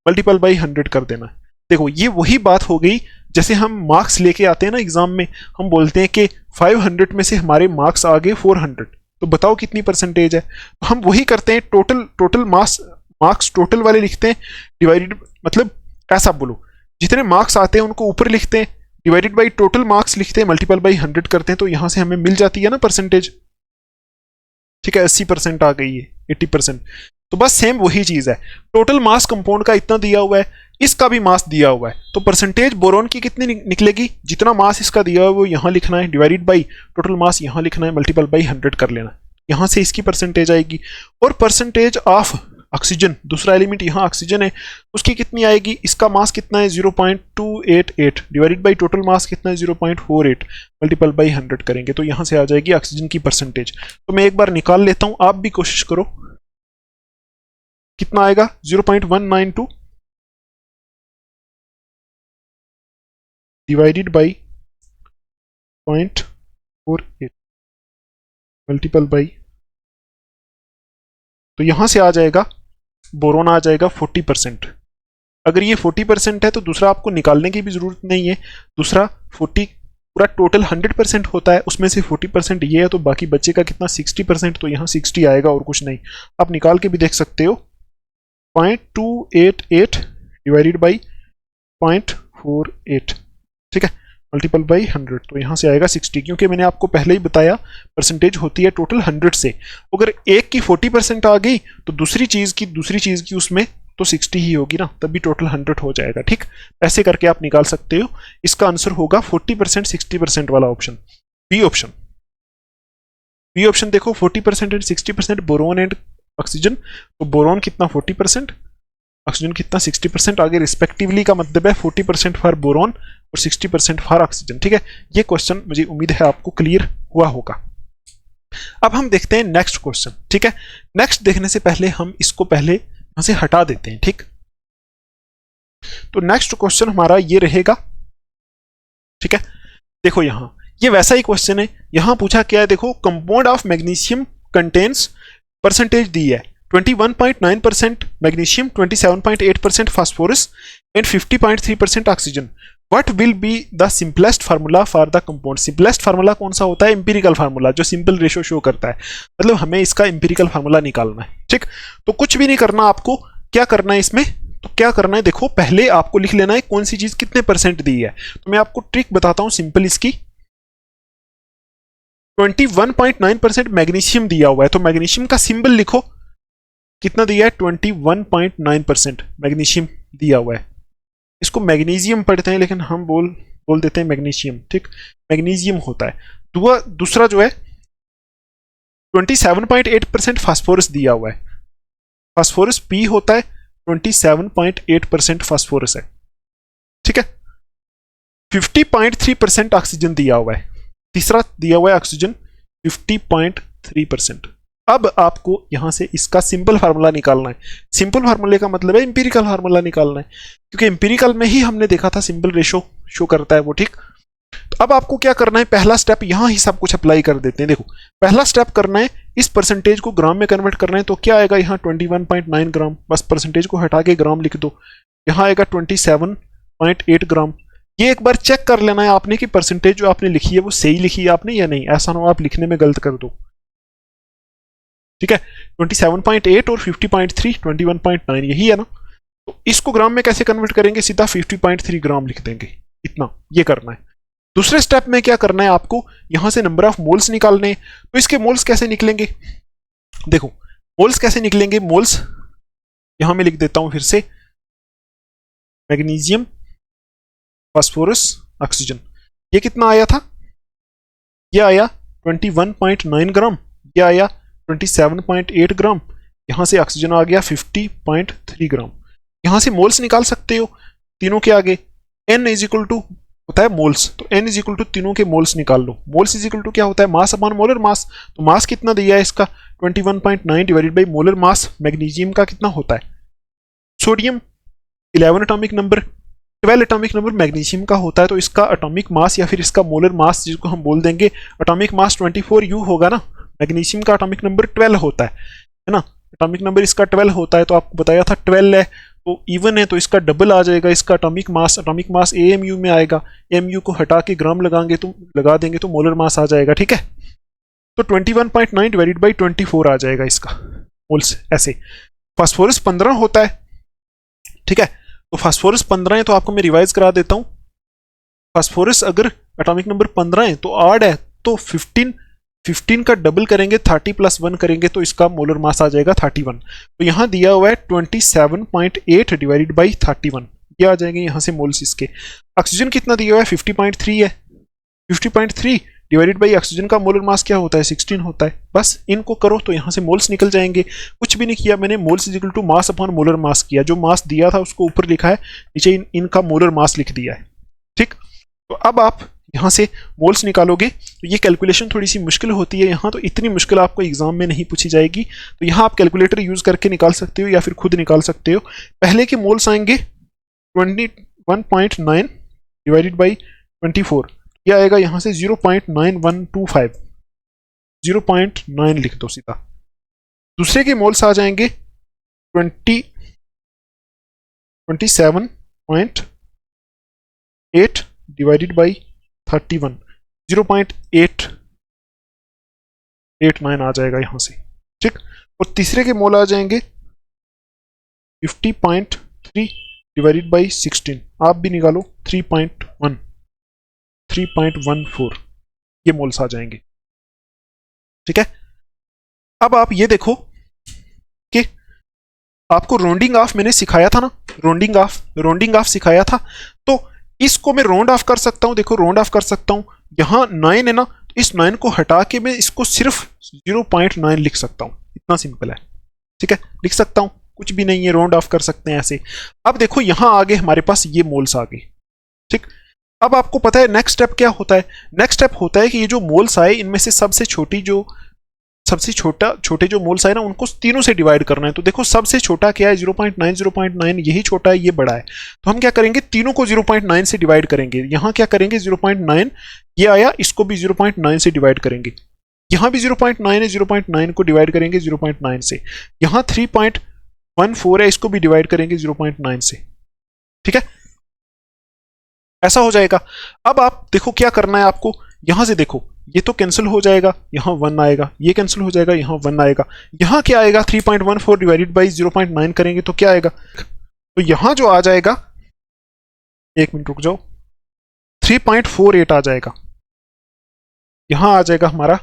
मल्टीपल बाई 100 कर देना है। देखो ये वही बात हो गई जैसे हम मार्क्स लेके आते हैं ना एग्जाम में, हम बोलते हैं कि 500 में से हमारे मार्क्स आ गए 400, तो बताओ कितनी परसेंटेज है। तो हम वही करते हैं, टोटल मार्क्स टोटल वाले लिखते हैं, डिवाइडेड मतलब ऐसा बोलो जितने मार्क्स आते हैं उनको ऊपर लिखते हैं, डिवाइडेड बाई टोटल मार्क्स लिखते हैं, मल्टीपल बाई 100 करते हैं, तो यहां से हमें मिल जाती है ना परसेंटेज, ठीक है। 80% आ गई है, 80%। तो बस सेम वही चीज है, टोटल मास कंपाउंड का इतना दिया हुआ है, इसका भी मास दिया हुआ है, तो परसेंटेज बोरॉन की कितनी निकलेगी, जितना मास इसका दिया हुआ है वो यहाँ लिखना है, डिवाइडेड बाई टोटल मास यहाँ लिखना है, मल्टीपल बाई 100 कर लेना, यहाँ से इसकी परसेंटेज आएगी। और परसेंटेज ऑफ ऑक्सीजन, दूसरा एलिमेंट यहाँ ऑक्सीजन है, उसकी कितनी आएगी, इसका मास कितना है 0.288 डिवाइडेड बाई टोटल मास कितना है 0.48 मल्टीपल बाई 100 करेंगे, तो यहाँ से आ जाएगी ऑक्सीजन की परसेंटेज। तो मैं एक बार निकाल लेता हूँ, आप भी कोशिश करो, कितना आएगा 0.192 डिवाइडेड बाई 0.48 मल्टीपल बाई, तो यहां से आ जाएगा बोरॉन आ जाएगा 40%। अगर ये 40% है तो दूसरा आपको निकालने की भी जरूरत नहीं है, दूसरा 40 पूरा टोटल 100% होता है, उसमें से 40% ये है, तो बाकी बच्चे का कितना 60%, तो यहाँ 60 आएगा और कुछ नहीं। आप निकाल के भी देख सकते हो, 0.288 डिवाइडेड बाई 0.48, ठीक है, मल्टीपल बाई 100, तो यहाँ से आएगा 60, क्योंकि मैंने आपको पहले ही बताया परसेंटेज होती है टोटल 100 से, अगर एक की 40% आ गई तो दूसरी चीज की उसमें तो 60 ही होगी ना, तभी टोटल 100 हो जाएगा, ठीक। ऐसे करके आप निकाल सकते हो। इसका आंसर होगा 40% 60% वाला option, B option. B option देखो 40% एंड 60% बोरॉन एंड ऑक्सीजन, तो बोरॉन कितना 40%, ऑक्सीजन कितना 60%, आगे रिस्पेक्टिवली का मतलब है 40% फॉर बोरॉन और 60% फॉर ऑक्सीजन, ठीक है। ये क्वेश्चन मुझे उम्मीद है आपको क्लियर हुआ होगा। अब हम देखते हैं नेक्स्ट क्वेश्चन, ठीक है। नेक्स्ट देखने से पहले हम इसको पहले यहां से हटा देते हैं, ठीक। तो नेक्स्ट क्वेश्चन हमारा ये रहेगा, ठीक है। देखो यहां ये वैसा ही क्वेश्चन है, यहां पूछा क्या है, देखो compound of magnesium contains, percentage दी है 21.9% magnesium, 27.8% phosphorus and 50.3% oxygen. What will be the simplest formula for the compound. Simplest formula कौन सा होता है, इंपीरिकल फार्मूला, जो सिंपल रेशो शो करता है, मतलब हमें इसका इंपीरिकल फार्मूला निकालना है, ठीक। तो कुछ भी नहीं करना आपको, क्या करना है इसमें, तो क्या करना है, देखो पहले आपको लिख लेना है कौन सी चीज कितने परसेंट दी है। तो मैं आपको ट्रिक बताता हूं सिंपल इसकी, 21.9% मैग्नीशियम दिया हुआ है, तो मैग्नीशियम का सिंबल लिखो, कितना दिया है 21.9% मैग्नीशियम दिया हुआ है। इसको मैग्नीशियम पढ़ते हैं लेकिन हम बोल देते हैं मैग्नीशियम, ठीक, मैग्नीशियम होता है। दूसरा जो है 27.8% फास्फोरस दिया हुआ है, फास्फोरस पी होता है, 27.8% फास्फोरस है, ठीक है। 50.3% ऑक्सीजन दिया हुआ है, तीसरा दिया हुआ है ऑक्सीजन 50.3%। अब आपको यहां से इसका सिंपल फार्मूला निकालना है। सिंपल फार्मूले का मतलब है इंपीरिकल फार्मूला निकालना है, क्योंकि इंपीरिकल में ही हमने देखा था सिंपल रेशो शो करता है वो, ठीक। तो अब आपको क्या करना है, पहला स्टेप यहां ही सब कुछ अप्लाई कर देते हैं। देखो पहला स्टेप करना है, इस परसेंटेज को ग्राम में कन्वर्ट करना है, तो क्या आएगा यहाँ 21.9 ग्राम, बस परसेंटेज को हटा के ग्राम लिख दो, यहाँ आएगा 27.8 ग्राम। ये एक बार चेक कर लेना है आपने कि परसेंटेज जो आपने लिखी है वो सही लिखी है आपने या नहीं, ऐसा ना हो आप लिखने में गलत कर दो। ठीक है, 27.8 और 50.3 21.9 यही है ना। तो इसको ग्राम में कैसे कन्वर्ट करेंगे, सीधा 50.3 ग्राम लिख देंगे, इतना ये करना है। दूसरे स्टेप में क्या करना है आपको, यहां से नंबर ऑफ मोल्स निकालने हैं। तो इसके मोल्स कैसे निकलेंगे, देखो मोल्स कैसे निकलेंगे, मोल्स यहां मैं लिख देता हूं फिर से, मैग्नीशियम, फास्फोरस, ऑक्सीजन। ये कितना आया था, ये आया 21.9 ग्राम, ये आया 27.8 ग्राम, यहां से ऑक्सीजन आ गया 50.3 ग्राम। यहां से मोल्स निकाल सकते हो तीनों के आगे, n इज इक्वल टू होता है मोल्स, तो n इज इक्वल टू तीनों के मोल्स निकाल लो। मोल्स इज इक्वल टू क्या होता है, मास अपॉन मोलर मास। तो मास कितना दिया है इसका 21.9 divided by molar mass. Magnesium का कितना होता है, sodium 11 atomic number, 12 atomic number magnesium का होता है, तो इसका एटॉमिक मास या फिर इसका मोलर मास जिसको हम बोल देंगे एटॉमिक मास 24U होगा ना। मैग्नीशियम का एटॉमिक नंबर 12 होता है ना, एटॉमिक नंबर इसका 12 होता है, तो आपको बताया था 12 है, तो इवन है तो इसका डबल आ जाएगा, इसका एटॉमिक मास AMU में आएगा, AMU को हटा के ग्राम लगा देंगे तो मोलर मास आ जाएगा, ठीक है। तो 21.9 डिवाइडेड बाई 24 आ जाएगा इसका मोल्स ऐसे। फास्फोरस 15 होता है, ठीक है, तो फास्फोरस 15 है, तो आपको मैं रिवाइज करा देता हूं। फास्फोरस अगर एटॉमिक नंबर 15 है तो आड है, तो 15 का डबल करेंगे 30 + 1 करेंगे तो इसका मोलर मास आ जाएगा 31। तो यहां दिया हुआ है 27.8 डिवाइडेड बाई 31, ये आ जाएंगे यहां से मोल्स इसके। ऑक्सीजन कितना दिया हुआ है 50.3 है, 50.3 डिवाइडेड बाई ऑक्सीजन का मोलर मास क्या होता है 16 होता है। बस इनको करो तो यहां से मोल्स निकल जाएंगे। कुछ भी नहीं किया मैंने, moles is equal to mass upon molar mass किया, जो मास दिया था उसको ऊपर लिखा है, नीचे इनका मोलर मास लिख दिया है, ठीक। तो अब आप यहां से मोल्स निकालोगे, तो ये कैलकुलेशन थोड़ी सी मुश्किल होती है यहाँ, तो इतनी मुश्किल आपको एग्जाम में नहीं पूछी जाएगी, तो यहाँ आप कैलकुलेटर यूज करके निकाल सकते हो या फिर खुद निकाल सकते हो। पहले के मोल्स आएंगे 21.9 डिवाइडेड बाई 24, यह आएगा यहां से 0.9125, 0.9 लिख दो सीधा। दूसरे के मोल्स आ जाएंगे 27.8 डिवाइडेड बाई 31, 0.889 आ जाएगा यहां से, ठीक। और तीसरे के मोल आ जाएंगे 50.3 डिवाइडेड बाई 16, आप भी निकालो 3.14, ये मोल्स आ जाएंगे, ठीक है। अब आप ये देखो कि आपको राउंडिंग ऑफ मैंने सिखाया था ना, राउंडिंग ऑफ सिखाया था, तो इसको मैं राउंड ऑफ कर सकता हूं, देखो राउंड ऑफ कर सकता हूं। यहां 9 है ना, इस 9 को हटा के मैं इसको सिर्फ 0.9 लिख सकता हूं, इतना सिंपल है, ठीक है, लिख सकता हूं, कुछ भी नहीं है, राउंड ऑफ कर सकते हैं ऐसे। अब देखो यहां आगे हमारे पास ये मोल्स आ गए, ठीक। अब आपको पता है नेक्स्ट स्टेप क्या होता है, नेक्स्ट स्टेप होता है कि ये जो मोल्स आए इनमें से सबसे छोटे जो मोल्स आए ना उनको तीनों से डिवाइड करना है। तो देखो सबसे छोटा क्या है 0.9, 0.9 यही छोटा है, ये बड़ा है, तो हम क्या करेंगे तीनों को 0.9 से डिवाइड करेंगे। यहां क्या करेंगे 0.9, ये आया इसको भी 0.9 से डिवाइड करेंगे, यहां भी 0.9 है, 0.9 को डिवाइड करेंगे 0.9 से, यहां 3.14 है, इसको भी डिवाइड करेंगे 0.9 से, ठीक है, ऐसा हो जाएगा। अब आप देखो क्या करना है आपको, यहां से देखो ये तो कैंसिल हो जाएगा, यहां 1 आएगा, ये कैंसिल हो जाएगा, यहां 1 आएगा, यहां क्या आएगा 3.14 डिवाइडेड बाई 0.9 करेंगे तो क्या आएगा, तो यहां जो आ जाएगा, एक मिनट रुक जाओ, 3.48 आ जाएगा, यहां आ जाएगा हमारा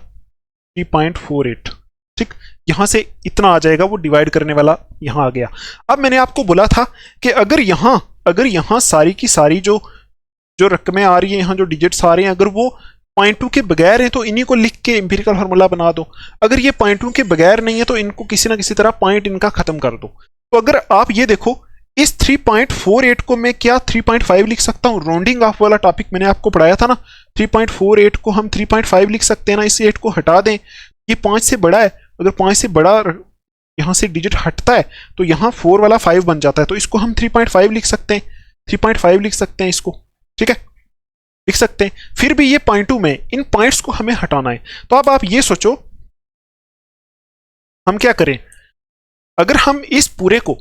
3.48, ठीक। यहां से इतना आ जाएगा, वो डिवाइड करने वाला यहां आ गया। अब मैंने आपको बोला था कि अगर यहां सारी की सारी जो रकमें आ रही है, यहां जो डिजिट्स आ रहे हैं, अगर वो 0.2 के बगैर है तो इन्हीं को लिख के एम्पिरिकल फार्मूला बना दो। अगर ये 0.2 के बगैर नहीं है तो इनको किसी ना किसी तरह पॉइंट इनका खत्म कर दो। तो अगर आप ये देखो इस 3.48 को मैं क्या 3.5 लिख सकता हूं, राउंडिंग ऑफ वाला टॉपिक मैंने आपको पढ़ाया था ना, 3.48 को हम 3.5 लिख सकते हैं ना, इस 8 को हटा दें, ये 5 से बड़ा है, अगर 5 से बड़ा यहां से डिजिट हटता है तो यहां 4 वाला 5 बन जाता है, तो इसको हम 3.5 लिख सकते हैं, 3.5 लिख सकते हैं इसको, ठीक है, लिख सकते हैं। फिर भी ये 0.2 में इन पॉइंट्स को हमें हटाना है। तो अब आप ये सोचो हम क्या करें, अगर हम इस पूरे को,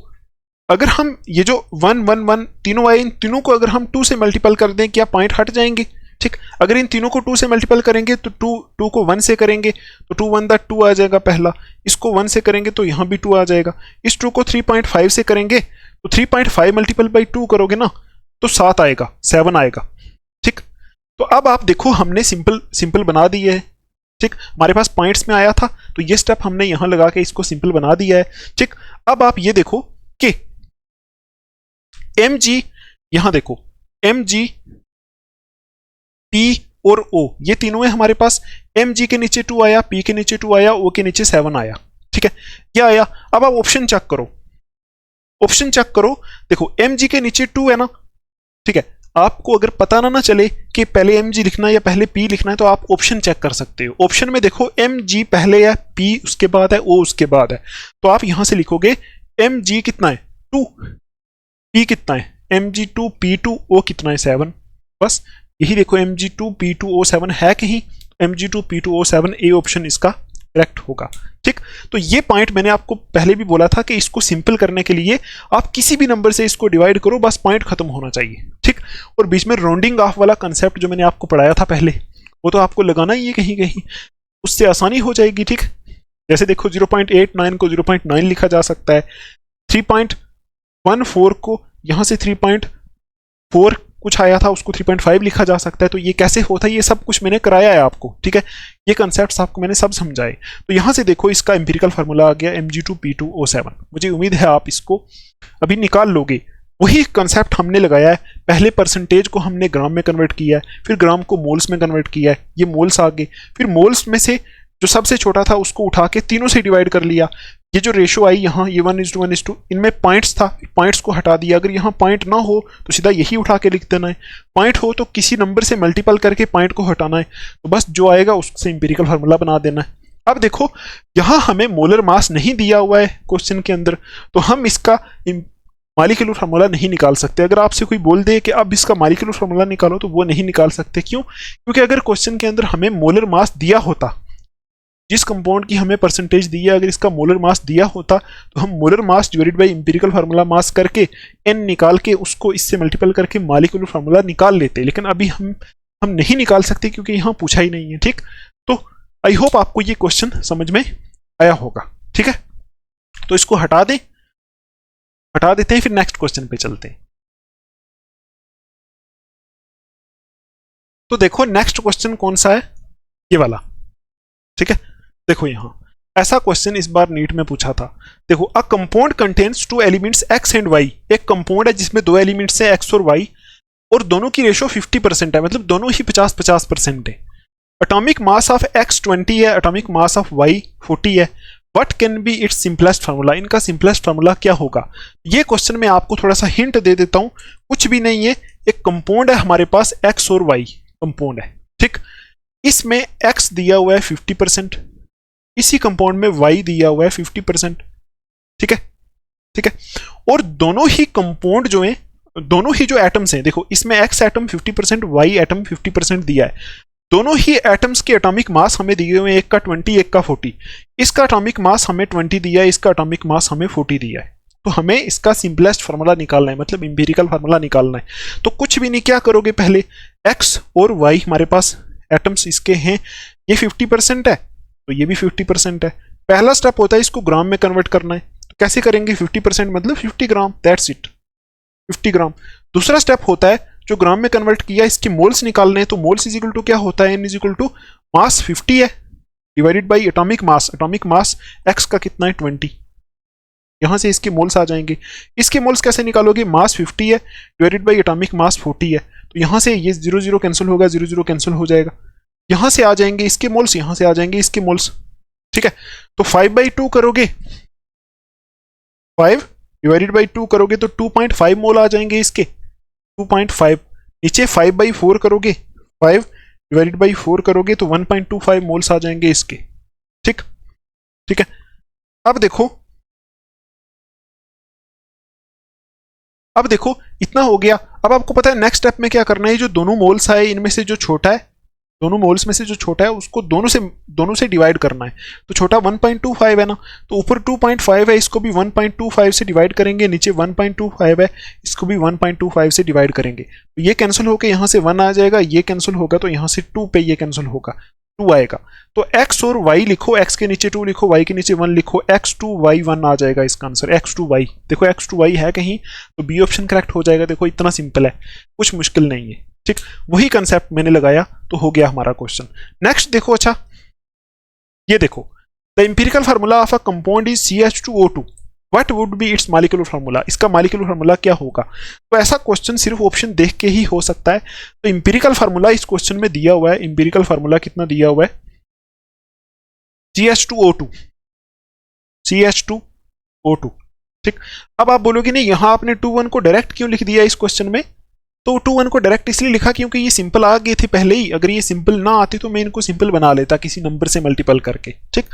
अगर हम ये जो 1 1 1 तीनों आए, इन तीनों को अगर हम 2 से मल्टीपल कर दें, क्या पॉइंट हट जाएंगे, ठीक, अगर इन तीनों को 2 से मल्टीपल करेंगे तो 2 को 1 से करेंगे तो 2 1 दा 2 आ जाएगा पहला, इसको 1 से करेंगे तो यहाँ भी 2 आ जाएगा, इस 2 को 3.5 से करेंगे तो 3.5 मल्टीपल बाई 2 करोगे ना तो 7 आएगा, 7 आएगा। ठीक, तो अब आप देखो हमने सिंपल बना दिए है। ठीक, हमारे पास पॉइंट्स में आया था तो ये स्टेप हमने यहां लगा के इसको सिंपल बना दिया है। ठीक, अब आप ये देखो कि एम जी, यहां देखो एम जी, पी और ओ ये तीनों है हमारे पास। एम जी के नीचे 2 आया, पी के नीचे 2 आया, ओ के नीचे 7 आया। ठीक है, ये आया। अब आप ऑप्शन चेक करो, ऑप्शन चेक करो, देखो एम जी के नीचे 2 है ना। ठीक है, आपको अगर पता ना चले कि पहले एम जी लिखना है या पहले पी लिखना है तो आप ऑप्शन चेक कर सकते हो। ऑप्शन में देखो एम जी पहले है, पी उसके बाद है, ओ उसके बाद है, तो आप यहां से लिखोगे एम जी कितना है 2, पी कितना है एम जी 2, पी 2, ओ कितना है 7। बस यही देखो एम जी 2, पी 2, ओ 7 है कहीं, M G 2, P 2, O 7, A option इसका करेक्ट होगा। ठीक, तो ये पॉइंट मैंने आपको पहले भी बोला था कि इसको सिंपल करने के लिए आप किसी भी नंबर से इसको डिवाइड करो, बस पॉइंट खत्म होना चाहिए। ठीक, और बीच में राउंडिंग ऑफ वाला कंसेप्ट जो मैंने आपको पढ़ाया था पहले, वो तो आपको लगाना ही है कहीं कहीं, उससे आसानी हो जाएगी। ठीक, जैसे देखो 0.89 को 0.9 लिखा जा सकता है, 3.14 को यहां से 3.4 कुछ आया था उसको 3.5 लिखा जा सकता है। तो ये कैसे होता है ये सब कुछ मैंने कराया है आपको। ठीक है, ये कंसेप्ट्स आपको मैंने सब समझाए। तो यहां से देखो इसका एम्पिरिकल फार्मूला आ गया Mg2P2O7। मुझे उम्मीद है आप इसको अभी निकाल लोगे। वही कंसेप्ट हमने लगाया है, पहले परसेंटेज को हमने ग्राम में कन्वर्ट किया है, फिर ग्राम को मोल्स में कन्वर्ट किया है, ये मोल्स आ गए, फिर मोल्स में से जो सबसे छोटा था उसको उठा के तीनों से डिवाइड कर लिया। ये जो रेशो आई यहाँ, ये 1:1:2, इनमें पॉइंट्स था, पॉइंट्स को हटा दिया। अगर यहाँ पॉइंट ना हो तो सीधा यही उठा के लिख देना है, पॉइंट हो तो किसी नंबर से मल्टीपल करके पॉइंट को हटाना है, तो बस जो आएगा उससे इंपेरिकल फार्मूला बना देना है। अब देखो यहाँ हमें मोलर मास नहीं दिया हुआ है क्वेश्चन के अंदर, तो हम इसका मॉलिक्यूलर फार्मूला नहीं निकाल सकते। अगर आपसे कोई बोल दे कि अब इसका मॉलिक्यूलर फार्मूला निकालो तो वो नहीं निकाल सकते। क्यों? क्योंकि अगर क्वेश्चन के अंदर हमें मोलर मास दिया होता, जिस कंपाउंड की हमें परसेंटेज दी है, अगर इसका मोलर मास दिया होता तो हम molar mass divided by empirical formula mass करके एन निकाल के उसको इससे मल्टीपल करके मॉलिक्यूलर फार्मूला निकाल लेते, लेकिन अभी हम नहीं निकाल सकते क्योंकि यहाँ पूछा ही नहीं है। ठीक, तो आई होप आपको ये क्वेश्चन समझ में आया होगा। ठीक है, तो इसको हटा देते हैं, फिर नेक्स्ट क्वेश्चन पे चलते हैं। तो देखो नेक्स्ट क्वेश्चन कौन सा है, ये वाला। ठीक है, देखो यहां ऐसा क्वेश्चन इस बार नीट में पूछा था। देखो, a compound contains 2 elements X and Y. एक कंपाउंड है जिसमें 2 एलिमेंट्स है एक्स और वाई, और दोनों की रेशो 50% है, मतलब दोनों ही 50-50% है। एटॉमिक मास ऑफ एक्स 20 है, एटॉमिक मास ऑफ वाई 40 है। What can be it's simplest formula? इनका सिंपलेस्ट फार्मूला क्या होगा? ये क्वेश्चन में आपको थोड़ा सा हिंट दे देता हूं, कुछ भी नहीं है। एक कंपाउंड है हमारे पास, एक्स और वाई कंपाउंड है। ठीक, इसमें एक्स दिया हुआ है 50%, इसी कंपाउंड में वाई दिया हुआ है 50%। ठीक है, ठीक है, और दोनों ही कंपाउंड जो है, दोनों ही जो एटम्स हैं, देखो इसमें एक्स एटम 50%, वाई एटम 50% दिया है। दोनों ही एटम्स के एटॉमिक मास हमें दिए हुए हैं, एक का 20, एक का 40। इसका एटॉमिक मास हमें 20 दिया है, इसका एटॉमिक मास हमें 40 दिया है। तो हमें इसका सिंपलेस्ट फार्मूला निकालना है, मतलब इंपेरिकल फार्मूला निकालना है। तो कुछ भी नहीं, क्या करोगे, पहले एक्स और वाई हमारे पास एटम्स इसके हैं, ये 50% है तो ये भी 50% है। पहला स्टेप होता है इसको ग्राम में कन्वर्ट करना है, तो कैसे करेंगे? 50% मतलब 50 ग्राम, दैट्स इट, 50 ग्राम। दूसरा स्टेप होता है जो ग्राम में कन्वर्ट किया इसके मोल्स निकालने हैं, तो मोल्स इज इक्वल टू क्या होता है? N is equal to mass 50 है divided by atomic mass. Atomic mass X का कितना है? 20। यहां से इसके मोल्स आ जाएंगे। इसके मोल्स कैसे निकालोगे? मास 50 है डिवाइडेड बाई एटॉमिक मास 40 है, तो यहां से ये 0 0 कैंसिल होगा, 0 0 कैंसिल हो जाएगा। यहां से आ जाएंगे इसके मोल्स, यहां से आ जाएंगे इसके मोल्स। ठीक है, तो 5/2 करोगे, 5 डिवाइडेड बाई 2 करोगे तो 2.5 मोल आ जाएंगे इसके, 2.5। नीचे 5/4 करोगे, 5 डिवाइडेड बाई 4 करोगे तो 1.25 मोल्स आ जाएंगे इसके। ठीक, ठीक है, अब देखो इतना हो गया। अब आपको पता है नेक्स्ट स्टेप में क्या करना है, जो दोनों मोल्स आए इनमें से जो छोटा है दोनों मोल्स में से जो छोटा है उसको दोनों से डिवाइड करना है। तो छोटा 1.25 है ना, तो ऊपर 2.5 है, इसको भी 1.25 से डिवाइड करेंगे, नीचे 1.25 है, इसको भी 1.25 से डिवाइड करेंगे। तो ये कैंसिल होकर यहाँ से 1 आ जाएगा, ये कैंसिल होगा तो यहाँ से 2 पे ये कैंसिल होगा, 2 आएगा। तो x और y लिखो, x के नीचे 2 लिखो, y के नीचे 1 लिखो, x2y1 आ जाएगा इसका आंसर। x2y, देखो x2y है कहीं तो बी ऑप्शन करेक्ट हो जाएगा। देखो इतना सिंपल है, कुछ मुश्किल नहीं है, ठीक। वही कंसेप्ट मैंने लगाया तो हो गया हमारा क्वेश्चन। नेक्स्ट देखो, अच्छा ये देखो, the empirical formula of a compound is CH2O2, what would be it's molecular formula, इसका मॉलिक्यूलर फार्मूला क्या होगा। तो ऐसा क्वेश्चन सिर्फ ऑप्शन देख के ही हो सकता है। तो इंपिरिकल फार्मूला इस क्वेश्चन में दिया हुआ है, इंपिरिकल फार्मूला कितना दिया हुआ है, CH2O2, CH2O2, ठीक। अब आप बोलोगे नहीं यहां आपने 2 1 को डायरेक्ट क्यों लिख दिया इस क्वेश्चन में। तो 2 1 को डायरेक्ट इसलिए लिखा क्योंकि ये सिंपल आ गए थे पहले ही, अगर ये सिंपल ना आती तो मैं इनको सिंपल बना लेता किसी नंबर से मल्टीपल करके, ठीक।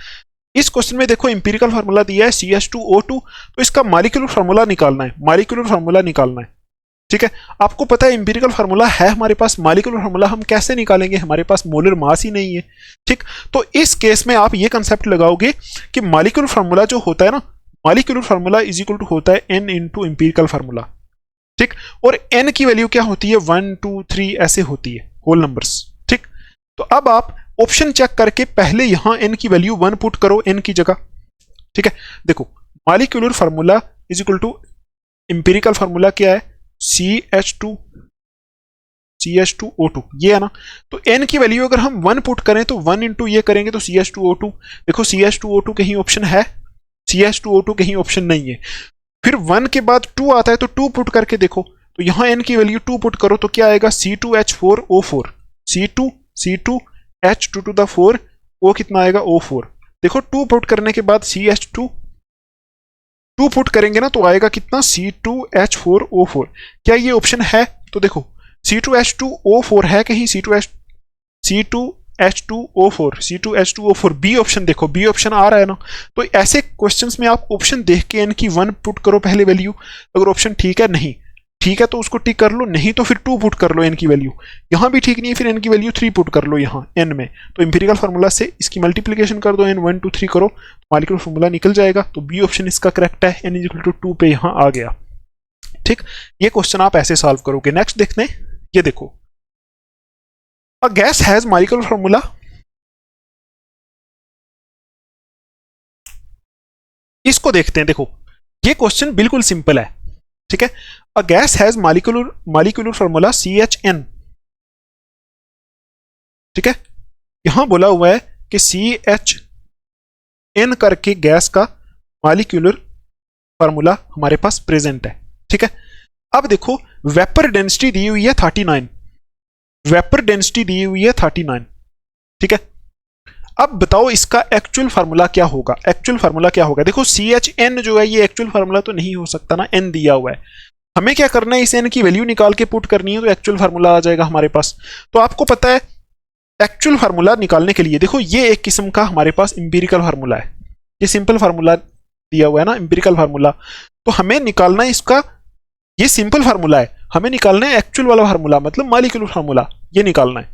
इस क्वेश्चन में देखो इंपिरिकल फार्मूला दिया है CH2O2, तो इसका मॉलिक्यूलर फार्मूला निकालना है, मॉलिक्यूलर फार्मूला निकालना है, ठीक है। आपको पता है इंपिरिकल फार्मूला है हमारे पास, मॉलिक्यूलर फार्मूला हम कैसे निकालेंगे, हमारे पास मोलर मास ही नहीं है, ठीक। तो इस केस में आप ये कंसेप्ट लगाओगे कि मॉलिक्यूलर फार्मूला जो होता है ना, molecular formula is equal to होता है n इंटू इंपिरिकल फार्मूला, ठीक। और n की वैल्यू क्या होती है, 1 2 3 ऐसे होती है, होल नंबर्स, ठीक। तो अब आप ऑप्शन चेक करके पहले यहां n की वैल्यू 1 पुट करो n की जगह, ठीक है। देखो molecular formula is equal to empirical formula क्या है, CH2O2 ये है ना। तो n की वैल्यू अगर हम 1 पुट करें तो 1 इंटू ये करेंगे तो CH2O2, देखो CH2O2 कहीं ऑप्शन है, CH2O2 कहीं ऑप्शन नहीं है। फिर 1 के बाद 2 आता है तो 2 पुट करके देखो, तो यहां n की वैल्यू 2 पुट करो तो क्या आएगा, C2H4O4, C2H2 to the 4, O कितना आएगा, O4। देखो 2 पुट करने के बाद CH2 2 पुट करेंगे ना तो आएगा कितना, C2H4O4। क्या ये ऑप्शन है, तो देखो C2H2O4 है कहीं, C2H2O4 बी ऑप्शन, देखो बी ऑप्शन आ रहा है ना। तो ऐसे क्वेश्चंस में आप ऑप्शन देख के n की 1 पुट करो पहले वैल्यू, अगर ऑप्शन ठीक है, नहीं ठीक है तो उसको टिक कर लो, नहीं तो फिर 2 पुट कर लो n की वैल्यू, यहां भी ठीक नहीं है फिर n की वैल्यू 3 पुट कर लो यहां n में। तो इंपिरिकल फार्मूला से इसकी मल्टीप्लीकेशन कर दो, n 1 2 3 करो, मॉलिक्यूलर फार्मूला निकल जाएगा। तो बी ऑप्शन इसका करेक्ट है, n इक्वल टू 2 पे यहां आ गया, ठीक। ये क्वेश्चन आप ऐसे सॉल्व करोगे। नेक्स्ट देखते हैं, ये देखो, a gas has molecular formula, इसको देखते हैं। देखो ये क्वेश्चन बिल्कुल सिंपल है, ठीक है। A gas has molecular formula CHN, ठीक है। यहां बोला हुआ है कि CHN करके गैस का मॉलिक्यूलर फार्मूला हमारे पास प्रेजेंट है, ठीक है। अब देखो वेपर डेंसिटी दी हुई है 39, वेपर डेंसिटी दी हुई है 39, ठीक है। अब बताओ इसका एक्चुअल फार्मूला क्या होगा, एक्चुअल फार्मूला क्या होगा। देखो CHN जो है ये एक्चुअल फार्मूला तो नहीं हो सकता ना, n दिया हुआ है, हमें क्या करना है, इस n की वैल्यू निकाल के पुट करनी है तो एक्चुअल फार्मूला आ जाएगा हमारे पास। तो आपको पता है एक्चुअल फार्मूला निकालने के लिए, देखो ये एक किस्म का हमारे पास इंपिरिकल फार्मूला है, ये सिंपल फार्मूला दिया हुआ है ना इंपिरिकल फार्मूला, तो हमें निकालना है इसका, ये सिंपल फार्मूला है, हमें निकालना है एक्चुअल वाला फार्मूला, मतलब मॉलिक्यूलर फार्मूला, ये निकालना है,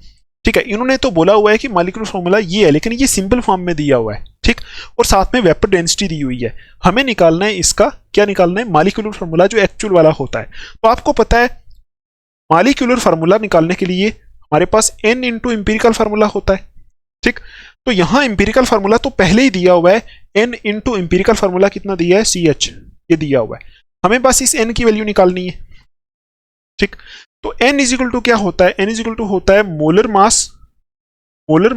ठीक है। इन्होंने तो बोला हुआ है कि मॉलिक्यूलर फार्मूला ये है, लेकिन ये सिंपल फॉर्म में दिया हुआ है, ठीक। और साथ में वेपर डेंसिटी दी हुई है, हमें निकालना है इसका, क्या निकालना है, मॉलिक्यूलर फार्मूला जो एक्चुअल वाला होता है। तो आपको पता है मॉलिक्यूलर फार्मूला निकालने के लिए हमारे पास n इंटू इंपिरिकल फार्मूला होता है, ठीक। तो यहां इंपिरिकल फार्मूला तो पहले ही दिया हुआ है, n इंटू इंपिरिकल फार्मूला कितना दिया है, CH, ये दिया हुआ है, हमें बस इस n की वैल्यू निकालनी है, ठीक। तो n इज इक्वल टू क्या होता है, n इज इक्वल टू होता है मोलर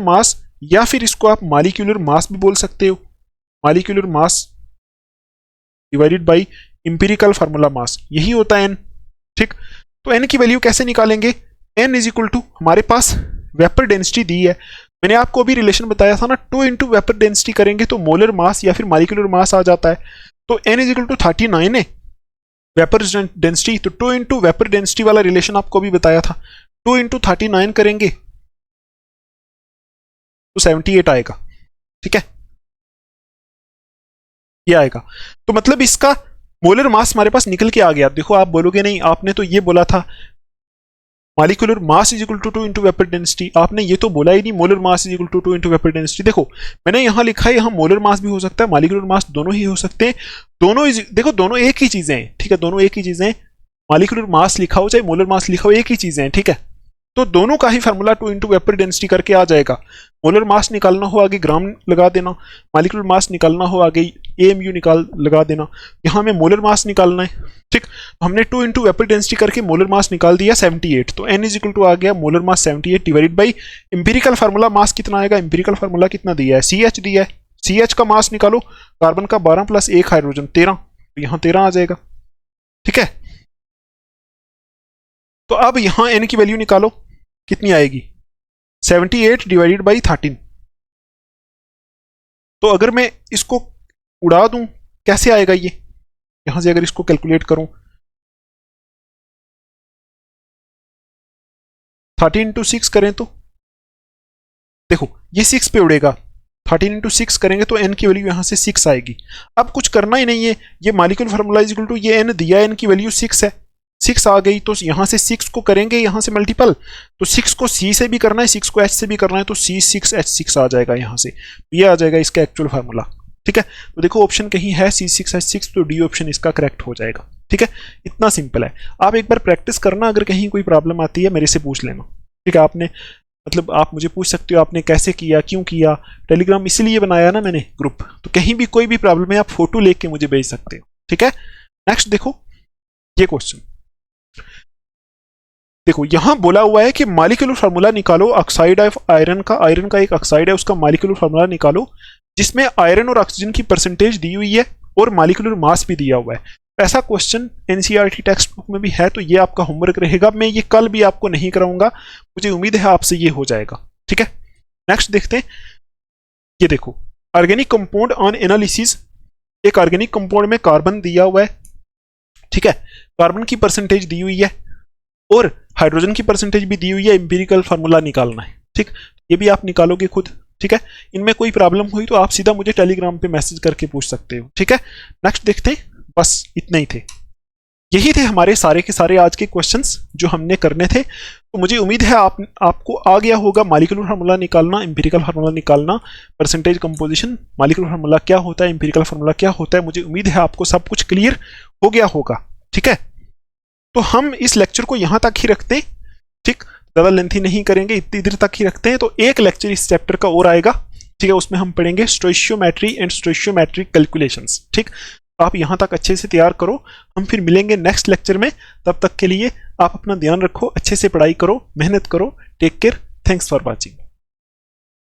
मास, या फिर इसको आप मॉलिक्यूलर मास भी बोल सकते हो, molecular mass divided by empirical formula mass, यही होता है n, ठीक। तो n की वैल्यू कैसे निकालेंगे, n इज इक्वल टू हमारे पास वेपर डेंसिटी दी है, मैंने आपको अभी रिलेशन बताया था ना, 2 इंटू वेपर डेंसिटी करेंगे तो मोलर मास या फिर मॉलिक्यूलर मास आ जाता है। तो n इज इक्वल टू 39 है वेपर डेंसिटी, तो 2 इंटू वेपर डेंसिटी वाला रिलेशन आपको भी बताया था, 2 इंटू 39 करेंगे तो 78 आएगा, ठीक है, ये आएगा। तो मतलब इसका मोलर मास हमारे पास निकल के आ गया। देखो आप बोलोगे नहीं आपने तो ये बोला था molecular mass is equal to 2 into vapour density, आपने ये तो बोला ही नहीं molar mass is equal to 2 into vapour density. देखो मैंने यहाँ लिखा है, यहाँ मोलर मास भी हो सकता है, मॉलिक्यूलर मास दोनों ही हो सकते हैं, देखो दोनों एक ही चीजें हैं, ठीक है, दोनों एक ही चीजें हैं, मॉलिक्यूलर मास लिखा हो चाहे मोलर मास लिखा हो, एक ही चीजें हैं, ठीक है। तो दोनों का ही फार्मूला 2 इंटू वेपर डेंसिटी करके आ जाएगा। मोलर मास निकालना हो आगे ग्राम लगा देना, मॉलिक्यूलर मास निकालना हो आगे एएमयू लगा देना। यहाँ में मोलर मास निकालना है, ठीक, तो हमने 2 इंटू वेपर डेंसिटी करके मोलर मास निकाल दिया 78, तो n इज इक्वल टू आ गया molar mass 78 divided by empirical formula mass कितना आएगा, इंपेरिकल फार्मूला कितना दिया है, CH दिया है, CH का मास निकालो, कार्बन का 12 प्लस 1 हाइड्रोजन 13, तो यहाँ 13 आ जाएगा, ठीक है। तो अब यहां n की वैल्यू निकालो, कितनी आएगी 78 डिवाइडेड बाई 13। तो अगर मैं इसको उड़ा दूं कैसे आएगा ये, यहां से अगर इसको कैलकुलेट करूं 13 इंटू 6 करें तो देखो ये 6 पे उड़ेगा, 13 इंटू 6 करेंगे तो n की वैल्यू यहां से 6 आएगी। अब कुछ करना ही नहीं है, ये molecular formula is equal to ये n दिया, n की वैल्यू 6 है, 6 आ गई, तो यहां से 6 को करेंगे यहां से मल्टीपल, तो 6 को C से भी करना है, 6 को H से भी करना है, तो C6H6 आ जाएगा यहां से, ये आ जाएगा इसका एक्चुअल फार्मूला, ठीक है। तो देखो ऑप्शन कहीं है C6H6, तो डी ऑप्शन इसका करेक्ट हो जाएगा, ठीक है। इतना सिंपल है, आप एक बार प्रैक्टिस करना, अगर कहीं कोई प्रॉब्लम आती है मेरे से पूछ लेना, ठीक है। आपने मतलब आप मुझे पूछ सकते हो आपने कैसे किया, क्यों किया, टेलीग्राम इसीलिए बनाया ना मैंने ग्रुप, तो कहीं भी कोई भी प्रॉब्लम है आप फोटो लेके मुझे भेज सकते हो, ठीक है। नेक्स्ट देखो ये क्वेश्चन, देखो यहां बोला हुआ है कि मॉलिक्यूलर फार्मूला निकालो ऑक्साइड ऑफ आयरन का एक ऑक्साइड है उसका मॉलिक्यूलर फार्मूला निकालो जिसमें आयरन और ऑक्सीजन की परसेंटेज दी हुई है और मॉलिक्यूलर मास भी दिया हुआ है। ऐसा क्वेश्चन एनसीईआरटी टेक्स्ट बुक में भी है, तो ये आपका होमवर्क रहेगा, मैं ये कल भी आपको नहीं कराऊंगा, मुझे उम्मीद है आपसे ये हो जाएगा, ठीक है। नेक्स्ट देखते हैं, ये देखो ऑर्गेनिक कंपाउंड ऑन एनालिसिस, एक ऑर्गेनिक कंपाउंड में कार्बन दिया हुआ है, ठीक है, कार्बन की परसेंटेज दी हुई है और हाइड्रोजन की परसेंटेज भी दी हुई है, एम्पिरिकल फार्मूला निकालना है, ठीक, ये भी आप निकालोगे खुद, ठीक है। इनमें कोई प्रॉब्लम हुई तो आप सीधा मुझे टेलीग्राम पे मैसेज करके पूछ सकते हो, ठीक है। नेक्स्ट देखते हैं, बस इतने ही थे, यही थे हमारे सारे के सारे आज के क्वेश्चंस जो हमने करने थे। तो मुझे उम्मीद है आपको आ गया होगा मॉलिक्यूलर फार्मूला निकालना, एम्पिरिकल फार्मूला निकालना, परसेंटेज कंपोजिशन, मॉलिक्यूलर फार्मूला क्या होता है, एम्पिरिकल फार्मूला क्या होता है, मुझे उम्मीद है आपको सब कुछ क्लियर हो गया होगा, ठीक है। तो हम इस लेक्चर को यहां तक ही रखते हैं, ठीक, ज़्यादा लेंथी नहीं करेंगे, इधर तक ही रखते हैं। तो एक लेक्चर इस चैप्टर का और आएगा, ठीक है, उसमें हम पढ़ेंगे स्टोइशियोमेट्री एंड स्टोइशियोमेट्रिक कैलकुलेशंस, ठीक। आप यहां तक अच्छे से तैयार करो, हम फिर मिलेंगे नेक्स्ट लेक्चर में, तब तक के लिए आप अपना ध्यान रखो, अच्छे से पढ़ाई करो, मेहनत करो, take care, thanks for watching.